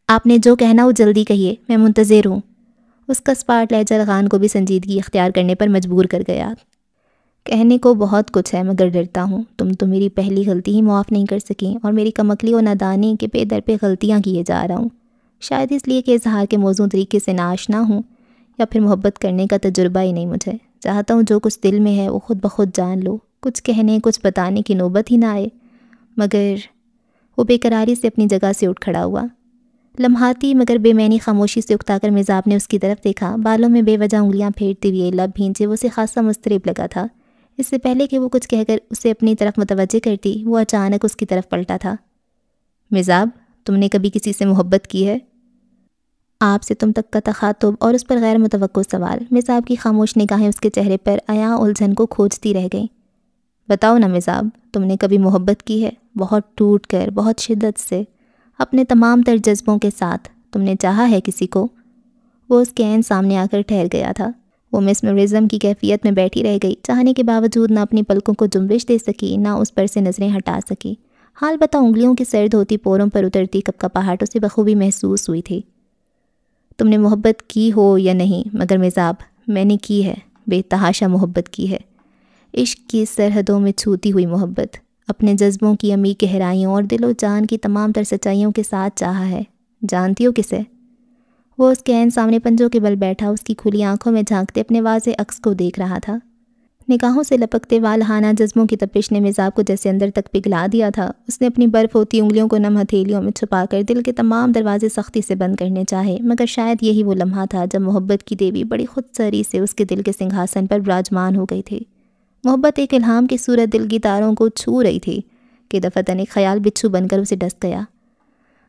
آپ نے جو کہنا وہ جلدی کہیے، میں منتظر ہوں۔ اس کا اسپاٹ لہجہ ارغان کو بھی سنجیدگی اختیار کرنے پر مجبور کر گیا۔ کہنے کو بہت کچھ ہے مگر ڈرتا ہوں تم تو میری پہلی غلطی ہی معاف نہیں کر سکیں اور میری کمکلی و نادانی کے پے در پہ غلطیاں کیے جا رہا ہوں، شاید اس لیے کہ اظہار کے موزوں طریقے سے ناآشنا ہوں یا پھر محبت کرنے کا تجربہ ہی نہیں مجھے۔ چاہتا ہوں جو کچھ دل میں ہے وہ خود بخود جان لو، کچھ کہنے کچھ بتانے کی نوبت ہی نہ آئے، مگر وہ بے قراری سے اپنی جگہ سے اٹھ کھڑا ہوا۔ لمحاتی مگر بے معنی خاموشی سے اکتا کر مزاب نے اس کی طرف دیکھا، بالوں میں بے وجہ انگلیاں پھیرتے ہوئے لب بھینچے وہ اسے خاصا مضطرب لگا تھا۔ اس سے پہلے کہ وہ کچھ کہہ کر اسے اپنی طرف متوجہ کرتی، وہ اچانک اس کی طرف پلٹا تھا۔ مزاب، تم نے کبھی کسی سے محبت کی ہے؟ آپ سے تم تک کا تخاطب اور اس پر غیر متوقع سوال، مزاب کی خاموش نگاہیں اس کے چہرے پر عیاں الجھن کو کھوجتی رہ گئیں۔ بتاؤ نا مزاب، تم نے کبھی محبت کی ہے؟ بہت ٹوٹ کر، بہت شدت سے، اپنے تمام تر جذبوں کے ساتھ تم نے چاہا ہے کسی کو؟ وہ اس کے عین سامنے آ کر ٹھہر گیا تھا۔ وہ مسمرزم کی کیفیت میں بیٹھی رہ گئی، چاہنے کے باوجود نہ اپنی پلکوں کو جنبش دے سکی، نہ اس پر سے نظریں ہٹا سکی۔ حال بتا انگلیوں کی سرد ہوتی پوروں پر اترتی کپکپاہٹ اسے بخوبی محسوس ہوئی تھی۔ تم نے محبت کی ہو یا نہیں، مگر مزاب، میں نے کی ہے، بے تحاشا محبت کی ہے۔ عشق کی سرحدوں میں چھوتی ہوئی محبت، اپنے جذبوں کی عمیق گہرائیوں اور دل و جان کی تمام تر سچائیوں کے ساتھ چاہا ہے۔ جانتی ہو کسے؟ وہ اس کے عین سامنے پنجوں کے بل بیٹھا، اس کی کھلی آنکھوں میں جھانکتے اپنے واضح عکس کو دیکھ رہا تھا۔ نگاہوں سے لپکتے والہانہ جذبوں کی تپش نے مزاب کو جیسے اندر تک پگھلا دیا تھا۔ اس نے اپنی برف ہوتی انگلیوں کو نم ہتھیلیوں میں چھپا کر دل کے تمام دروازے سختی سے بند کرنے چاہے، مگر شاید یہی وہ لمحہ تھا جب محبت کی دیوی بڑی خود سری سے اس کے دل کے سنگھاسن پر براجمان ہو گئی تھی۔ محبت ایک الہام کی صورت دل کی تاروں کو چھو رہی تھی کہ دفعتاً ایک خیال بچھو بن کر اسے ڈس گیا۔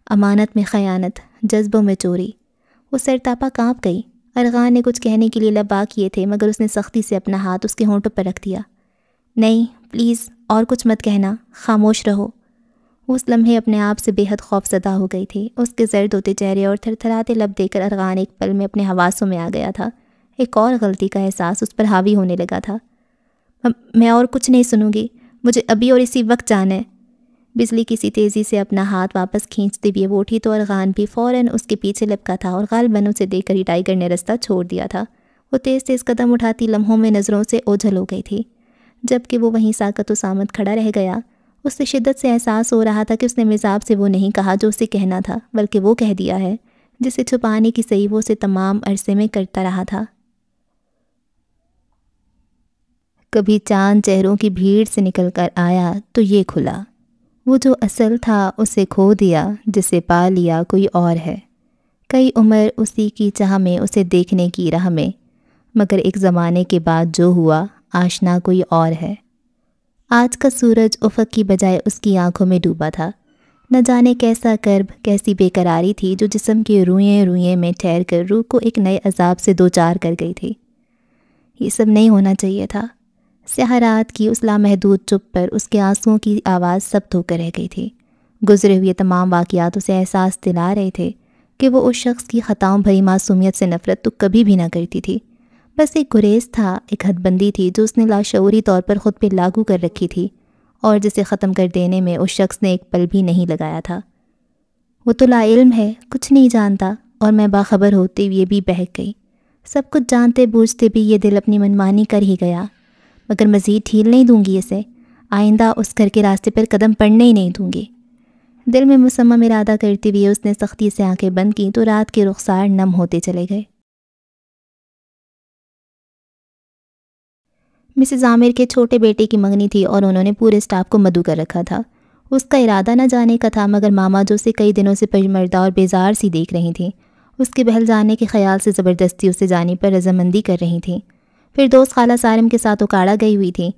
امانت میں خیانت، جذبوں میں چوری۔ وہ سرتاپا کانپ گئی۔ ارغان نے کچھ کہنے کے لیے لب آ کیے تھے، مگر اس نے سختی سے اپنا ہاتھ اس کے ہونٹوں پر رکھ دیا۔ نہیں، پلیز اور کچھ مت کہنا، خاموش رہو۔ وہ اس لمحے اپنے آپ سے بے حد خوف زدہ ہو گئی تھی۔ اس کے زرد ہوتے چہرے اور تھرتھراتے لب دیکھ کر ارغان ایک پل میں اپنے حواسوں میں آ گیا تھا۔ ایک اور غلطی کا احساس اس پر حاوی ہونے لگا تھا۔ میں اور کچھ نہیں سنوں گی، مجھے ابھی اور اسی وقت جانا ہے۔ بجلی کسی تیزی سے اپنا ہاتھ واپس کھینچتے ہوئے وہ اٹھی تو ارغان بھی فوراً اس کے پیچھے لپکا تھا اور غالباً اسے دیکھ کر ہی ٹائیگر نے رستہ چھوڑ دیا تھا۔ وہ تیز تیز قدم اٹھاتی لمحوں میں نظروں سے اوجھل ہو گئی تھی۔ جب کہ وہ وہیں ساکت و سامت کھڑا رہ گیا، اس سے شدت سے احساس ہو رہا تھا کہ اس نے مزاب سے وہ نہیں کہا جو اسے کہنا تھا، بلکہ وہ کہہ دیا ہے جسے چھپانے کی صحیح وہ اسے تمام عرصے میں کرتا رہا تھا۔ کبھی چاند چہروں کی بھیڑ سے نکل کر آیا تو یہ کھلا، وہ جو اصل تھا اسے کھو دیا، جسے پا لیا کوئی اور ہے۔ کئی عمر اسی کی چاہ میں اسے دیکھنے کی راہ میں، مگر ایک زمانے کے بعد جو ہوا آشنا کوئی اور ہے۔ آج کا سورج افق کی بجائے اس کی آنکھوں میں ڈوبا تھا۔ نہ جانے کیسا کرب، کیسی بے قراری تھی جو جسم کے روئیں روئیں میں ٹھہر کر روح کو ایک نئے عذاب سے دوچار کر گئی تھی۔ یہ سب نہیں ہونا چاہیے تھا۔ سیاہ رات کی اس لامحدود چپ پر اس کے آنسوؤں کی آواز ثبت ہو کر رہ گئی تھی۔ گزرے ہوئے تمام واقعات اسے احساس دلا رہے تھے کہ وہ اس شخص کی خطاؤں بھری معصومیت سے نفرت تو کبھی بھی نہ کرتی تھی۔ بس ایک گریز تھا، ایک حد بندی تھی جو اس نے لاشعوری طور پر خود پہ لاگو کر رکھی تھی، اور جسے ختم کر دینے میں اس شخص نے ایک پل بھی نہیں لگایا تھا۔ وہ تو لا علم ہے، کچھ نہیں جانتا، اور میں باخبر ہوتے ہوئے بھی بہک گئی۔ سب کچھ جانتے بوجھتے بھی یہ دل اپنی منمانی کر ہی گیا، مگر مزید ڈھیل نہیں دوں گی اسے۔ آئندہ اس گھر کے راستے پر قدم پڑنے ہی نہیں دوں گی۔ دل میں مصمم ارادہ کرتے ہوئے اس نے سختی سے آنکھیں بند کیں تو رات کے رخسار نم ہوتے چلے گئے۔ مسز عامر کے چھوٹے بیٹے کی منگنی تھی اور انہوں نے پورے اسٹاف کو مدعو کر رکھا تھا۔ اس کا ارادہ نہ جانے کا تھا، مگر ماما جو اسے کئی دنوں سے پژمردہ اور بیزار سی دیکھ رہی تھیں، اس کے بہل جانے کے خیال سے زبردستی اسے جانے پر رضامندی کر رہی تھیں۔ پھر دوست خالہ سارم کے ساتھ اکاڑا گئی ہوئی تھی،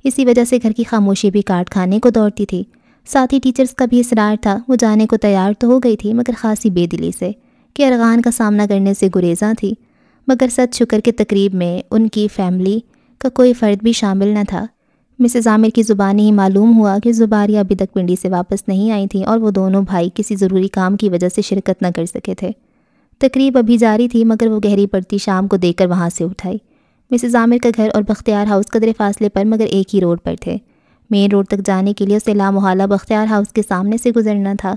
اسی وجہ سے گھر کی خاموشی بھی کاٹ کھانے کو دوڑتی تھی۔ ساتھ ہی ٹیچرز کا بھی اصرار تھا۔ وہ جانے کو تیار تو ہو گئی تھی، مگر خاصی بے دلی سے کہ ارغان کا سامنا کرنے سے گریزاں تھی، مگر سچ شکر کے تقریب میں ان کی فیملی کا کوئی فرد بھی شامل نہ تھا۔ مسز عامر کی زبانی ہی معلوم ہوا کہ زباریہ ابھی تک پنڈی سے واپس نہیں آئی تھیں اور وہ دونوں بھائی کسی ضروری کام کی وجہ سے شرکت نہ کر سکے تھے۔ تقریب ابھی جاری تھی، مگر وہ گہری پڑتی شام کو دیکھ کر وہاں سے اٹھائی۔ مسز عامر کا گھر اور بختیار ہاؤس قدرے فاصلے پر مگر ایک ہی روڈ پر تھے۔ مین روڈ تک جانے کے لیے اسے لامحالہ بختیار ہاؤس کے سامنے سے گزرنا تھا،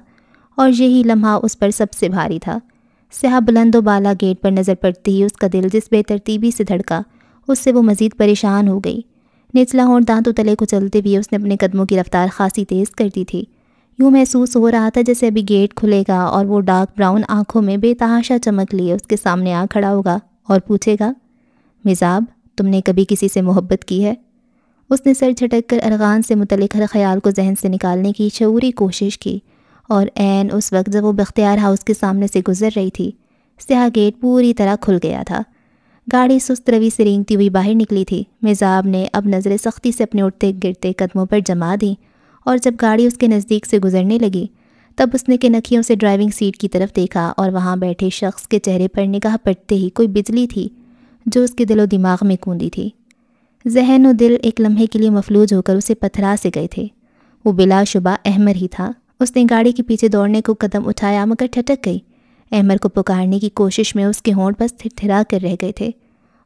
اور یہی لمحہ اس پر سب سے بھاری تھا۔ سیاہ بلند و بالا گیٹ پر نظر پڑتی ہی اس کا دل جس بے ترتیبی سے دھڑکا، اس سے وہ مزید پریشان ہو گئی۔ نچلا ہونٹ دانتوں تلے کو چلتے ہوئے اس نے اپنے قدموں کی رفتار خاصی تیز کر دی تھی۔ یوں محسوس ہو رہا تھا جیسے ابھی گیٹ کھلے گا اور وہ ڈارک براؤن آنکھوں میں بے تحاشا چمک لیے اس کے سامنے آ کھڑا ہوگا اور پوچھے گا، مزاب، تم نے کبھی کسی سے محبت کی ہے؟ اس نے سر جھٹک کر ارغان سے متعلق ہر خیال کو ذہن سے نکالنے کی شعوری کوشش کی، اور عین اس وقت جب وہ بختیار ہاؤس کے سامنے سے گزر رہی تھی، سیاہ گیٹ پوری طرح کھل گیا تھا۔ گاڑی سست روی سے رینگتی ہوئی باہر نکلی تھی۔ میزاب نے اب نظریں سختی سے اپنے اٹھتے گرتے قدموں پر جما دیں اور جب گاڑی اس کے نزدیک سے گزرنے لگی تب اس نے کنکھیوں سے ڈرائیونگ سیٹ کی طرف دیکھا اور وہاں بیٹھے شخص کے چہرے پر نگاہ پڑتے ہی کوئی بجلی تھی جو اس کے دل و دماغ میں کوندی تھی۔ ذہن و دل ایک لمحے کے لیے مفلوج ہو کر اسے پتھرا سے گئے تھے۔ وہ بلا شبہ احمر ہی تھا۔ اس نے گاڑی کے پیچھے دوڑنے کو قدم اٹھایا مگر ٹھٹک گئی۔ احمر کو پکارنے کی کوشش میں اس کے ہونٹ بس تھرتھرا کر رہ گئے تھے۔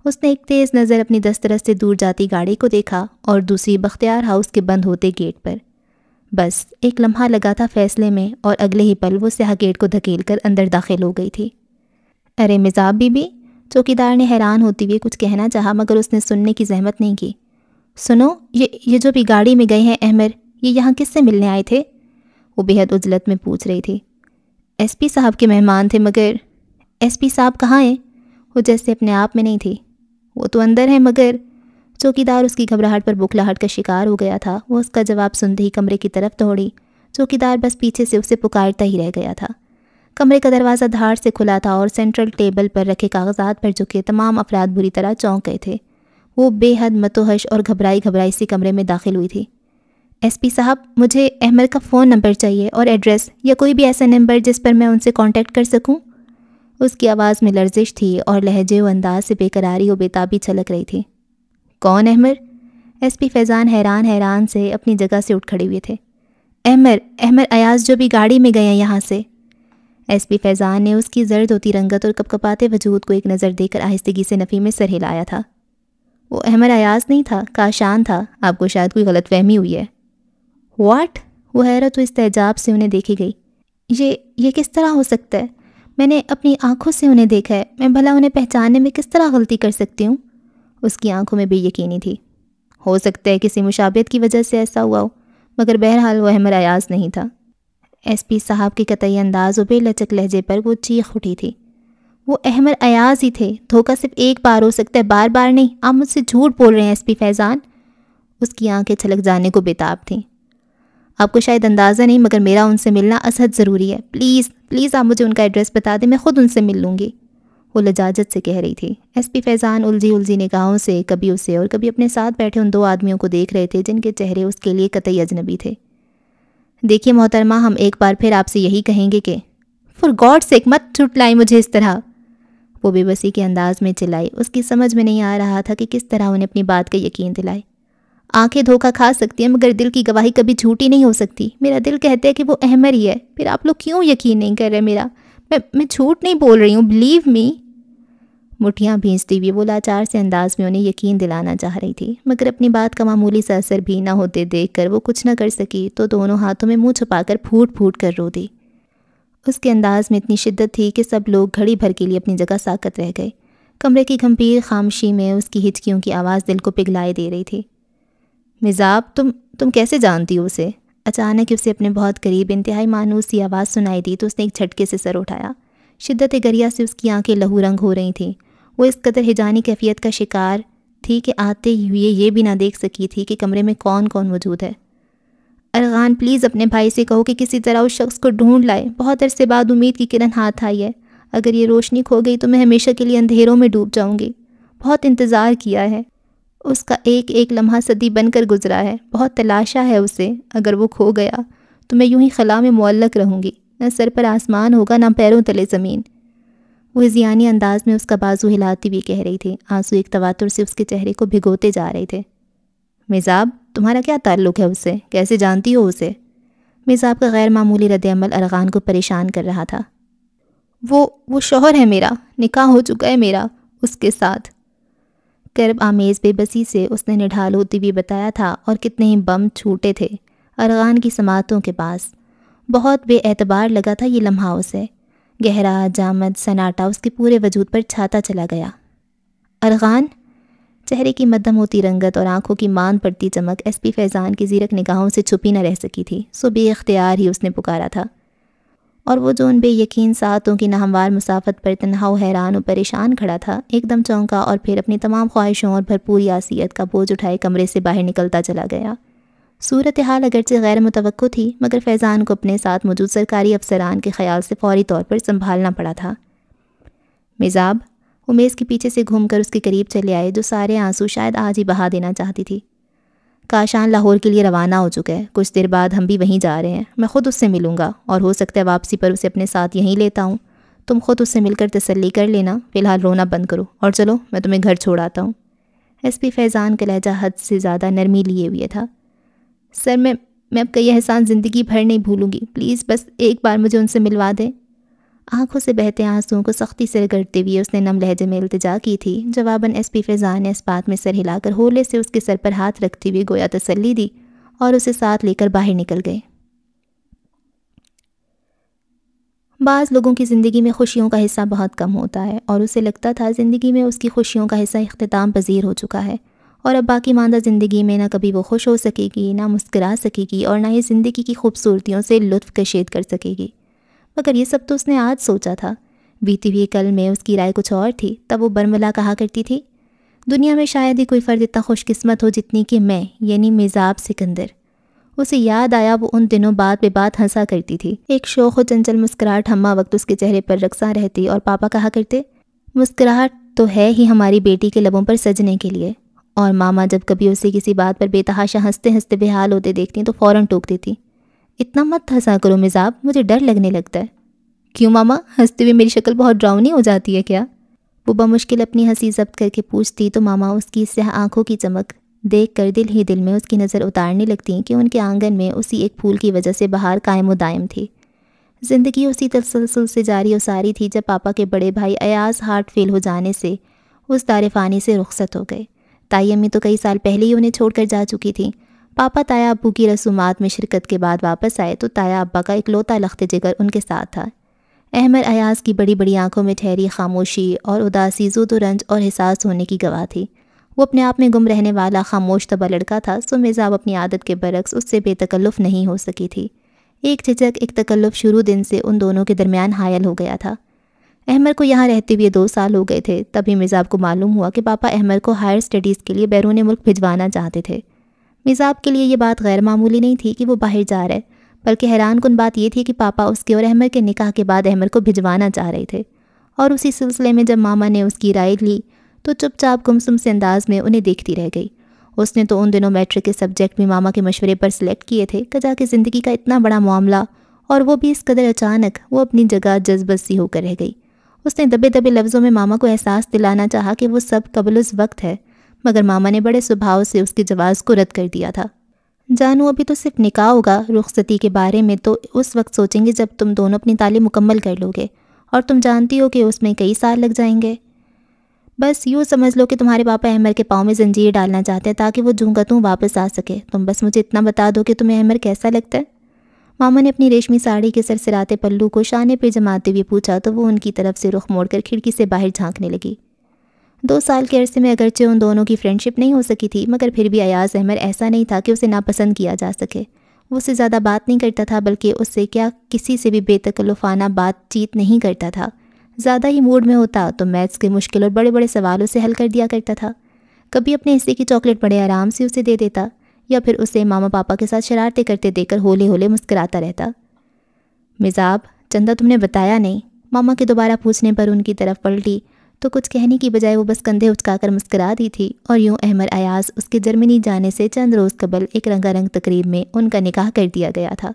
اس نے ایک تیز نظر اپنی دسترس سے دور جاتی گاڑی کو دیکھا اور دوسری بختیار ہاؤس کے بند ہوتے گیٹ پر۔ بس ایک لمحہ لگا تھا فیصلے میں اور اگلے ہی پل وہ سیاہ گیٹ کو دھکیل کر اندر داخل ہو گئی تھی۔ ارے میزاب بی بی، چوکیدار نے حیران ہوتے ہوئے کچھ کہنا چاہا مگر اس نے سننے کی زحمت نہیں کی۔ سنو، یہ جو بھی گاڑی میں گئے ہیں احمر، یہ یہاں کس سے ملنے آئے تھے؟ وہ بے حد عجلت میں پوچھ رہی تھی۔ ایس پی صاحب کے مہمان تھے مگر ایس پی صاحب کہاں ہیں؟ وہ جیسے اپنے آپ میں نہیں تھی۔ وہ تو اندر ہیں مگر چوکیدار اس کی گھبراہٹ پر بکھلاہٹ کا شکار ہو گیا تھا۔ وہ اس کا جواب سنتے ہی کمرے کی طرف دوڑی۔ چوکیدار بس پیچھے سے اسے پکارتا ہی رہ گیا تھا۔ کمرے کا دروازہ دھاڑ سے کھلا تھا اور سینٹرل ٹیبل پر رکھے کاغذات پر جھکے تمام افراد بری طرح چونک گئے تھے۔ وہ بے حد متوحش اور گھبرائی سی کمرے میں داخل ہوئی تھی۔ ایس پی صاحب، مجھے احمر کا فون نمبر چاہیے اور ایڈریس یا کوئی بھی ایسا نمبر جس پر میں ان سے کانٹیکٹ کر سکوں۔ اس کی آواز میں لرزش تھی اور لہجے و انداز سے بے قراری و بےتابی چھلک رہی تھی۔ کون احمر؟ ایس پی فیضان حیران سے اپنی جگہ سے اٹھ کھڑے ہوئے تھے۔ احمر ایاز جو بھی گاڑی میں گئے ہیں یہاں سے۔ ایس پی فیضان نے اس کی زرد ہوتی رنگت اور کپکپاتے وجود کو ایک نظر دے کر آہستگی سے نفی میں سر ہلایا تھا۔ وہ احمر ایاز نہیں تھا، کاشان تھا۔ آپ کو شاید کوئی غلط فہمی ہوئی ہے۔ واٹ؟ وہ حیرت و استعجاب سے انہیں دیکھی گئی۔ یہ کس طرح ہو سکتا ہے؟ میں نے اپنی آنکھوں سے انہیں دیکھا ہے، میں بھلا انہیں پہچاننے میں کس طرح غلطی کر سکتی ہوں؟ اس کی آنکھوں میں بے یقینی تھی۔ ہو سکتا ہے کسی مشابہت کی وجہ سے ایسا ہوا ہو، مگر بہرحال وہ احمر ایاز نہیں تھا۔ ایس پی صاحب کے قطعی انداز و بے لچک لہجے پر وہ چیخ اٹھی تھی۔ وہ احمر ایاز ہی تھے۔ دھوکہ صرف ایک بار ہو سکتا ہے، بار بار نہیں۔ آپ مجھ سے جھوٹ بول رہے ہیں ایس پی فیضان۔ اس کی آنکھیں چھلک جانے کو بےتاب تھیں۔ آپ کو شاید اندازہ نہیں مگر میرا ان سے ملنا ازحد ضروری ہے۔ پلیز آپ مجھے ان کا ایڈریس بتا دیں، میں خود ان سے مل لوں گی، وہ لجاجت سے کہہ رہی تھی۔ ایس پی فیضان الجھی نگاہوں سے کبھی اسے اور کبھی اپنے ساتھ بیٹھے ان دو آدمیوں کو دیکھ رہے تھے جن کے چہرے اس کے لیے قطعی اجنبی تھے۔ دیکھیے محترمہ، ہم ایک بار پھر آپ سے یہی کہیں گے کہ فار گاڈ سیک مت جھٹلائیں مجھے اس طرح، وہ بے بسی کے انداز میں چلائی۔ اس کی سمجھ میں نہیں آ رہا تھا کہ کس طرح انہیں اپنی بات کا یقین دلائے۔ آنکھیں دھوکہ کھا سکتی ہیں مگر دل کی گواہی کبھی جھوٹی نہیں ہو سکتی۔ میرا دل کہتا ہے کہ وہ احمر ہی ہے، پھر آپ لوگ کیوں یقین نہیں کر رہے میرا؟ میں جھوٹ نہیں بول رہی ہوں، بلیو می۔ مٹھیاں بھینچتی ہوئی وہ لاچار سے انداز میں انہیں یقین دلانا چاہ رہی تھی مگر اپنی بات کا معمولی سا اثر بھی نہ ہوتے دیکھ کر وہ کچھ نہ کر سکی تو دونوں ہاتھوں میں منہ چھپا کر پھوٹ کر رو دی۔ اس کے انداز میں اتنی شدت تھی کہ سب لوگ گھڑی بھر کے لیے اپنی جگہ ساکت رہ گئے۔ کمرے کی گھمبیر خاموشی میں اس کی ہچکیوں کی آواز دل کو پگھلائے دے رہی تھی۔ میزاب، تم کیسے جانتی ہو اسے؟ اچانک اسے اپنے بہت قریب انتہائی مانوس سی آواز سنائی دی تو اس نے ایک جھٹکے سے سر اٹھایا۔ شدت گریہ سے اس کی آنکھیں لہو رنگ ہو رہی تھیں۔ وہ اس قدر ہجانی کیفیت کا شکار تھی کہ آتے ہوئے یہ بھی نہ دیکھ سکی تھی کہ کمرے میں کون موجود ہے۔ ارغان، پلیز اپنے بھائی سے کہو کہ کسی طرح اس شخص کو ڈھونڈ لائے۔ بہت عرصے بعد امید کی کرن ہاتھ آئی ہے۔ اگر یہ روشنی کھو گئی تو میں ہمیشہ کے لیے اندھیروں میں ڈوب جاؤں گی۔ بہت انتظار کیا ہے، اس کا ایک لمحہ صدی بن کر گزرا ہے، بہت تلاشا ہے اسے۔ اگر وہ کھو گیا تو میں یوں ہی خلا میں معلق رہوں گی، نہ سر پر آسمان ہوگا نہ پیروں تلے زمین۔ وہ ہذیانی انداز میں اس کا بازو ہلاتی ہوئی کہہ رہی تھی۔ آنسو ایک تواتر سے اس کے چہرے کو بھگوتے جا رہے تھے۔ میزاب، تمہارا کیا تعلق ہے اس سے؟ کیسے جانتی ہو اسے؟ میزاب کا غیر معمولی رد عمل ارغان کو پریشان کر رہا تھا۔ وہ شوہر ہے میرا، نکاح ہو چکا ہے میرا اس کے ساتھ، کرب آمیز بے بسی سے اس نے نڈھال ہوتی ہوئی بتایا تھا، اور کتنے ہی بم چھوٹے تھے ارغان کی سماعتوں کے پاس۔ بہت بے اعتبار لگا تھا یہ لمحہ اسے۔ گہرا جامد سناٹا اس کے پورے وجود پر چھاتا چلا گیا۔ ارغان، چہرے کی مدھم ہوتی رنگت اور آنکھوں کی مان پڑتی چمک ایس پی فیضان کی زیرک نگاہوں سے چھپی نہ رہ سکی تھی، سو بے اختیار ہی اس نے پکارا تھا۔ اور وہ جو ان بے یقین ساعتوں کی ناہموار مسافت پر تنہا و حیران و پریشان کھڑا تھا، ایک دم چونکا اور پھر اپنی تمام خواہشوں اور بھرپور یاسیت کا بوجھ اٹھائے کمرے سے باہر نکلتا چلا گیا۔ صورتحال اگرچہ غیر متوقع تھی مگر فیضان کو اپنے ساتھ موجود سرکاری افسران کے خیال سے فوری طور پر سنبھالنا پڑا تھا۔ میزاب، وہ میز کے پیچھے سے گھوم کر اس کے قریب چلے آئے، جو سارے آنسو شاید آج ہی بہا دینا چاہتی تھی۔ کاشان لاہور کے لیے روانہ ہو چکا ہے، کچھ دیر بعد ہم بھی وہیں جا رہے ہیں۔ میں خود اس سے ملوں گا اور ہو سکتا ہے واپسی پر اسے اپنے ساتھ یہیں لیتا ہوں۔ تم خود اس سے مل کر تسلی کر لینا، فی الحال رونا بند کرو اور چلو میں تمہیں گھر چھوڑ آتا ہوں۔ ایس پی فیضان کا لہجہ حد سے زیادہ نرمی لیے ہوئے تھا۔ سر میں اب کا یہ احسان زندگی بھر نہیں بھولوں گی، پلیز بس ایک بار مجھے ان سے ملوا دیں۔ آنکھوں سے بہتے آنسوؤں کو سختی سے رگڑتے ہوئے اس نے نم لہجے میں التجا کی تھی۔ جواباً ایس پی فیضان نے اس بات میں سر ہلا کر ہولے سے اس کے سر پر ہاتھ رکھتے ہوئے گویا تسلی دی اور اسے ساتھ لے کر باہر نکل گئے۔ بعض لوگوں کی زندگی میں خوشیوں کا حصہ بہت کم ہوتا ہے اور اسے لگتا تھا زندگی میں اس کی خوشیوں کا حصہ اختتام پذیر ہو چکا ہے، اور اب باقی ماندہ زندگی میں نہ کبھی وہ خوش ہو سکے گی، نہ مسکرا سکے گی، اور نہ ہی زندگی کی خوبصورتیوں سے لطف کشید کر سکے گی۔ مگر یہ سب تو اس نے آج سوچا تھا، بیتی ہوئی کل میں اس کی رائے کچھ اور تھی۔ تب وہ برملا کہا کرتی تھی، دنیا میں شاید ہی کوئی فرد اتنا خوش قسمت ہو جتنی کہ میں، یعنی میزاب سکندر۔ اسے یاد آیا وہ ان دنوں بات بے بات ہنسا کرتی تھی۔ ایک شوخ و چنچل مسکراہٹ ہمہ وقت اس کے چہرے پر رقصاں رہتی، اور پاپا کہا کرتے، مسکراہٹ تو ہے ہی ہماری بیٹی کے لبوں پر سجنے کے لیے۔ اور ماما جب کبھی اسے کسی بات پر بے تحاشا ہنستے ہنستے بے حال ہوتے دیکھتی تو فوراً ٹوک دیتی، اتنا مت ہنسا کرو میزاب، مجھے ڈر لگنے لگتا ہے۔ کیوں ماما، ہنستے ہوئے میری شکل بہت ڈراؤنی ہو جاتی ہے کیا؟ وہ بمشکل اپنی ہنسی ضبط کر کے پوچھتی تو ماما اس کی سیاہ آنکھوں کی چمک دیکھ کر دل ہی دل میں اس کی نظر اتارنے لگتی کہ ان کے آنگن میں اسی ایک پھول کی وجہ سے بہار قائم و دائم تھی۔ زندگی اسی تسلسل سے جاری و ساری تھی جب پاپا کے بڑے بھائی ایاز ہارٹ فیل ہو جانے سے اس دار فانی سے رخصت ہو گئے۔ تائی امی تو کئی سال پہلے ہی انہیں چھوڑ کر جا چکی تھیں۔ پاپا تایا ابو کی رسومات میں شرکت کے بعد واپس آئے تو تایا ابا کا اکلوتا لخت جگر ان کے ساتھ تھا۔ احمر ایاز کی بڑی بڑی آنکھوں میں ٹھہری خاموشی اور اداسی زود و رنج اور حساس ہونے کی گواہ تھی۔ وہ اپنے آپ میں گم رہنے والا خاموش طبع لڑکا تھا، سو میزاب اپنی عادت کے برعکس اس سے بے تکلف نہیں ہو سکی تھی۔ ایک جھجک، ایک تکلف شروع دن سے ان دونوں کے درمیان حائل ہو گیا تھا۔ احمر کو یہاں رہتے ہوئے 2 سال ہو گئے تھے، تبھی میزاب کو معلوم ہوا کہ پاپا احمر کو ہائر اسٹڈیز کے لیے بیرون ملک بھجوانا چاہتے تھے۔ میزاب کے لیے یہ بات غیر معمولی نہیں تھی کہ وہ باہر جا رہے، بلکہ حیران کن بات یہ تھی کہ پاپا اس کے اور احمر کے نکاح کے بعد احمر کو بھجوانا چاہ رہے تھے۔ اور اسی سلسلے میں جب ماما نے اس کی رائے لی تو چپ چاپ گمسم سے انداز میں انہیں دیکھتی رہ گئی۔ اس نے تو ان دنوں میٹرک کے سبجیکٹ بھی ماما کے مشورے پر سلیکٹ کیے تھے، کجا کہ زندگی کا اتنا بڑا معاملہ اور وہ بھی اس قدر اچانک، وہ اپنی جگہ جذبت سی ہو کر رہ گئی۔ اس نے دبے دبے لفظوں میں ماما کو احساس دلانا چاہا کہ وہ سب قبل اس وقت ہے، مگر ماما نے بڑے سبھاؤ سے اس کے جواز کو رد کر دیا تھا۔ جانو ابھی تو صرف نکاح ہوگا، رخصتی کے بارے میں تو اس وقت سوچیں گے جب تم دونوں اپنی تعلیم مکمل کر لو گے، اور تم جانتی ہو کہ اس میں کئی سال لگ جائیں گے۔ بس یوں سمجھ لو کہ تمہارے پاپا احمر کے پاؤں میں زنجیر ڈالنا چاہتے ہیں تاکہ وہ جوں واپس آ سکے۔ تم بس مجھے اتنا بتا دو کہ تمہیں احمر کیسا لگتا ہے۔ ماما نے اپنی ریشمی ساڑی کے سرسراتے پلو کو شانے پہ جماتے ہوئے پوچھا تو وہ ان کی طرف سے رخ موڑ کر کھڑکی سے باہر جھانکنے لگی۔ 2 سال کے عرصے میں اگرچہ ان دونوں کی فرینڈشپ نہیں ہو سکی تھی، مگر پھر بھی ایاز احمر ایسا نہیں تھا کہ اسے ناپسند کیا جا سکے۔ وہ اسے زیادہ بات نہیں کرتا تھا، بلکہ اس سے کیا کسی سے بھی بے تکلفانہ بات چیت نہیں کرتا تھا۔ زیادہ ہی موڈ میں ہوتا تو میتھس کے مشکل اور بڑے بڑے سوالوں سے حل کر دیا کرتا تھا۔ کبھی اپنے حصے کی چاکلیٹ بڑے آرام سے اسے دے دیتا، یا پھر اسے ماما پاپا کے ساتھ شرارتیں کرتے دیکھ کر ہولے ہولے مسکراتا رہتا۔ میزاب، چندہ تم نے بتایا نہیں؟ ماما کے دوبارہ پوچھنے پر ان کی طرف پلٹی تو کچھ کہنے کی بجائے وہ بس کندھے اچکا کر مسکرا دی تھی، اور یوں احمر ایاز اس کے جرمنی جانے سے چند روز قبل ایک رنگا رنگ تقریب میں ان کا نکاح کر دیا گیا تھا۔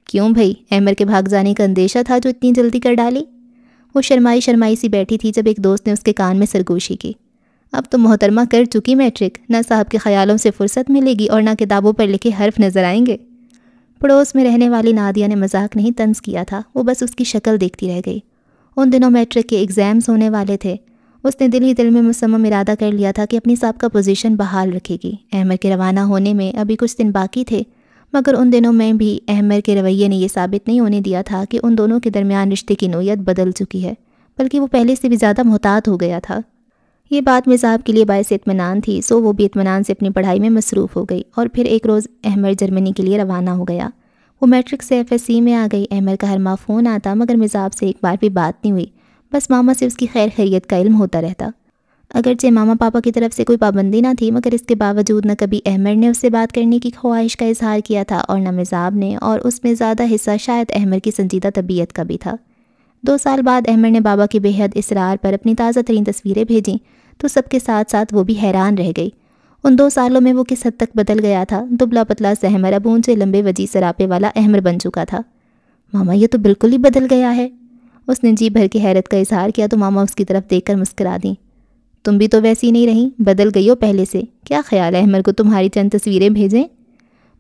کیوں بھائی، احمر کے بھاگ جانے کا اندیشہ تھا جو اتنی جلدی کر ڈالی؟ وہ شرمائی سی بیٹھی تھی جب ایک دوست نے اس کے کان میں سرگوشی کی۔ اب تو محترمہ کر چکی میٹرک، نہ صاحب کے خیالوں سے فرصت ملے گی اور نہ کتابوں پر لکھے حرف نظر آئیں گے۔ پڑوس میں رہنے والی نادیہ نے مذاق نہیں طنز کیا تھا، وہ بس اس کی شکل دیکھتی رہ گئی۔ ان دنوں میٹرک کے ایگزامز ہونے والے تھے۔ اس نے دل ہی دل میں مصمم ارادہ کر لیا تھا کہ اپنی سابقہ پوزیشن بحال رکھے گی۔ احمر کے روانہ ہونے میں ابھی کچھ دن باقی تھے، مگر ان دنوں میں بھی احمر کے رویے نے یہ ثابت نہیں ہونے دیا تھا کہ ان دونوں کے درمیان رشتے کی نوعیت بدل چکی ہے، بلکہ وہ پہلے سے بھی زیادہ محتاط ہو گیا تھا۔ یہ بات میزاب کے لیے باعث اطمینان تھی، سو وہ بھی اطمینان سے اپنی پڑھائی میں مصروف ہو گئی۔ اور پھر ایک روز احمر جرمنی کے لیے روانہ ہو گیا۔ وہ میٹرک سے FSC میں آ گئی۔ احمر کا ہر ماہ فون آتا، مگر میزاب سے ایک بار بھی بات نہیں ہوئی، بس ماما سے اس کی خیر خیریت کا علم ہوتا رہتا۔ اگرچہ ماما پاپا کی طرف سے کوئی پابندی نہ تھی، مگر اس کے باوجود نہ کبھی احمر نے اس سے بات کرنے کی خواہش کا اظہار کیا تھا اور نہ میزاب نے، اور اس میں زیادہ حصہ شاید احمر کی سنجیدہ طبیعت کا بھی تھا۔ 2 سال بعد احمد نے بابا کے بے حد اصرار پر اپنی تازہ ترین تصویریں بھیجیں تو سب کے ساتھ ساتھ وہ بھی حیران رہ گئی۔ ان 2 سالوں میں وہ کس حد تک بدل گیا تھا۔ دبلا پتلا سحمر اب اونچے لمبے وجی سراپے والا احمر بن چکا تھا۔ ماما یہ تو بالکل ہی بدل گیا ہے۔ اس نے جی بھر کے حیرت کا اظہار کیا تو ماما اس کی طرف دیکھ کر مسکرا دیں۔ تم بھی تو ویسی نہیں رہیں، بدل گئی ہو پہلے سے۔ کیا خیال ہے احمر کو تمہاری چند تصویریں بھیجیں؟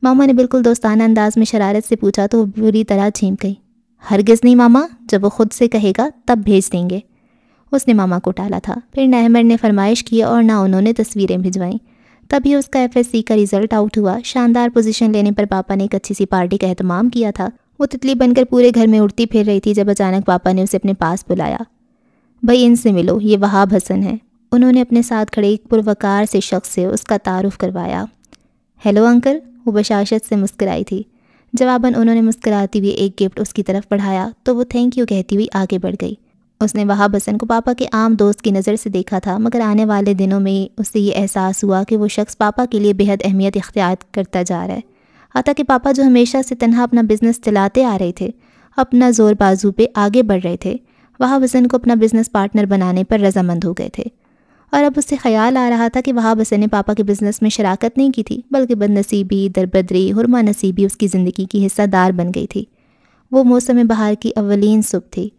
ماما نے بالکل دوستانہ انداز میں شرارت سے پوچھا تو وہ بری طرح چھینک گئی۔ ہرگز نہیں ماما، جب وہ خود سے کہے گا تب بھیج دیں گے۔ اس نے ماما کو ٹالا تھا۔ پھر نہ احمد نے فرمائش کی اور نہ انہوں نے تصویریں بھجوائیں۔ تبھی اس کا FSC کا رزلٹ آؤٹ ہوا۔ شاندار پوزیشن لینے پر پاپا نے ایک اچھی سی پارٹی کا اہتمام کیا تھا۔ وہ تتلی بن کر پورے گھر میں اڑتی پھر رہی تھی جب اچانک پاپا نے اسے اپنے پاس بلایا۔ بھائی ان سے ملو، یہ وہاب حسن ہے۔ انہوں نے اپنے ساتھ کھڑے ایک پروقار سے شخص سے اس کا تعارف کروایا۔ ہیلو انکل، وہ بشاشت سے مسکرائی تھی۔ جواباً انہوں نے مسکراتی ہوئی ایک گفٹ اس کی طرف بڑھایا تو وہ تھینک یو کہتی ہوئی آگے بڑھ گئی۔ اس نے وہاب حسن کو پاپا کے عام دوست کی نظر سے دیکھا تھا، مگر آنے والے دنوں میں اسے یہ احساس ہوا کہ وہ شخص پاپا کے لیے بے حد اہمیت اختیار کرتا جا رہا ہے۔ حتیٰ کہ پاپا جو ہمیشہ سے تنہا اپنا بزنس چلاتے آ رہے تھے، اپنا زور بازو پہ آگے بڑھ رہے تھے، وہاب حسن کو اپنا بزنس پارٹنر بنانے پر رضامند ہو گئے تھے۔ اور اب اسے خیال آ رہا تھا کہ وہاب حسن نے پاپا کے بزنس میں شراکت نہیں کی تھی، بلکہ بد نصیبی، دربدری، حرمہ نصیبی اس کی زندگی کی حصہ دار بن گئی تھی۔ وہ موسم بہار کی اولین صبح تھی۔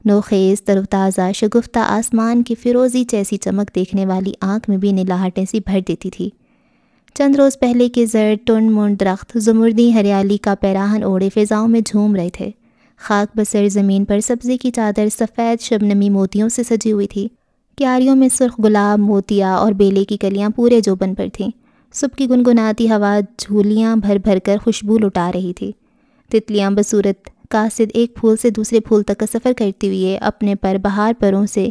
نوخیز، تر و تازہ، شگفتہ آسمان کی فیروزی جیسی چمک دیکھنے والی آنکھ میں بھی نلاہٹیں سی بھر دیتی تھی۔ چند روز پہلے کے زرد ٹنڈ منڈ درخت زمردی ہریالی کا پیراہن اوڑھے فضاؤں میں جھوم رہے تھے۔ خاک بسر زمین پر سبزے کی چادر سفید شبنمی موتیوں سے سجی ہوئی تھی۔ کیاریوں میں سرخ گلاب، موتیا اور بیلے کی کلیاں پورے جوبن پر تھیں۔ صبح کی گنگناتی ہوا جھولیاں بھر بھر کر خوشبو لٹا رہی تھی۔ تتلیاں بصورت قاصد ایک پھول سے دوسرے پھول تک کا سفر کرتی ہوئے اپنے پر بہار پروں سے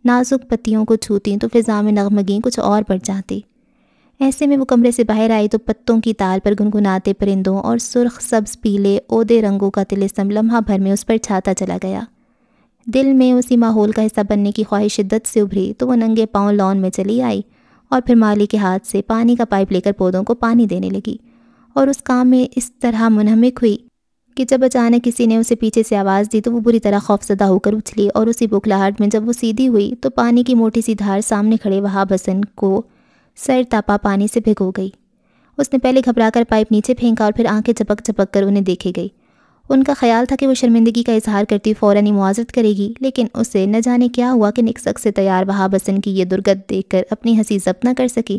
نازک پتیوں کو چھوتیں تو فضا میں نغمگیں کچھ اور بڑھ جاتی۔ ایسے میں وہ کمرے سے باہر آئی تو پتوں کی تال پر گنگناتے پرندوں اور سرخ سبز پیلے عودے رنگوں کا طلسم لمحہ بھر میں اس پر چھاتا چلا گیا۔ دل میں اسی ماحول کا حصہ بننے کی خواہش شدت سے ابھری تو وہ ننگے پاؤں لان میں چلی آئی اور پھر مالی کے ہاتھ سے پانی کا پائپ لے کر پودوں کو پانی دینے لگی، اور اس کام میں اس طرح منہمک ہوئی کہ جب اچانک کسی نے اسے پیچھے سے آواز دی تو وہ بری طرح خوفزدہ ہو کر اچھلی، اور اسی بکھلاہٹ میں جب وہ سیدھی ہوئی تو پانی کی موٹی سی دھار سامنے کھڑے وہاب حسن کو سر تاپا پانی سے بھگو گئی۔ اس نے پہلے گھبرا کر پائپ نیچے پھینکا اور پھر آنکھیں چپک چپک کر انہیں دیکھے گئی۔ ان کا خیال تھا کہ وہ شرمندگی کا اظہار کرتی فوراً ہی معذرت کرے گی، لیکن اسے نہ جانے کیا ہوا کہ نکسک سے تیار وہاب حسن کی یہ درگت دیکھ کر اپنی ہنسی ضبط نہ کر سکی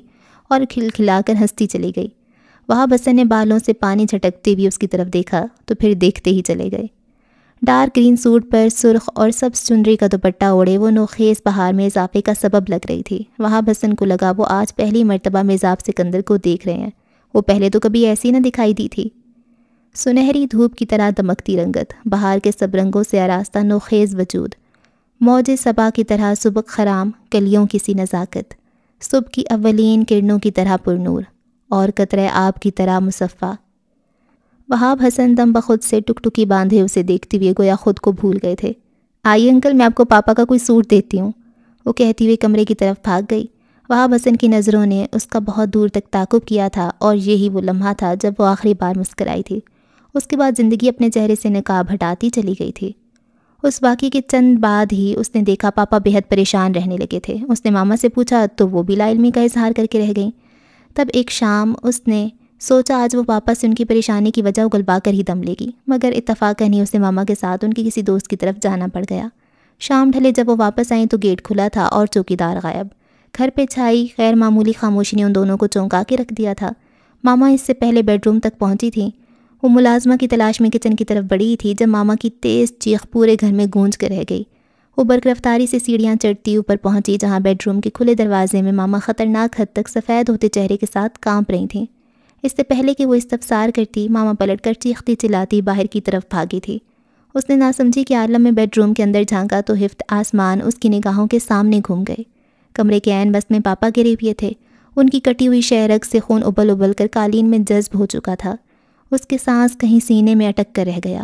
اور کھلکھلا کر ہنستی چلی گئی۔ وہاب حسن نے بالوں سے پانی جھٹکتے ہوئے اس کی طرف دیکھا تو پھر دیکھتے ہی چلے گئے۔ ڈارک گرین سوٹ پر سرخ اور سبز چنری کا دوپٹہ اوڑھے وہ نوخیز بہار میں اضافے کا سبب لگ رہی تھی۔ وہاب حسن کو لگا وہ آج پہلی مرتبہ میزاب سکندر کو دیکھ رہے ہیں۔ وہ پہلے تو کبھی ایسی نہ دکھائی دی تھی۔ سنہری دھوپ کی طرح دمکتی رنگت، بہار کے سب رنگوں سے آراستہ نوخیز وجود، موج صبا کی طرح سبک خرام کلیوں کی سی نزاکت، صبح کی اولین کرنوں کی طرح پرنور اور قطرہ آب کی طرح مصفا۔ وہاب حسن دم بخود سے ٹک ٹکی باندھے اسے دیکھتے ہوئے گویا خود کو بھول گئے تھے۔ آئیے انکل، میں آپ کو پاپا کا کوئی سوٹ دیتی ہوں، وہ کہتی ہوئے کمرے کی طرف بھاگ گئی۔ وہاب حسن کی نظروں نے اس کا بہت دور تک تعاقب کیا تھا، اور یہی وہ لمحہ تھا جب وہ آخری بار مسکرائی تھی۔ اس کے بعد زندگی اپنے چہرے سے نقاب ہٹاتی چلی گئی تھی۔ اس واقعے کے چند بعد ہی اس نے دیکھا پاپا بے حد پریشان رہنے لگے تھے۔ اس نے ماما سے پوچھا تو وہ بھی لا علمی کا اظہار کر کے رہ گئیں۔ تب ایک شام اس نے سوچا آج وہ پاپا سے ان کی پریشانی کی وجہ اگلوا کر ہی دم لے گی، مگر اتفاقاً ہی اسے ماما کے ساتھ ان کی کسی دوست کی طرف جانا پڑ گیا۔ شام ڈھلے جب وہ واپس آئیں تو گیٹ کھلا تھا اور چوکیدار غائب۔ گھر پہ چھائی غیر معمولی خاموشی نے ان دونوں کو چونکا کے رکھ دیا تھا۔ ماما اس سے پہلے بیڈ روم تک پہنچی تھیں۔ وہ ملازمہ کی تلاش میں کچن کی طرف بڑھی تھی جب ماما کی تیز چیخ پورے گھر میں گونج کر رہ گئی۔ وہ برق رفتاری سے سیڑھیاں چڑھتی اوپر پہنچی جہاں بیڈ روم کے کھلے دروازے میں ماما خطرناک حد تک سفید ہوتے چہرے کے ساتھ کانپ رہی تھیں۔ اس سے پہلے کہ وہ استفسار کرتی، ماما پلٹ کر چیختی چلاتی باہر کی طرف بھاگی تھی۔ اس نے ناسمجھی کے عالم میں بیڈ روم کے اندر جھانکا تو ہفت آسمان اس کی نگاہوں کے سامنے گھوم گئے۔ کمرے کے عین وسط میں پاپا گرے ہوئے تھے۔ ان کی کٹی ہوئی شہرگ سے خون ابل ابل کر قالین میں جذب ہو چکا تھا۔ اس کے سانس کہیں سینے میں اٹک کر رہ گیا۔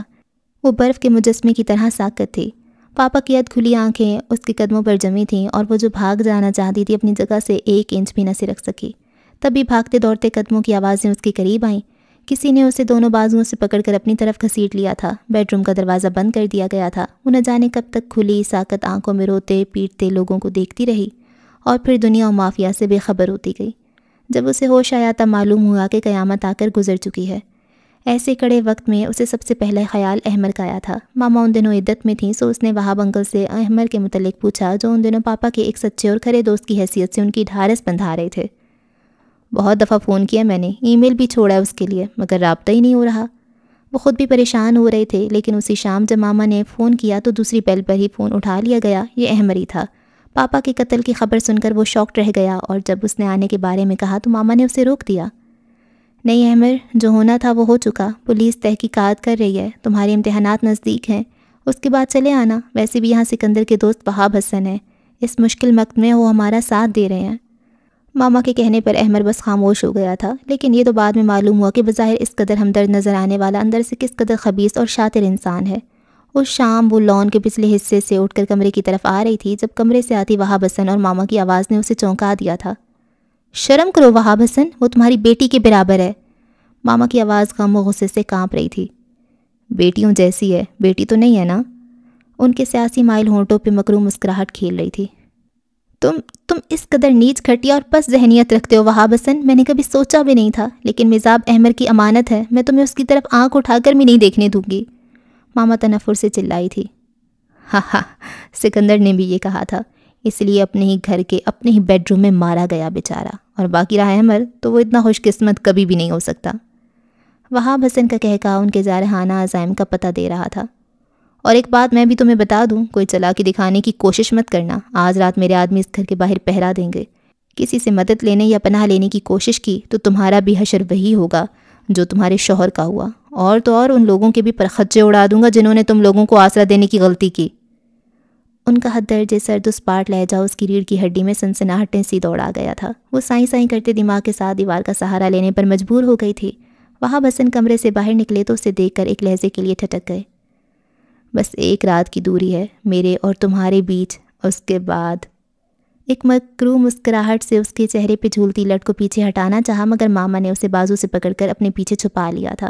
وہ برف کے مجسمے کی طرح ساکت تھی۔ پاپا کی اد کھلی آنکھیں اس کے قدموں پر جمی تھیں اور وہ جو بھاگ جانا چاہتی تھی اپنی جگہ سے 1 انچ بھی نہ سرک سکی۔ تبھی بھاگتے دوڑتے قدموں کی آوازیں اس کے قریب آئیں۔ کسی نے اسے دونوں بازوؤں سے پکڑ کر اپنی طرف گھسیٹ لیا تھا۔ بیڈ روم کا دروازہ بند کر دیا گیا تھا۔ وہ نہ جانے کب تک کھلی ساکت آنکھوں میں روتے پیٹتے لوگوں کو دیکھتی رہی اور پھر دنیا و مافیا سے بے خبر ہوتی گئی۔ جب اسے ہوش آیا تب معلوم ہوا کہ قیامت آ کر گزر چکی ہے۔ ایسے کڑے وقت میں اسے سب سے پہلا خیال احمر کا آیا تھا۔ ماما ان دنوں عدت میں تھیں، سو اس نے وہاب انکل سے احمر کے متعلق پوچھا، جو ان دنوں پاپا کے ایک سچے اور کھرے دوست کی حیثیت سے ان کی ڈھارس بندھا رہے تھے۔ بہت دفعہ فون کیا میں نے، ای میل بھی چھوڑا ہے اس کے لیے، مگر رابطہ ہی نہیں ہو رہا۔ وہ خود بھی پریشان ہو رہے تھے، لیکن اسی شام جب ماما نے فون کیا تو دوسری بیل پر ہی فون اٹھا لیا گیا۔ یہ احمر ہی تھا۔ پاپا کے قتل کی خبر سن کر وہ شاکڈ رہ گیا، اور جب اس نے آنے کے بارے میں کہا تو ماما نے اسے روک دیا۔ نہیں احمر، جو ہونا تھا وہ ہو چکا۔ پولیس تحقیقات کر رہی ہے، تمہارے امتحانات نزدیک ہیں، اس کے بعد چلے آنا۔ ویسے بھی یہاں سکندر کے دوست وہاب حسن ہیں، اس مشکل وقت میں وہ ہمارا ساتھ دے رہے ہیں۔ ماما کے کہنے پر احمر بس خاموش ہو گیا تھا، لیکن یہ تو بعد میں معلوم ہوا کہ بظاہر اس قدر ہمدرد نظر آنے والا اندر سے کس قدر خبیث اور شاطر انسان ہے۔ اس شام وہ لان کے پچھلے حصے سے اٹھ کر کمرے کی طرف آ رہی تھی جب کمرے سے آتی وہاب حسن اور ماما کی آواز نے اسے چونکا دیا تھا۔ شرم کرو وہاب حسن، وہ تمہاری بیٹی کے برابر ہے۔ ماما کی آواز غم و غصے سے کانپ رہی تھی۔ بیٹیوں جیسی ہے، بیٹی تو نہیں ہے نا؟ ان کے سیاسی مائل ہونٹوں پہ مکروہ مسکراہٹ کھیل رہی تھی۔ تم اس قدر نیچ گھٹیا اور پس ذہنیت رکھتے ہو وہاب حسن، میں نے کبھی سوچا بھی نہیں تھا، لیکن میزاب احمر کی امانت ہے، میں تمہیں اس کی طرف آنکھ اٹھا کر بھی نہیں دیکھنے دوں گی۔ ماما تنفر سے چلائی تھی۔ ہاں ہاں، سکندر نے بھی یہ کہا تھا، اس لیے اپنے ہی گھر کے اپنے ہی بیڈ روم میں مارا گیا بیچارہ، اور باقی رہا احمر تو وہ اتنا خوش قسمت کبھی بھی نہیں ہو سکتا۔ وہاب حسن کا کہکہا ان کے جارحانہ عزائم کا پتہ دے رہا تھا۔ اور ایک بات میں بھی تمہیں بتا دوں، کوئی چلاکی دکھانے کی کوشش مت کرنا۔ آج رات میرے آدمی اس گھر کے باہر پہرا دیں گے۔ کسی سے مدد لینے یا پناہ لینے کی کوشش کی تو تمہارا بھی حشر وہی ہوگا جو تمہارے شوہر کا ہوا، اور تو اور ان لوگوں کے بھی پرخچے اڑا دوں گا جنہوں نے تم لوگوں کو آسرا دینے کی غلطی کی۔ ان کا حد درجے سرد اسپاٹ لہجہ اس کی ریڑھ کی ہڈی میں سنسناہٹیں سی دوڑا گیا تھا۔ وہ سائیں سائیں کرتے دماغ کے ساتھ دیوار کا سہارا لینے پر مجبور ہو گئی تھی۔ وہاب حسن کمرے سے باہر نکلے تو اسے دیکھ کر ایک لہجے کے لیے ٹھٹک گئے۔ بس ایک رات کی دوری ہے میرے اور تمہارے بیچ، اس کے بعد۔ ایک مکروہ مسکراہٹ سے اس کے چہرے پہ جھولتی لٹ کو پیچھے ہٹانا چاہا، مگر ماما نے اسے بازو سے پکڑ کر اپنے پیچھے چھپا لیا تھا۔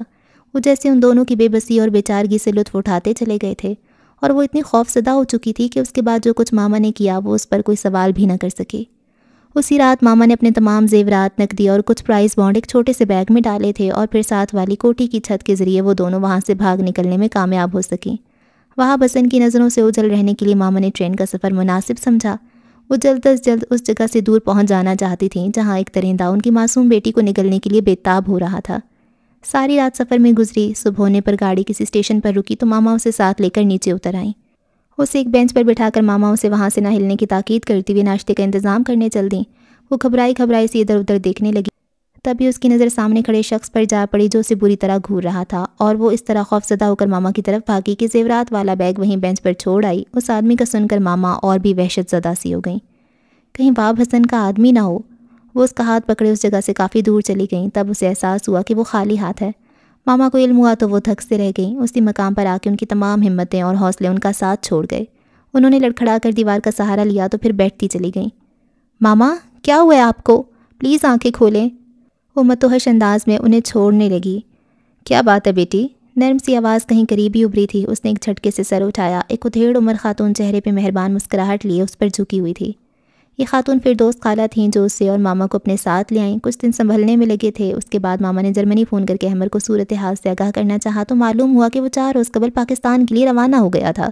وہ جیسے ان دونوں کی بے بسی اور بے چارگی سے لطف اٹھاتے چلے گئے تھے، اور وہ اتنی خوف زدہ ہو چکی تھی کہ اس کے بعد جو کچھ ماما نے کیا وہ اس پر کوئی سوال بھی نہ کر سکے۔ اسی رات ماما نے اپنے تمام زیورات، نقدی اور کچھ پرائز بانڈ ایک چھوٹے سے بیگ میں ڈالے تھے، اور پھر ساتھ والی کوٹھی کی چھت کے ذریعے وہ دونوں وہاں سے بھاگ نکلنے میں کامیاب ہو سکیں۔ وہاب حسن کی نظروں سے اوجھل رہنے کے لیے ماما نے ٹرین کا سفر مناسب سمجھا۔ وہ جلد از جلد اس جگہ سے دور پہنچ جانا چاہتی تھیں جہاں ایک درندہ ان کی معصوم بیٹی کو نگلنے کے لیے بےتاب ہو رہا تھا۔ ساری رات سفر میں گزری۔ صبح ہونے پر گاڑی کسی اسٹیشن پر رکی تو ماما اسے ساتھ لے کر نیچے اتر آئیں۔ اسے ایک بینچ پر بٹھا کر ماما اسے وہاں سے نہ ہلنے کی تاکید کرتی ہوئے ناشتے کا انتظام کرنے چل دیں۔ وہ گھبرائی سی ادھر ادھر دیکھنے لگی، تبھی اس کی نظر سامنے کھڑے شخص پر جا پڑی جو اسے بری طرح گھور رہا تھا، اور وہ اس طرح خوف زدہ ہو کر ماما کی طرف بھاگی کہ زیورات والا بیگ وہیں بینچ پر چھوڑ آئی۔ اس آدمی کا سن کر ماما اور بھی وحشت زدہ سی ہو گئیں، کہیں وہاب حسن کا آدمی نہ ہو۔ وہ اس کا ہاتھ پکڑے اس جگہ سے کافی دور چلی گئیں، تب اسے احساس ہوا کہ وہ خالی ہاتھ ہے۔ ماما کو علم ہوا تو وہ دھک سے رہ گئیں۔ اسی مقام پر آ کے ان کی تمام ہمتیں اور حوصلے ان کا ساتھ چھوڑ گئے۔ انہوں نے لڑکھڑا کر دیوار کا سہارا لیا تو پھر بیٹھتی چلی گئیں۔ ماما کیا ہوا ہے آپ کو؟ پلیز آنکھیں کھولیں۔ وہ متوحش انداز میں انہیں چھوڑنے لگی۔ کیا بات ہے بیٹی؟ نرم سی آواز کہیں قریب ہی ابھری تھی۔ اس نے ایک جھٹکے سے سر اٹھایا۔ ایک ادھیڑ عمر خاتون چہرے پہ مہربان مسکراہٹ لیے اس پر جھکی ہوئی تھی۔ یہ خاتون فردوس خالہ تھیں جو اسے اور ماما کو اپنے ساتھ لے آئیں۔ کچھ دن سنبھلنے میں لگے تھے۔ اس کے بعد ماما نے جرمنی فون کر کے احمر کو صورتحال سے آگاہ کرنا چاہا تو معلوم ہوا کہ وہ 4 روز قبل پاکستان کے لیے روانہ ہو گیا تھا۔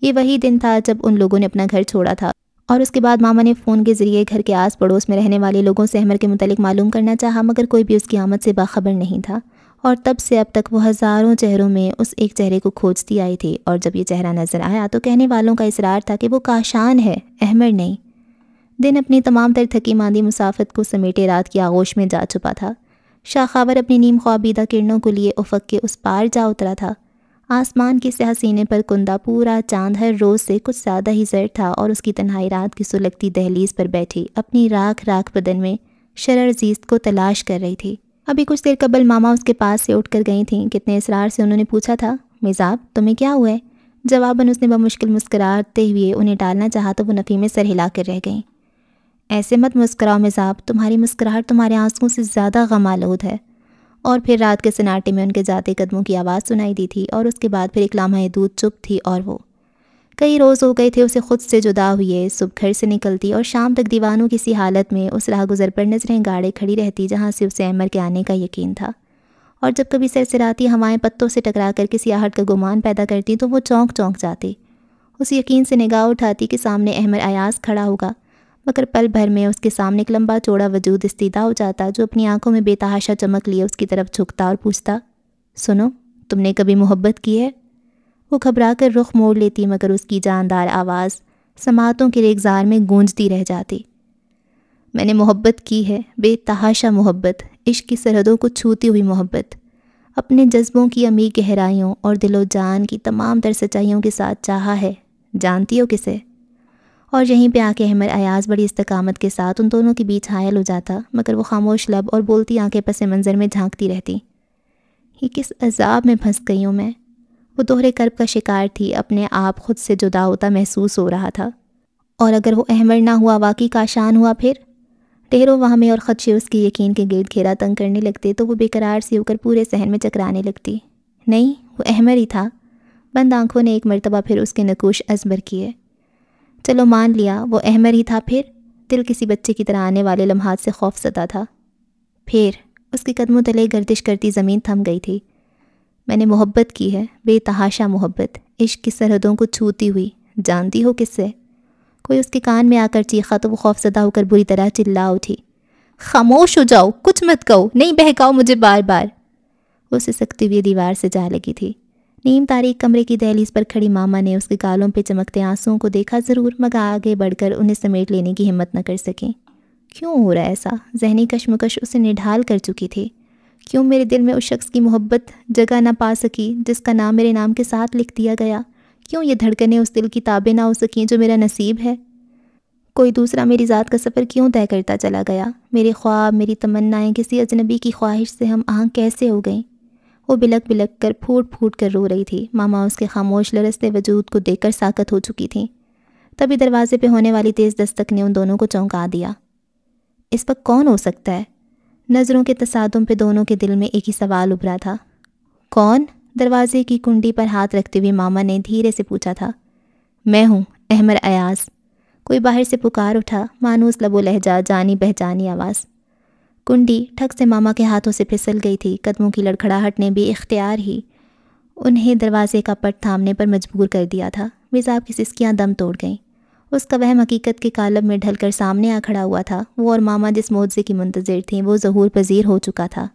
یہ وہی دن تھا جب ان لوگوں نے اپنا گھر چھوڑا تھا، اور اس کے بعد ماما نے فون کے ذریعے گھر کے آس پڑوس میں رہنے والے لوگوں سے احمر کے متعلق معلوم کرنا چاہا، مگر کوئی بھی اس کی آمد سے باخبر نہیں تھا۔ اور تب سے اب تک وہ ہزاروں چہروں میں اس ایک چہرے کو کھوجتی آئی تھی، اور جب یہ چہرہ نظر آیا تو کہنے والوں کا اصرار تھا کہ وہ کاشان ہے، احمر نہیں۔ دن اپنی تمام تر تھکی ماندی مسافت کو سمیٹے رات کی آغوش میں جا چھپا تھا۔ شاخاور اپنی نیم خوابیدہ کرنوں کو لیے افق کے اس پار جا اترا تھا۔ آسمان کی سیاہ سینے پر کندہ پورا چاند ہر روز سے کچھ زیادہ ہی زرد تھا، اور اس کی تنہائی رات کی سلگتی دہلیز پر بیٹھی اپنی راکھ بدن میں شرر زیست کو تلاش کر رہی تھی۔ ابھی کچھ دیر قبل ماما اس کے پاس سے اٹھ کر گئی تھیں۔ کتنے اصرار سے انہوں نے پوچھا تھا، میزاب تمہیں کیا ہوا ہے؟ جواباً اس نے بمشکل مسکراتے ہوئے انہیں ٹالنا چاہا تو وہ نفی میں سر ہلا کر رہ گئیں۔ ایسے مت مسکراؤ میزاب، تمہاری مسکراہٹ تمہارے آنسوؤں سے زیادہ غم آلود ہے، اور پھر رات کے سناٹے میں ان کے جاتے قدموں کی آواز سنائی دی تھی، اور اس کے بعد پھر ایک لمحہ دودھ چپ تھی، اور وہ کئی روز ہو گئے تھے اسے خود سے جدا ہوئے۔ صبح گھر سے نکلتی اور شام تک دیوانوں کسی حالت میں اس راہ گزر پر نظریں گاڑے کھڑی رہتی جہاں سے اسے احمر کے آنے کا یقین تھا، اور جب کبھی سرسراتی ہوائیں پتوں سے ٹکرا کر کسی آہٹ کا گمان پیدا کرتی تو وہ چونک چونک جاتے۔ اس یقین سے نگاہ اٹھاتی کہ سامنے احمر ایاز کھڑا ہوگا، مگر پل بھر میں اس کے سامنے ایک لمبا چوڑا وجود استیدا ہو جاتا جو اپنی آنکھوں میں بے تحاشا چمک لیے اس کی طرف جھکتا اور پوچھتا، سنو، تم نے کبھی محبت کی ہے؟ وہ گھبرا کر رخ موڑ لیتی، مگر اس کی جاندار آواز سماعتوں کے ریگزار میں گونجتی رہ جاتی۔ میں نے محبت کی ہے، بے تحاشا محبت، عشق کی سرحدوں کو چھوتی ہوئی محبت، اپنے جذبوں کی عمیق گہرائیوں اور دل و جان کی تمام تر سچائیوں کے ساتھ چاہا ہے۔ جانتی ہو کسے؟ اور یہیں پہ آ کے احمر ایاز بڑی استقامت کے ساتھ ان دونوں کے بیچ حائل ہو جاتا، مگر وہ خاموش لب اور بولتی آنکھیں پس منظر میں جھانکتی رہتی۔ یہ کس عذاب میں پھنس گئی ہوں میں؟ وہ دوہرے کرب کا شکار تھی، اپنے آپ خود سے جدا ہوتا محسوس ہو رہا تھا، اور اگر وہ احمر نہ ہوا، واقعی کاشان ہوا، پھر ڈھیروں وہمیں اور خدشے اس کے یقین کے گرد گھیرا تنگ کرنے لگتے تو وہ بے قرار سی ہو کر پورے صحن میں چکرانے لگتی۔ نہیں، وہ احمر ہی تھا۔ بند آنکھوں نے ایک مرتبہ پھر اس کے نقوش ازبر کیے۔ چلو مان لیا وہ احمر ہی تھا، پھر دل کسی بچے کی طرح آنے والے لمحات سے خوف زدہ تھا۔ پھر اس کے قدموں تلے گردش کرتی زمین تھم گئی تھی۔ میں نے محبت کی ہے، بے تحاشا محبت، عشق کی سرحدوں کو چھوتی ہوئی۔ جانتی ہو کس سے؟ کوئی اس کے کان میں آ کر چیخا تو وہ خوف زدہ ہو کر بری طرح چلا اٹھی۔ خاموش ہو جاؤ، کچھ مت کہو، نہیں بہکاؤ مجھے بار بار۔ وہ سسکتی ہوئی دیوار سے جا لگی تھی۔ نیم تاریک کمرے کی دہلیز پر کھڑی ماما نے اس کے گالوں پہ چمکتے آنسوؤں کو دیکھا ضرور، مگر آگے بڑھ کر انہیں سمیٹ لینے کی ہمت نہ کر سکیں۔ کیوں ہو رہا ایسا؟ ذہنی کشمکش اسے نڈھال کر چکی تھی۔ کیوں میرے دل میں اس شخص کی محبت جگہ نہ پا سکی جس کا نام میرے نام کے ساتھ لکھ دیا گیا؟ کیوں یہ دھڑکنیں اس دل کی تابع نہ ہو سکیں جو میرا نصیب ہے؟ کوئی دوسرا میری ذات کا سفر کیوں طے کرتا چلا گیا؟ میرے خواب، میری تمنائیں کسی اجنبی کی خواہش سے ہم آہنگ کیسے ہو گئیں؟ وہ بلک بلک کر پھوٹ پھوٹ کر رو رہی تھی۔ ماما اس کے خاموش لرزتے وجود کو دیکھ کر ساکت ہو چکی تھیں۔ تبھی دروازے پہ ہونے والی تیز دستک نے ان دونوں کو چونکا دیا۔ اس وقت کون ہو سکتا ہے؟ نظروں کے تصادم پہ دونوں کے دل میں ایک ہی سوال ابھرا تھا۔ کون؟ دروازے کی کنڈی پر ہاتھ رکھتے ہوئے ماما نے دھیرے سے پوچھا تھا۔ میں ہوں، احمر ایاز۔ کوئی باہر سے پکار اٹھا، مانوس لب و لہجہ، جانی پہچانی آواز۔ کنڈی ٹھک سے ماما کے ہاتھوں سے پھسل گئی تھی۔ قدموں کی لڑکھڑاہٹ نے بے اختیار ہی انہیں دروازے کا پٹ تھامنے پر مجبور کر دیا تھا۔ میزاب کی سسکیاں دم توڑ گئیں۔ اس کا وہم حقیقت کے کالب میں ڈھل کر سامنے آ کھڑا ہوا تھا۔ وہ اور ماما جس معجزے کی منتظر تھیں وہ ظہور پذیر ہو چکا تھا۔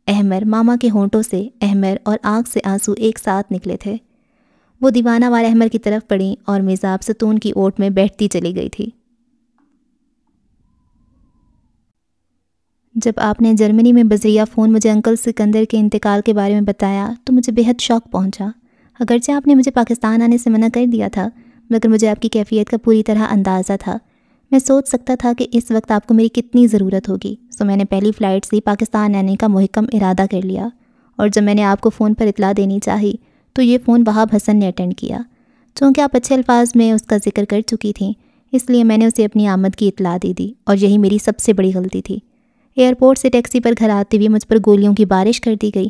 احمر ماما کے ہونٹوں سے احمر اور آنکھ سے آنسو ایک ساتھ نکلے تھے۔ وہ دیوانہ وار احمر کی طرف پڑیں اور میزاب ستون کی اوٹ میں بیٹھتی چلی گئی تھی۔ جب آپ نے جرمنی میں بذریعہ فون مجھے انکل سکندر کے انتقال کے بارے میں بتایا تو مجھے بے حد شوق پہنچا۔ اگرچہ آپ نے مجھے پاکستان آنے سے منع کر دیا تھا، مگر مجھے آپ کی کیفیت کا پوری طرح اندازہ تھا۔ میں سوچ سکتا تھا کہ اس وقت آپ کو میری کتنی ضرورت ہوگی، سو میں نے پہلی فلائٹ سے ہی پاکستان آنے کا محکم ارادہ کر لیا، اور جب میں نے آپ کو فون پر اطلاع دینی چاہی تو یہ فون وہاب حسن نے اٹینڈ کیا۔ چونکہ آپ اچھے الفاظ میں اس کا ذکر کر چکی تھیں، اس لیے میں نے اسے اپنی آمد کی اطلاع دے دی، اور یہی میری سب سے بڑی غلطی تھی۔ ایئرپورٹ سے ٹیکسی پر گھر آتے ہوئے مجھ پر گولیوں کی بارش کر دی گئی۔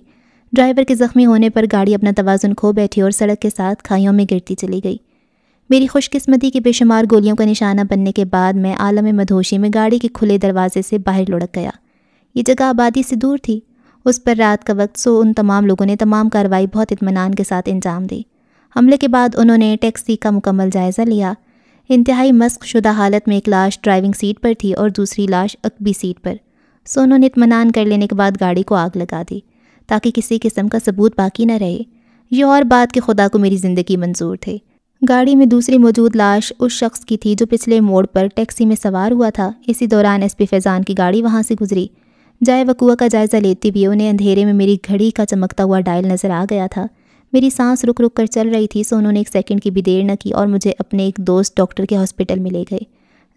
ڈرائیور کے زخمی ہونے پر گاڑی اپنا توازن کھو بیٹھی اور سڑک کے ساتھ کھائیوں میں گرتی چلی گئی۔ میری خوش قسمتی کے بے شمار گولیوں کا نشانہ بننے کے بعد میں عالم مدہوشی میں گاڑی کے کھلے دروازے سے باہر لڑک گیا۔ یہ جگہ آبادی سے دور تھی۔ اس پر رات کا وقت، سو ان تمام لوگوں نے تمام کارروائی بہت اطمینان کے ساتھ انجام دی۔ حملے کے بعد انہوں نے ٹیکسی کا مکمل جائزہ لیا۔ انتہائی مسخ شدہ حالت میں ایک لاش ڈرائیونگ سیٹ پر تھی اور دوسری لاش عقبی سیٹ پر۔ سو انہوں نے اطمینان کر لینے کے بعد گاڑی کو آگ لگا دی تاکہ کسی قسم کا ثبوت باقی نہ رہے۔ یہ اور بات کہ خدا کو میری زندگی منظور تھے۔ گاڑی میں دوسری موجود لاش اس شخص کی تھی جو پچھلے موڑ پر ٹیکسی میں سوار ہوا تھا۔ اسی دوران ایس پی فیضان کی گاڑی وہاں سے گزری۔ جائے وقوع کا جائزہ لیتے ہوئے انہیں اندھیرے میں میری گھڑی کا چمکتا ہوا ڈائل نظر آ گیا تھا۔ میری سانس رک رک کر چل رہی تھی، سو انہوں نے ایک سیکنڈ کی بھی دیر نہ کی اور مجھے اپنے ایک دوست ڈاکٹر کے ہاسپٹل میں لے گئے،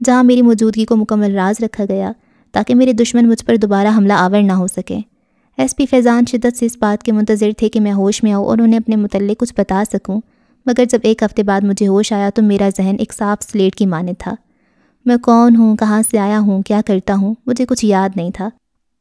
جہاں میری موجودگی کو مکمل راز رکھا گیا تاکہ میرے دشمن مجھ پر دوبارہ حملہ آور نہ ہو سکے۔ ایس پی فیضان شدت سے اس بات کے منتظر تھے کہ میں ہوش میں آؤں اور انہیں اپنے متعلق کچھ بتا سکوں، مگر جب ایک ہفتے بعد مجھے ہوش آیا تو میرا ذہن ایک صاف سلیٹ کی مانند تھا۔ میں کون ہوں، کہاں سے آیا ہوں، کیا کرتا ہوں، مجھے کچھ یاد نہیں تھا۔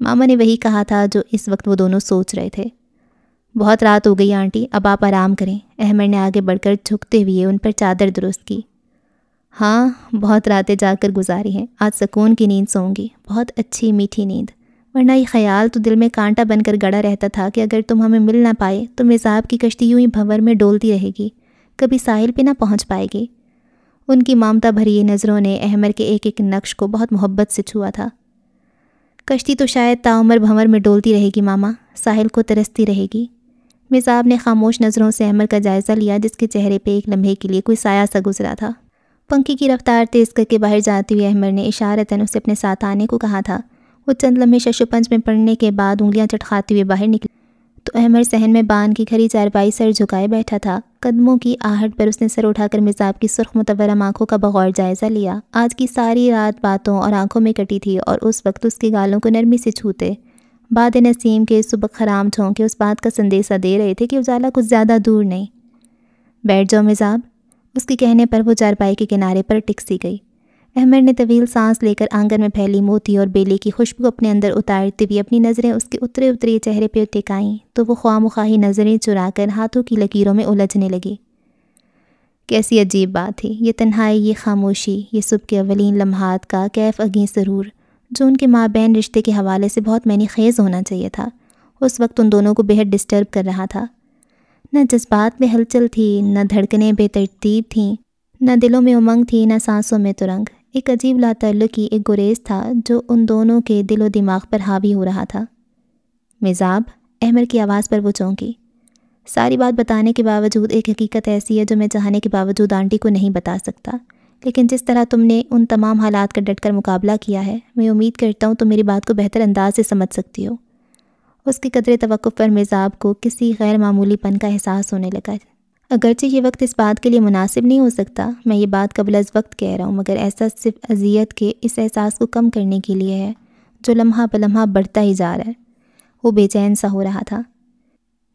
ماما نے وہی کہا تھا جو اس وقت وہ دونوں سوچ رہے تھے۔ بہت رات ہو گئی آنٹی، اب آپ آرام کریں۔ احمد نے آگے بڑھ کر جھکتے ہوئے ان پر چادر درست کی۔ ہاں، بہت راتیں جا کر گزاری ہیں، آج سکون کی نیند سوں گی، بہت اچھی میٹھی نیند، ورنہ یہ خیال تو دل میں کانٹا بن کر گڑا رہتا تھا کہ اگر تم ہمیں مل نہ پائے تو مزاب کی کشتی یوں ہی بھنور میں ڈولتی رہے گی، کبھی ساحل پہ نہ پہنچ پائے گی۔ ان کی ممتا بھری نظروں نے احمد کے ایک ایک نقش کو بہت محبت سے چھوا تھا۔ کشتی تو شاید تعمر بھنور میں ڈولتی رہے گی ماما، ساحل کو ترستی رہے گی۔ مزاب نے خاموش نظروں سے احمد کا جائزہ لیا، جس کے چہرے پہ ایک لمحے کے لیے کوئی سایہ سا گزرا تھا۔ پنکھی کی رفتار تیز کر کے باہر جاتے ہوئے احمد نے اشارتاً اسے اپنے ساتھ آنے کو کہا تھا۔ وہ چند لمحے ششوپنج میں پڑنے کے بعد انگلیاں چٹکھاتے ہوئے باہر نکلی تو احمد صحن میں باندھ کی کھری چارپائی سر جھکائے بیٹھا تھا۔ قدموں کی آہٹ پر اس نے سر اٹھا کر مزاب کی سرخ متورم آنکھوں کا بغور جائزہ لیا۔ آج کی ساری رات باتوں اور آنکھوں میں کٹی تھی اور اس وقت اس کے گالوں کو نرمی سے چھوتے باد نسیم کے صبح خرام جھونکے اس بات کا سندیسہ دے رہے تھے کہ اجالا کچھ زیادہ دور نہیں۔ بیٹھ جاؤ مزاب، اس کے کہنے پر وہ چارپائی کے کنارے پر ٹک سی گئی۔ احمد نے طویل سانس لے کر آنگن میں پھیلی موتی اور بیلے کی خوشبو اپنے اندر اتارتے ہوئے اپنی نظریں اس کے اترے چہرے پہ ٹکائیں تو وہ خواہ مخواہی نظریں چرا کر ہاتھوں کی لکیروں میں الجھنے لگی۔ کیسی عجیب بات تھی یہ تنہائی، یہ خاموشی، یہ صبح کے اولین لمحات کا کیف اگیں سرور جو ان کے مابین رشتے کے حوالے سے بہت معنی خیز ہونا چاہیے تھا، اس وقت ان دونوں کو بہت ڈسٹرب کر رہا تھا۔ نہ جذبات میں ہلچل تھی، نہ دھڑکنیں بے ترتیب تھیں، نہ دلوں میں امنگ تھی، نہ سانسوں میں ترنگ۔ ایک عجیب لا تعلقی، ایک گریز تھا جو ان دونوں کے دل و دماغ پر حاوی ہو رہا تھا۔ مزاب، احمد کی آواز پر وہ چونکی۔ ساری بات بتانے کے باوجود ایک حقیقت ایسی ہے جو میں چاہنے کے باوجود آنٹی کو نہیں بتا سکتا، لیکن جس طرح تم نے ان تمام حالات کا ڈٹ کر مقابلہ کیا ہے، میں امید کرتا ہوں تم میری بات کو بہتر انداز سے سمجھ سکتی ہو۔ اس کی قدر توقف پر مزاب کو کسی غیر معمولی پن کا احساس ہونے لگا۔ اگرچہ یہ وقت اس بات کے لیے مناسب نہیں ہو سکتا، میں یہ بات قبل از وقت کہہ رہا ہوں، مگر ایسا صرف اذیت کے اس احساس کو کم کرنے کے لیے ہے جو لمحہ بلمحہ بڑھتا ہی جا رہا ہے۔ وہ بے چین سا ہو رہا تھا۔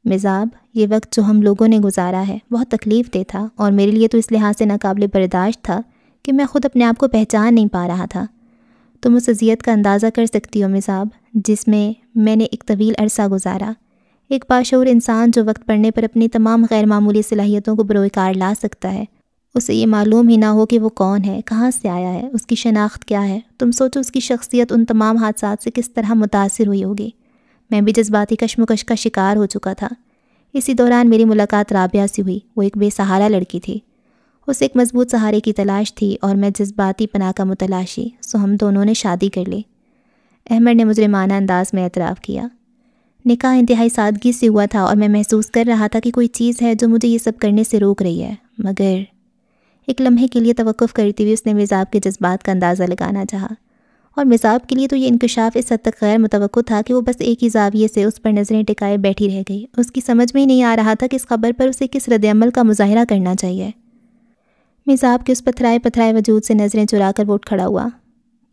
مزاب، یہ وقت جو ہم لوگوں نے گزارا ہے بہت تکلیف دہ تھا، اور میرے لیے تو اس لحاظ سے ناقابل برداشت تھا کہ میں خود اپنے آپ کو پہچان نہیں پا رہا تھا۔ تم اس اذیت کا اندازہ کر سکتی ہو مزاب، جس میں نے ایک طویل عرصہ گزارا۔ ایک باشعور انسان جو وقت پڑنے پر اپنی تمام غیر معمولی صلاحیتوں کو بروئے کار لا سکتا ہے، اسے یہ معلوم ہی نہ ہو کہ وہ کون ہے، کہاں سے آیا ہے، اس کی شناخت کیا ہے۔ تم سوچو اس کی شخصیت ان تمام حادثات سے کس طرح متاثر ہوئی ہوگی۔ میں بھی جذباتی کشمکش کا شکار ہو چکا تھا۔ اسی دوران میری ملاقات رابعہ سے ہوئی۔ وہ ایک بے سہارا لڑکی تھی، اسے ایک مضبوط سہارے کی تلاش تھی اور میں جذباتی پناہ کا متلاشی، سو ہم دونوں نے شادی کر لی۔ احمد نے مجرمانہ انداز میں اعتراف کیا۔ نکاح انتہائی سادگی سے ہوا تھا اور میں محسوس کر رہا تھا کہ کوئی چیز ہے جو مجھے یہ سب کرنے سے روک رہی ہے، مگر ایک لمحے کے لیے توقف کرتے ہوئے اس نے مزاب کے جذبات کا اندازہ لگانا چاہا، اور مزاب کے لیے تو یہ انکشاف اس حد تک غیر متوقع تھا کہ وہ بس ایک ہی زاویے سے اس پر نظریں ٹکائے بیٹھی رہ گئی۔ اس کی سمجھ میں ہی نہیں آ رہا تھا کہ اس خبر پر اسے کس رد عمل کا مظاہرہ کرنا چاہیے۔ مزاب کے اس پتھرائے وجود سے نظریں چرا کر وہ اٹھ کھڑا ہوا۔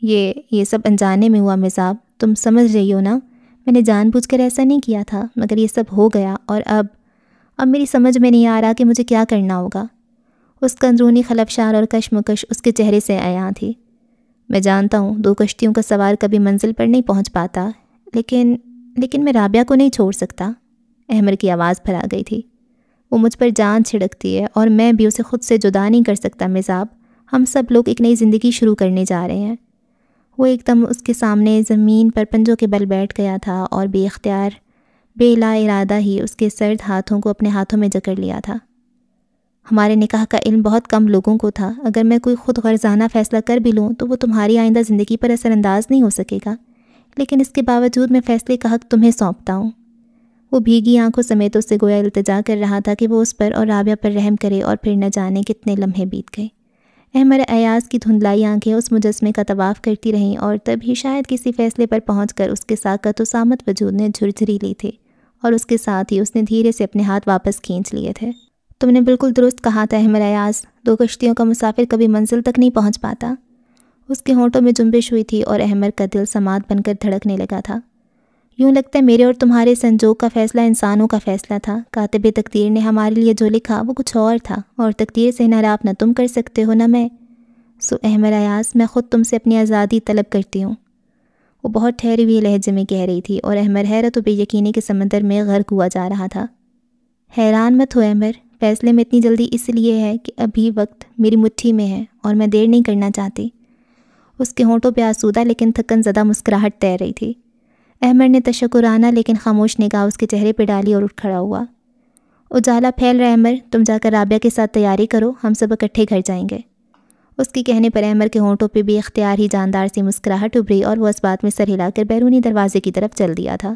یہ سب انجانے میں ہوا مزاب، تم سمجھ رہی ہو نا؟ میں نے جان بوجھ کر ایسا نہیں کیا تھا، مگر یہ سب ہو گیا، اور اب میری سمجھ میں نہیں آ رہا کہ مجھے کیا کرنا ہوگا۔ اس کا اندرونی خلفشار اور کشمکش اس کے چہرے سے عیاں تھی۔ میں جانتا ہوں 2 کشتیوں کا سوار کبھی منزل پر نہیں پہنچ پاتا، لیکن میں رابعہ کو نہیں چھوڑ سکتا۔ احمد کی آواز پھر آ گئی تھی۔ وہ مجھ پر جان چھڑکتی ہے اور میں بھی اسے خود سے جدا نہیں کر سکتا مزاب۔ ہم سب لوگ ایک نئی زندگی شروع کرنے جا رہے ہیں۔ وہ ایک دم اس کے سامنے زمین پر پنجوں کے بل بیٹھ گیا تھا اور بے اختیار، بے لا ارادہ ہی اس کے سرد ہاتھوں کو اپنے ہاتھوں میں جکڑ لیا تھا۔ ہمارے نکاح کا علم بہت کم لوگوں کو تھا۔ اگر میں کوئی خود غرضانہ فیصلہ کر بھی لوں تو وہ تمہاری آئندہ زندگی پر اثر انداز نہیں ہو سکے گا، لیکن اس کے باوجود میں فیصلے کا حق تمہیں سونپتا ہوں۔ وہ بھیگی آنکھوں سمیت اس سے گویا التجا کر رہا تھا کہ وہ اس پر اور رابعہ پر رحم کرے، اور پھر نہ جانے کتنے لمحے بیت گئے۔ احمد ایاز کی دھندلائی آنکھیں اس مجسمے کا طواف کرتی رہیں، اور تب ہی شاید کسی فیصلے پر پہنچ کر اس کے ساکت و سامت وجود نے جھرجھری لی تھی، اور اس کے ساتھ ہی اس نے دھیرے سے اپنے ہاتھ واپس کھینچ لیے تھے۔ تم نے بالکل درست کہا تھا احمد ایاز، 2 کشتیوں کا مسافر کبھی منزل تک نہیں پہنچ پاتا۔ اس کے ہونٹوں میں جنبش ہوئی تھی اور احمد کا دل سماعت بن کر دھڑکنے لگا تھا۔ یوں لگتا ہے میرے اور تمہارے سنجوگ کا فیصلہ انسانوں کا فیصلہ تھا۔ کاتب تقدیر نے ہمارے لیے جو لکھا وہ کچھ اور تھا، اور تقدیر سے انحراف نہ تم کر سکتے ہو نہ میں۔ سو احمد ایاز، میں خود تم سے اپنی آزادی طلب کرتی ہوں۔ وہ بہت ٹھہری ہوئی لہجے میں کہہ رہی تھی اور احمر حیرت و بے یقینی کے سمندر میں غرق ہوا جا رہا تھا۔ حیران مت ہو احمر، فیصلے میں اتنی جلدی اس لیے ہے کہ ابھی وقت میری مٹھی میں ہے اور میں دیر نہیں کرنا چاہتی۔ اس کے ہونٹوں پہ آسودہ لیکن تھکن زدہ مسکراہٹ تیر رہی تھی۔ احمر نے تشکرانہ لیکن خاموش نگاہ اس کے چہرے پہ ڈالی اور اٹھ کھڑا ہوا۔ اجالا پھیل رہا ہے احمر، تم جا کر رابعہ کے ساتھ تیاری کرو، ہم سب اکٹھے گھر جائیں گے۔ اس کے کہنے پر احمر کے ہونٹوں پہ بھی اختیار ہی جاندار سی مسکراہٹ ابھری اور وہ اس بات میں سر ہلا کر بیرونی دروازے کی طرف چل دیا تھا۔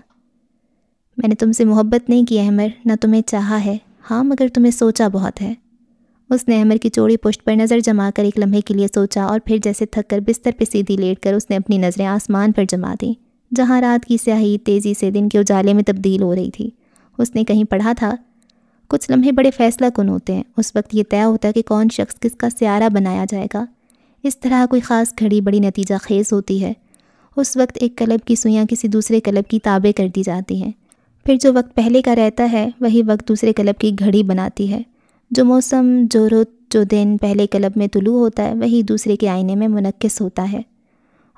میں نے تم سے محبت نہیں کی احمر، نہ تمہیں چاہا ہے، ہاں مگر تمہیں سوچا بہت ہے۔ اس نے احمر کی چوڑی پشت پر نظر جما کر ایک لمحے کے لیے سوچا اور پھر جیسے تھک کر بستر پہ سیدھی لیٹ کر اس نے اپنی نظریں آسمان پر جما دیں، جہاں رات کی سیاہی تیزی سے دن کے اجالے میں تبدیل ہو رہی تھی۔ اس نے کہیں پڑھا تھا، کچھ لمحے بڑے فیصلہ کن ہوتے ہیں، اس وقت یہ طے ہوتا ہے کہ کون شخص کس کا سیارہ بنایا جائے گا۔ اس طرح کوئی خاص گھڑی بڑی نتیجہ خیز ہوتی ہے۔ اس وقت ایک قلب کی سوئیاں کسی دوسرے قلب کی تابع کر دی جاتی ہیں، پھر جو وقت پہلے کا رہتا ہے وہی وقت دوسرے قلب کی گھڑی بناتی ہے۔ جو موسم، جو رت، جو دن پہلے قلب میں طلوع ہوتا ہے وہی دوسرے کے آئینے میں منعکس ہوتا ہے۔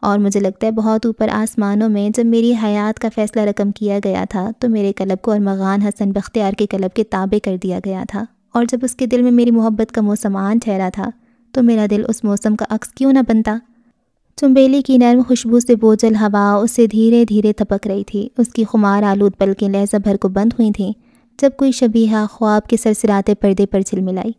اور مجھے لگتا ہے بہت اوپر آسمانوں میں جب میری حیات کا فیصلہ رقم کیا گیا تھا تو میرے قلب کو ارمغان حسن بختیار کے قلب کے تابع کر دیا گیا تھا، اور جب اس کے دل میں میری محبت کا موسم آن ٹھہرا تھا تو میرا دل اس موسم کا عکس کیوں نہ بنتا۔ چنبیلی کی نرم خوشبو سے بوجھل ہوا اسے دھیرے دھیرے تھپک رہی تھی، اس کی خمار آلود پلکیں لہجہ بھر کو بند ہوئی تھیں جب کوئی شبیہہ خواب کے سرسراتے پردے پر جھلملائی۔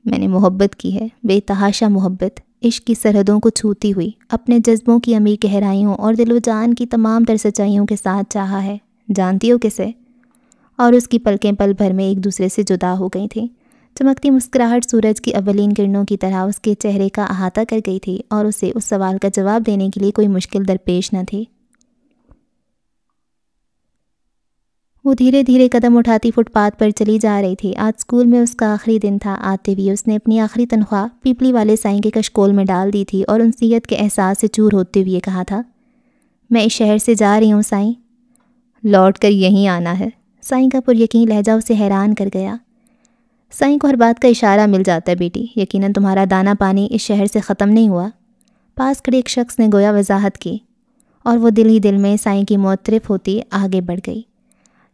میں نے محبت کی ہے، بے تحاشا محبت، عشق کی سرحدوں کو چھوتی ہوئی، اپنے جذبوں کی عمیق گہرائیوں اور دل و جان کی تمام تر سچائیوں کے ساتھ چاہا ہے۔ جانتی ہو کسے؟ اور اس کی پلکیں پل بھر میں ایک دوسرے سے جدا ہو گئی تھیں۔ چمکتی مسکراہٹ سورج کی اولین کرنوں کی طرح اس کے چہرے کا احاطہ کر گئی تھی اور اسے اس سوال کا جواب دینے کے لیے کوئی مشکل درپیش نہ تھی۔ وہ دھیرے دھیرے قدم اٹھاتی فٹ پاتھ پر چلی جا رہی تھی۔ آج اسکول میں اس کا آخری دن تھا۔ آتے ہوئے اس نے اپنی آخری تنخواہ پیپلی والے سائیں کے کشکول میں ڈال دی تھی اور انسیت کے احساس سے چور ہوتے ہوئے کہا تھا، میں اس شہر سے جا رہی ہوں سائیں، لوٹ کر یہیں آنا ہے۔ سائیں کا پر یقین لہجہ اسے حیران کر گیا۔ سائیں کو ہر بات کا اشارہ مل جاتا ہے بیٹی، یقیناً تمہارا دانا پانی اس شہر سے ختم نہیں ہوا۔ پاس کھڑے ایک شخص نے گویا وضاحت کی، اور وہ دل ہی دل میں سائیں کی معترف ہوتی آگے بڑھ گئی۔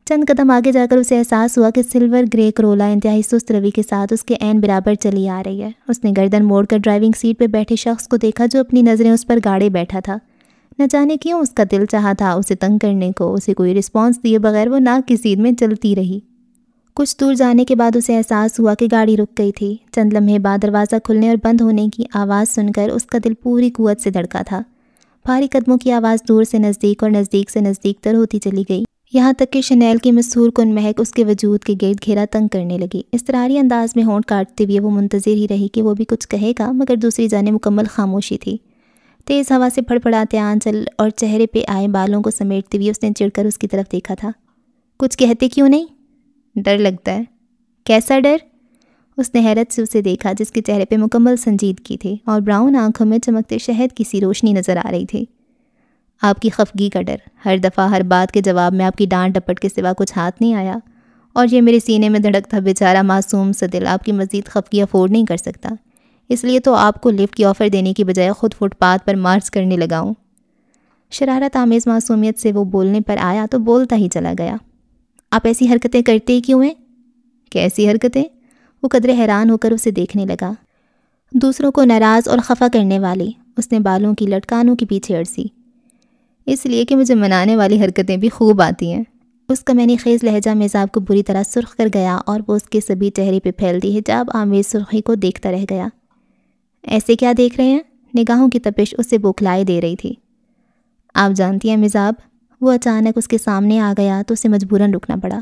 چند قدم آگے جا کر اسے احساس ہوا کہ سلور گرے کرولا انتہائی سست روی کے ساتھ اس کے عین برابر چلی آ رہی ہے۔ اس نے گردن موڑ کر ڈرائیونگ سیٹ پہ بیٹھے شخص کو دیکھا جو اپنی نظریں اس پر گاڑے بیٹھا تھا۔ نہ جانے کیوں اس کا دل چاہا تھا اسے تنگ کرنے کو، اسے کوئی رسپانس دیے بغیر وہ ناک کی سیدھ میں چلتی رہی۔ کچھ دور جانے کے بعد اسے احساس ہوا کہ گاڑی رک گئی تھی۔ چند لمحے بعد دروازہ کھلنے اور بند ہونے کی آواز سن کر اس کا دل پوری قوت سے دھڑکا تھا۔ بھاری قدموں کی آواز دور سے نزدیک اور نزدیک سے نزدیک تر ہوتی چلی گئی، یہاں تک کہ شنیل کی مسحور کن مہک اس کے وجود کے گرد گھیرا تنگ کرنے لگی۔ اضطراری انداز میں ہونٹ کاٹتے ہوئے وہ منتظر ہی رہی کہ وہ بھی کچھ کہے گا، مگر دوسری جانب مکمل خاموشی تھی۔ تیز ہوا سے پھڑپڑاتے آنچل اور چہرے پہ آئے بالوں کو سمیٹتے ہوئے اس نے چڑھ کر اس کی طرف دیکھا تھا۔ کچھ کہتے کیوں نہیں؟ ڈر لگتا ہے۔ کیسا ڈر؟ اس نے حیرت سے اسے دیکھا جس کے چہرے پہ مکمل سنجیدگی تھی اور براؤن آنکھوں میں چمکتے شہد کی سی روشنی نظر آ رہی تھی۔ آپ کی خفگی کا ڈر، ہر دفعہ ہر بات کے جواب میں آپ کی ڈانٹ ڈپٹ کے سوا کچھ ہاتھ نہیں آیا، اور یہ میرے سینے میں دھڑکتا بیچارہ معصوم سا دل آپ کی مزید خفگی افورڈ نہیں کر سکتا، اس لیے تو آپ کو لفٹ کی آفر دینے کی بجائے خود فٹ پاتھ پر مارچ کرنے لگا ہوں۔ شرارت آمیز معصومیت سے وہ بولنے پر آیا تو بولتا ہی چلا گیا۔ آپ ایسی حرکتیں کرتے ہی کیوں ہیں؟ کیسی حرکتیں؟ وہ قدرے حیران ہو کر اسے دیکھنے لگا۔ دوسروں کو ناراض اور خفا کرنے والی، اس نے بالوں کی لٹکانوں کے پیچھے اڑسی۔ اس لیے کہ مجھے منانے والی حرکتیں بھی خوب آتی ہیں۔ اس کا میں نے خیز لہجہ میزاب کو بری طرح سرخ کر گیا اور وہ اس کے سبھی چہرے پہ پھیلتی حجاب آمیز سرخی کو دیکھتا رہ گیا۔ ایسے کیا دیکھ رہے ہیں؟ نگاہوں کی تپش اسے بوکھلائے دے رہی تھی۔ آپ جانتی ہیں میزاب، وہ اچانک اس کے سامنے آ گیا تو اسے مجبوراً رکنا پڑا۔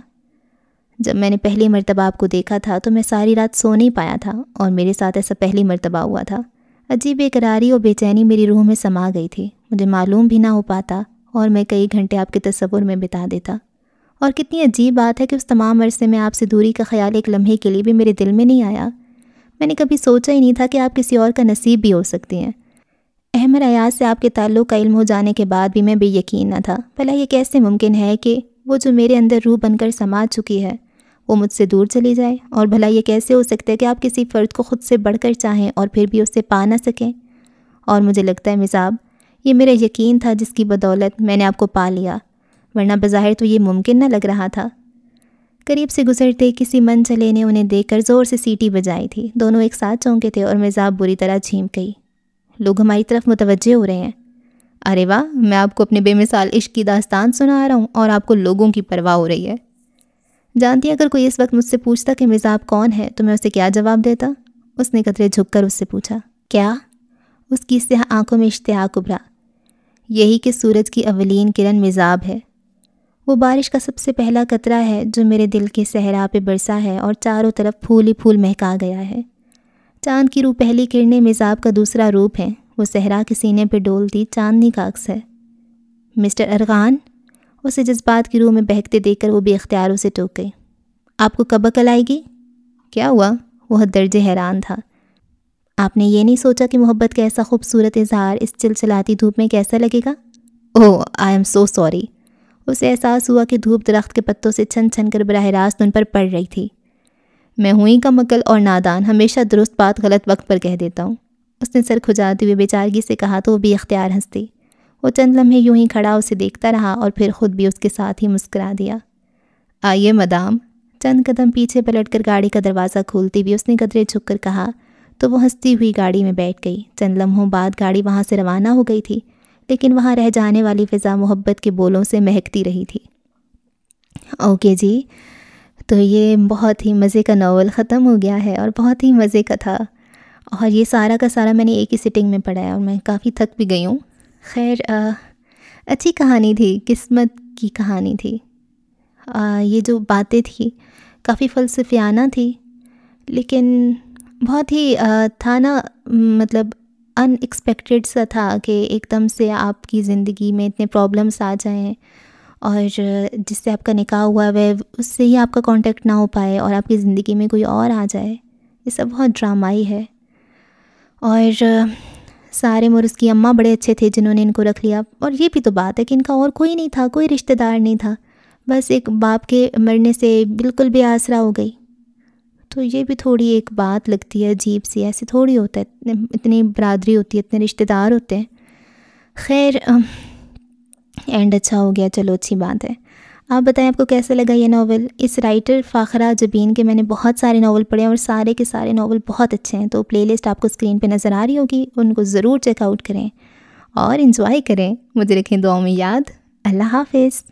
جب میں نے پہلی مرتبہ آپ کو دیکھا تھا تو میں ساری رات سو نہیں پایا تھا، اور میرے ساتھ ایسا پہلی مرتبہ ہوا تھا۔ عجیب بے قراری اور بے چینی میری روح میں سما گئی تھی، مجھے معلوم بھی نہ ہو پاتا اور میں کئی گھنٹے آپ کے تصور میں بتا دیتا۔ اور کتنی عجیب بات ہے کہ اس تمام عرصے میں آپ سے دوری کا خیال ایک لمحے کے لیے بھی میرے دل میں نہیں آیا۔ میں نے کبھی سوچا ہی نہیں تھا کہ آپ کسی اور کا نصیب بھی ہو سکتی ہیں۔ احمر ایاز سے آپ کے تعلق کا علم ہو جانے کے بعد بھی میں بے یقین نہ تھا۔ بھلا یہ کیسے ممکن ہے کہ وہ جو میرے اندر روح بن کر سما چکی ہے وہ مجھ سے دور چلی جائے؟ اور بھلا یہ کیسے ہو سکتا ہے کہ آپ کسی فرد کو خود سے بڑھ کر چاہیں اور پھر بھی اس سے پا نہ سکیں؟ اور مجھے لگتا ہے مزاب، یہ میرا یقین تھا جس کی بدولت میں نے آپ کو پا لیا، ورنہ بظاہر تو یہ ممکن نہ لگ رہا تھا۔ قریب سے گزرتے کسی من چلے نے انہیں دیکھ کر زور سے سیٹی بجائی تھی۔ دونوں ایک ساتھ چونکے تھے اور میزاب بری طرح جھینک گئی۔ لوگ ہماری طرف متوجہ ہو رہے ہیں۔ ارے واہ، میں آپ کو اپنے بے مثال عشق کی داستان سنا رہا ہوں اور آپ کو لوگوں کی پرواہ ہو رہی ہے۔ جانتی اگر کوئی اس وقت مجھ سے پوچھتا کہ میزاب کون ہے تو میں اسے کیا جواب دیتا؟ اس نے قدرے جھک کر اس سے پوچھا۔ کیا؟ اس کی سیاہ آنکھوں میں اشتیاق ابھرا۔ یہی کہ سورج کی اولین کرن میزاب ہے۔ وہ بارش کا سب سے پہلا قطرہ ہے جو میرے دل کے صحرا پہ برسا ہے اور چاروں طرف پھول ہی پھول مہکا گیا ہے۔ چاند کی روح پہلی کرنیں میزاب کا دوسرا روپ ہیں۔ وہ صحرا کے سینے پہ ڈولتی چاندنی کا عکس ہے۔ مسٹر ارغان، اسے جذبات کی روح میں بہکتے دیکھ کر وہ بے اختیار اسے ٹوک گئی۔ آپ کو کب عقل آئے گی؟ کیا ہوا؟ وہ حد درجے حیران تھا۔ آپ نے یہ نہیں سوچا کہ محبت کا ایسا خوبصورت اظہار اس چلچلاتی دھوپ میں کیسا لگے گا؟ اوہ، آئی ایم سو سوری۔ اسے احساس ہوا کہ دھوپ درخت کے پتوں سے چھن چھن کر براہ راست ان پر پڑ رہی تھی۔ میں ہوئی کم عقل اور نادان، ہمیشہ درست بات غلط وقت پر کہہ دیتا ہوں۔ اس نے سر کھجاتے ہوئے بیچارگی سے کہا تو وہ بھی اختیار ہنستی۔ وہ چند لمحے یوں ہی کھڑا اسے دیکھتا رہا اور پھر خود بھی اس کے ساتھ ہی مسکرا دیا۔ آئیے مدام۔ چند قدم پیچھے پلٹ کر گاڑی کا دروازہ کھولتی ہوئی اس نے قدرے جھک کر کہا تو وہ ہنستی ہوئی گاڑی میں بیٹھ گئی۔ چند لمحوں بعد گاڑی وہاں سے روانہ ہو گئی تھی، لیکن وہاں رہ جانے والی فضا محبت کے بولوں سے مہکتی رہی تھی۔ اوکے جی، تو یہ بہت ہی مزے کا ناول ختم ہو گیا ہے اور بہت ہی مزے کا تھا، اور یہ سارا کا سارا میں نے ایک ہی سٹنگ میں پڑھا ہے اور میں کافی تھک بھی گئی ہوں۔ خیر، اچھی کہانی تھی، قسمت کی کہانی تھی۔ یہ جو باتیں تھیں کافی فلسفیانہ تھی، لیکن بہت ہی تھا نا، مطلب ان ایکسپیکٹڈ سا تھا کہ ایک دم سے آپ کی زندگی میں اتنے پرابلمس آ جائیں اور جس سے آپ کا نکاح ہوا ہے اس سے ہی آپ کا کانٹیکٹ نہ ہو پائے اور آپ کی زندگی میں کوئی اور آ جائے۔ یہ سب بہت ڈرامائی ہے، اور سارے اور اس کی اماں بڑے اچھے تھے جنہوں نے ان کو رکھ لیا، اور یہ بھی تو بات ہے کہ ان کا اور کوئی نہیں تھا، کوئی رشتہ دار نہیں تھا، بس ایک باپ کے مرنے سے بالکل بے آسرا ہو گئی۔ تو یہ بھی تھوڑی ایک بات لگتی ہے عجیب سی، ایسے تھوڑی ہوتا ہے، اتنی برادری ہوتی ہے، اتنے رشتہ دار ہوتے ہیں۔ خیر، اینڈ اچھا ہو گیا، چلو اچھی بات ہے۔ آپ بتائیں آپ کو کیسا لگا یہ ناول؟ اس رائٹر فاخرہ جبین کے میں نے بہت سارے ناول پڑھے ہیں اور سارے کے سارے ناول بہت اچھے ہیں، تو پلے لسٹ آپ کو اسکرین پہ نظر آ رہی ہوگی، ان کو ضرور چیک آؤٹ کریں اور انجوائے کریں۔ مجھے رکھیں دعاؤں میں یاد۔ اللہ حافظ۔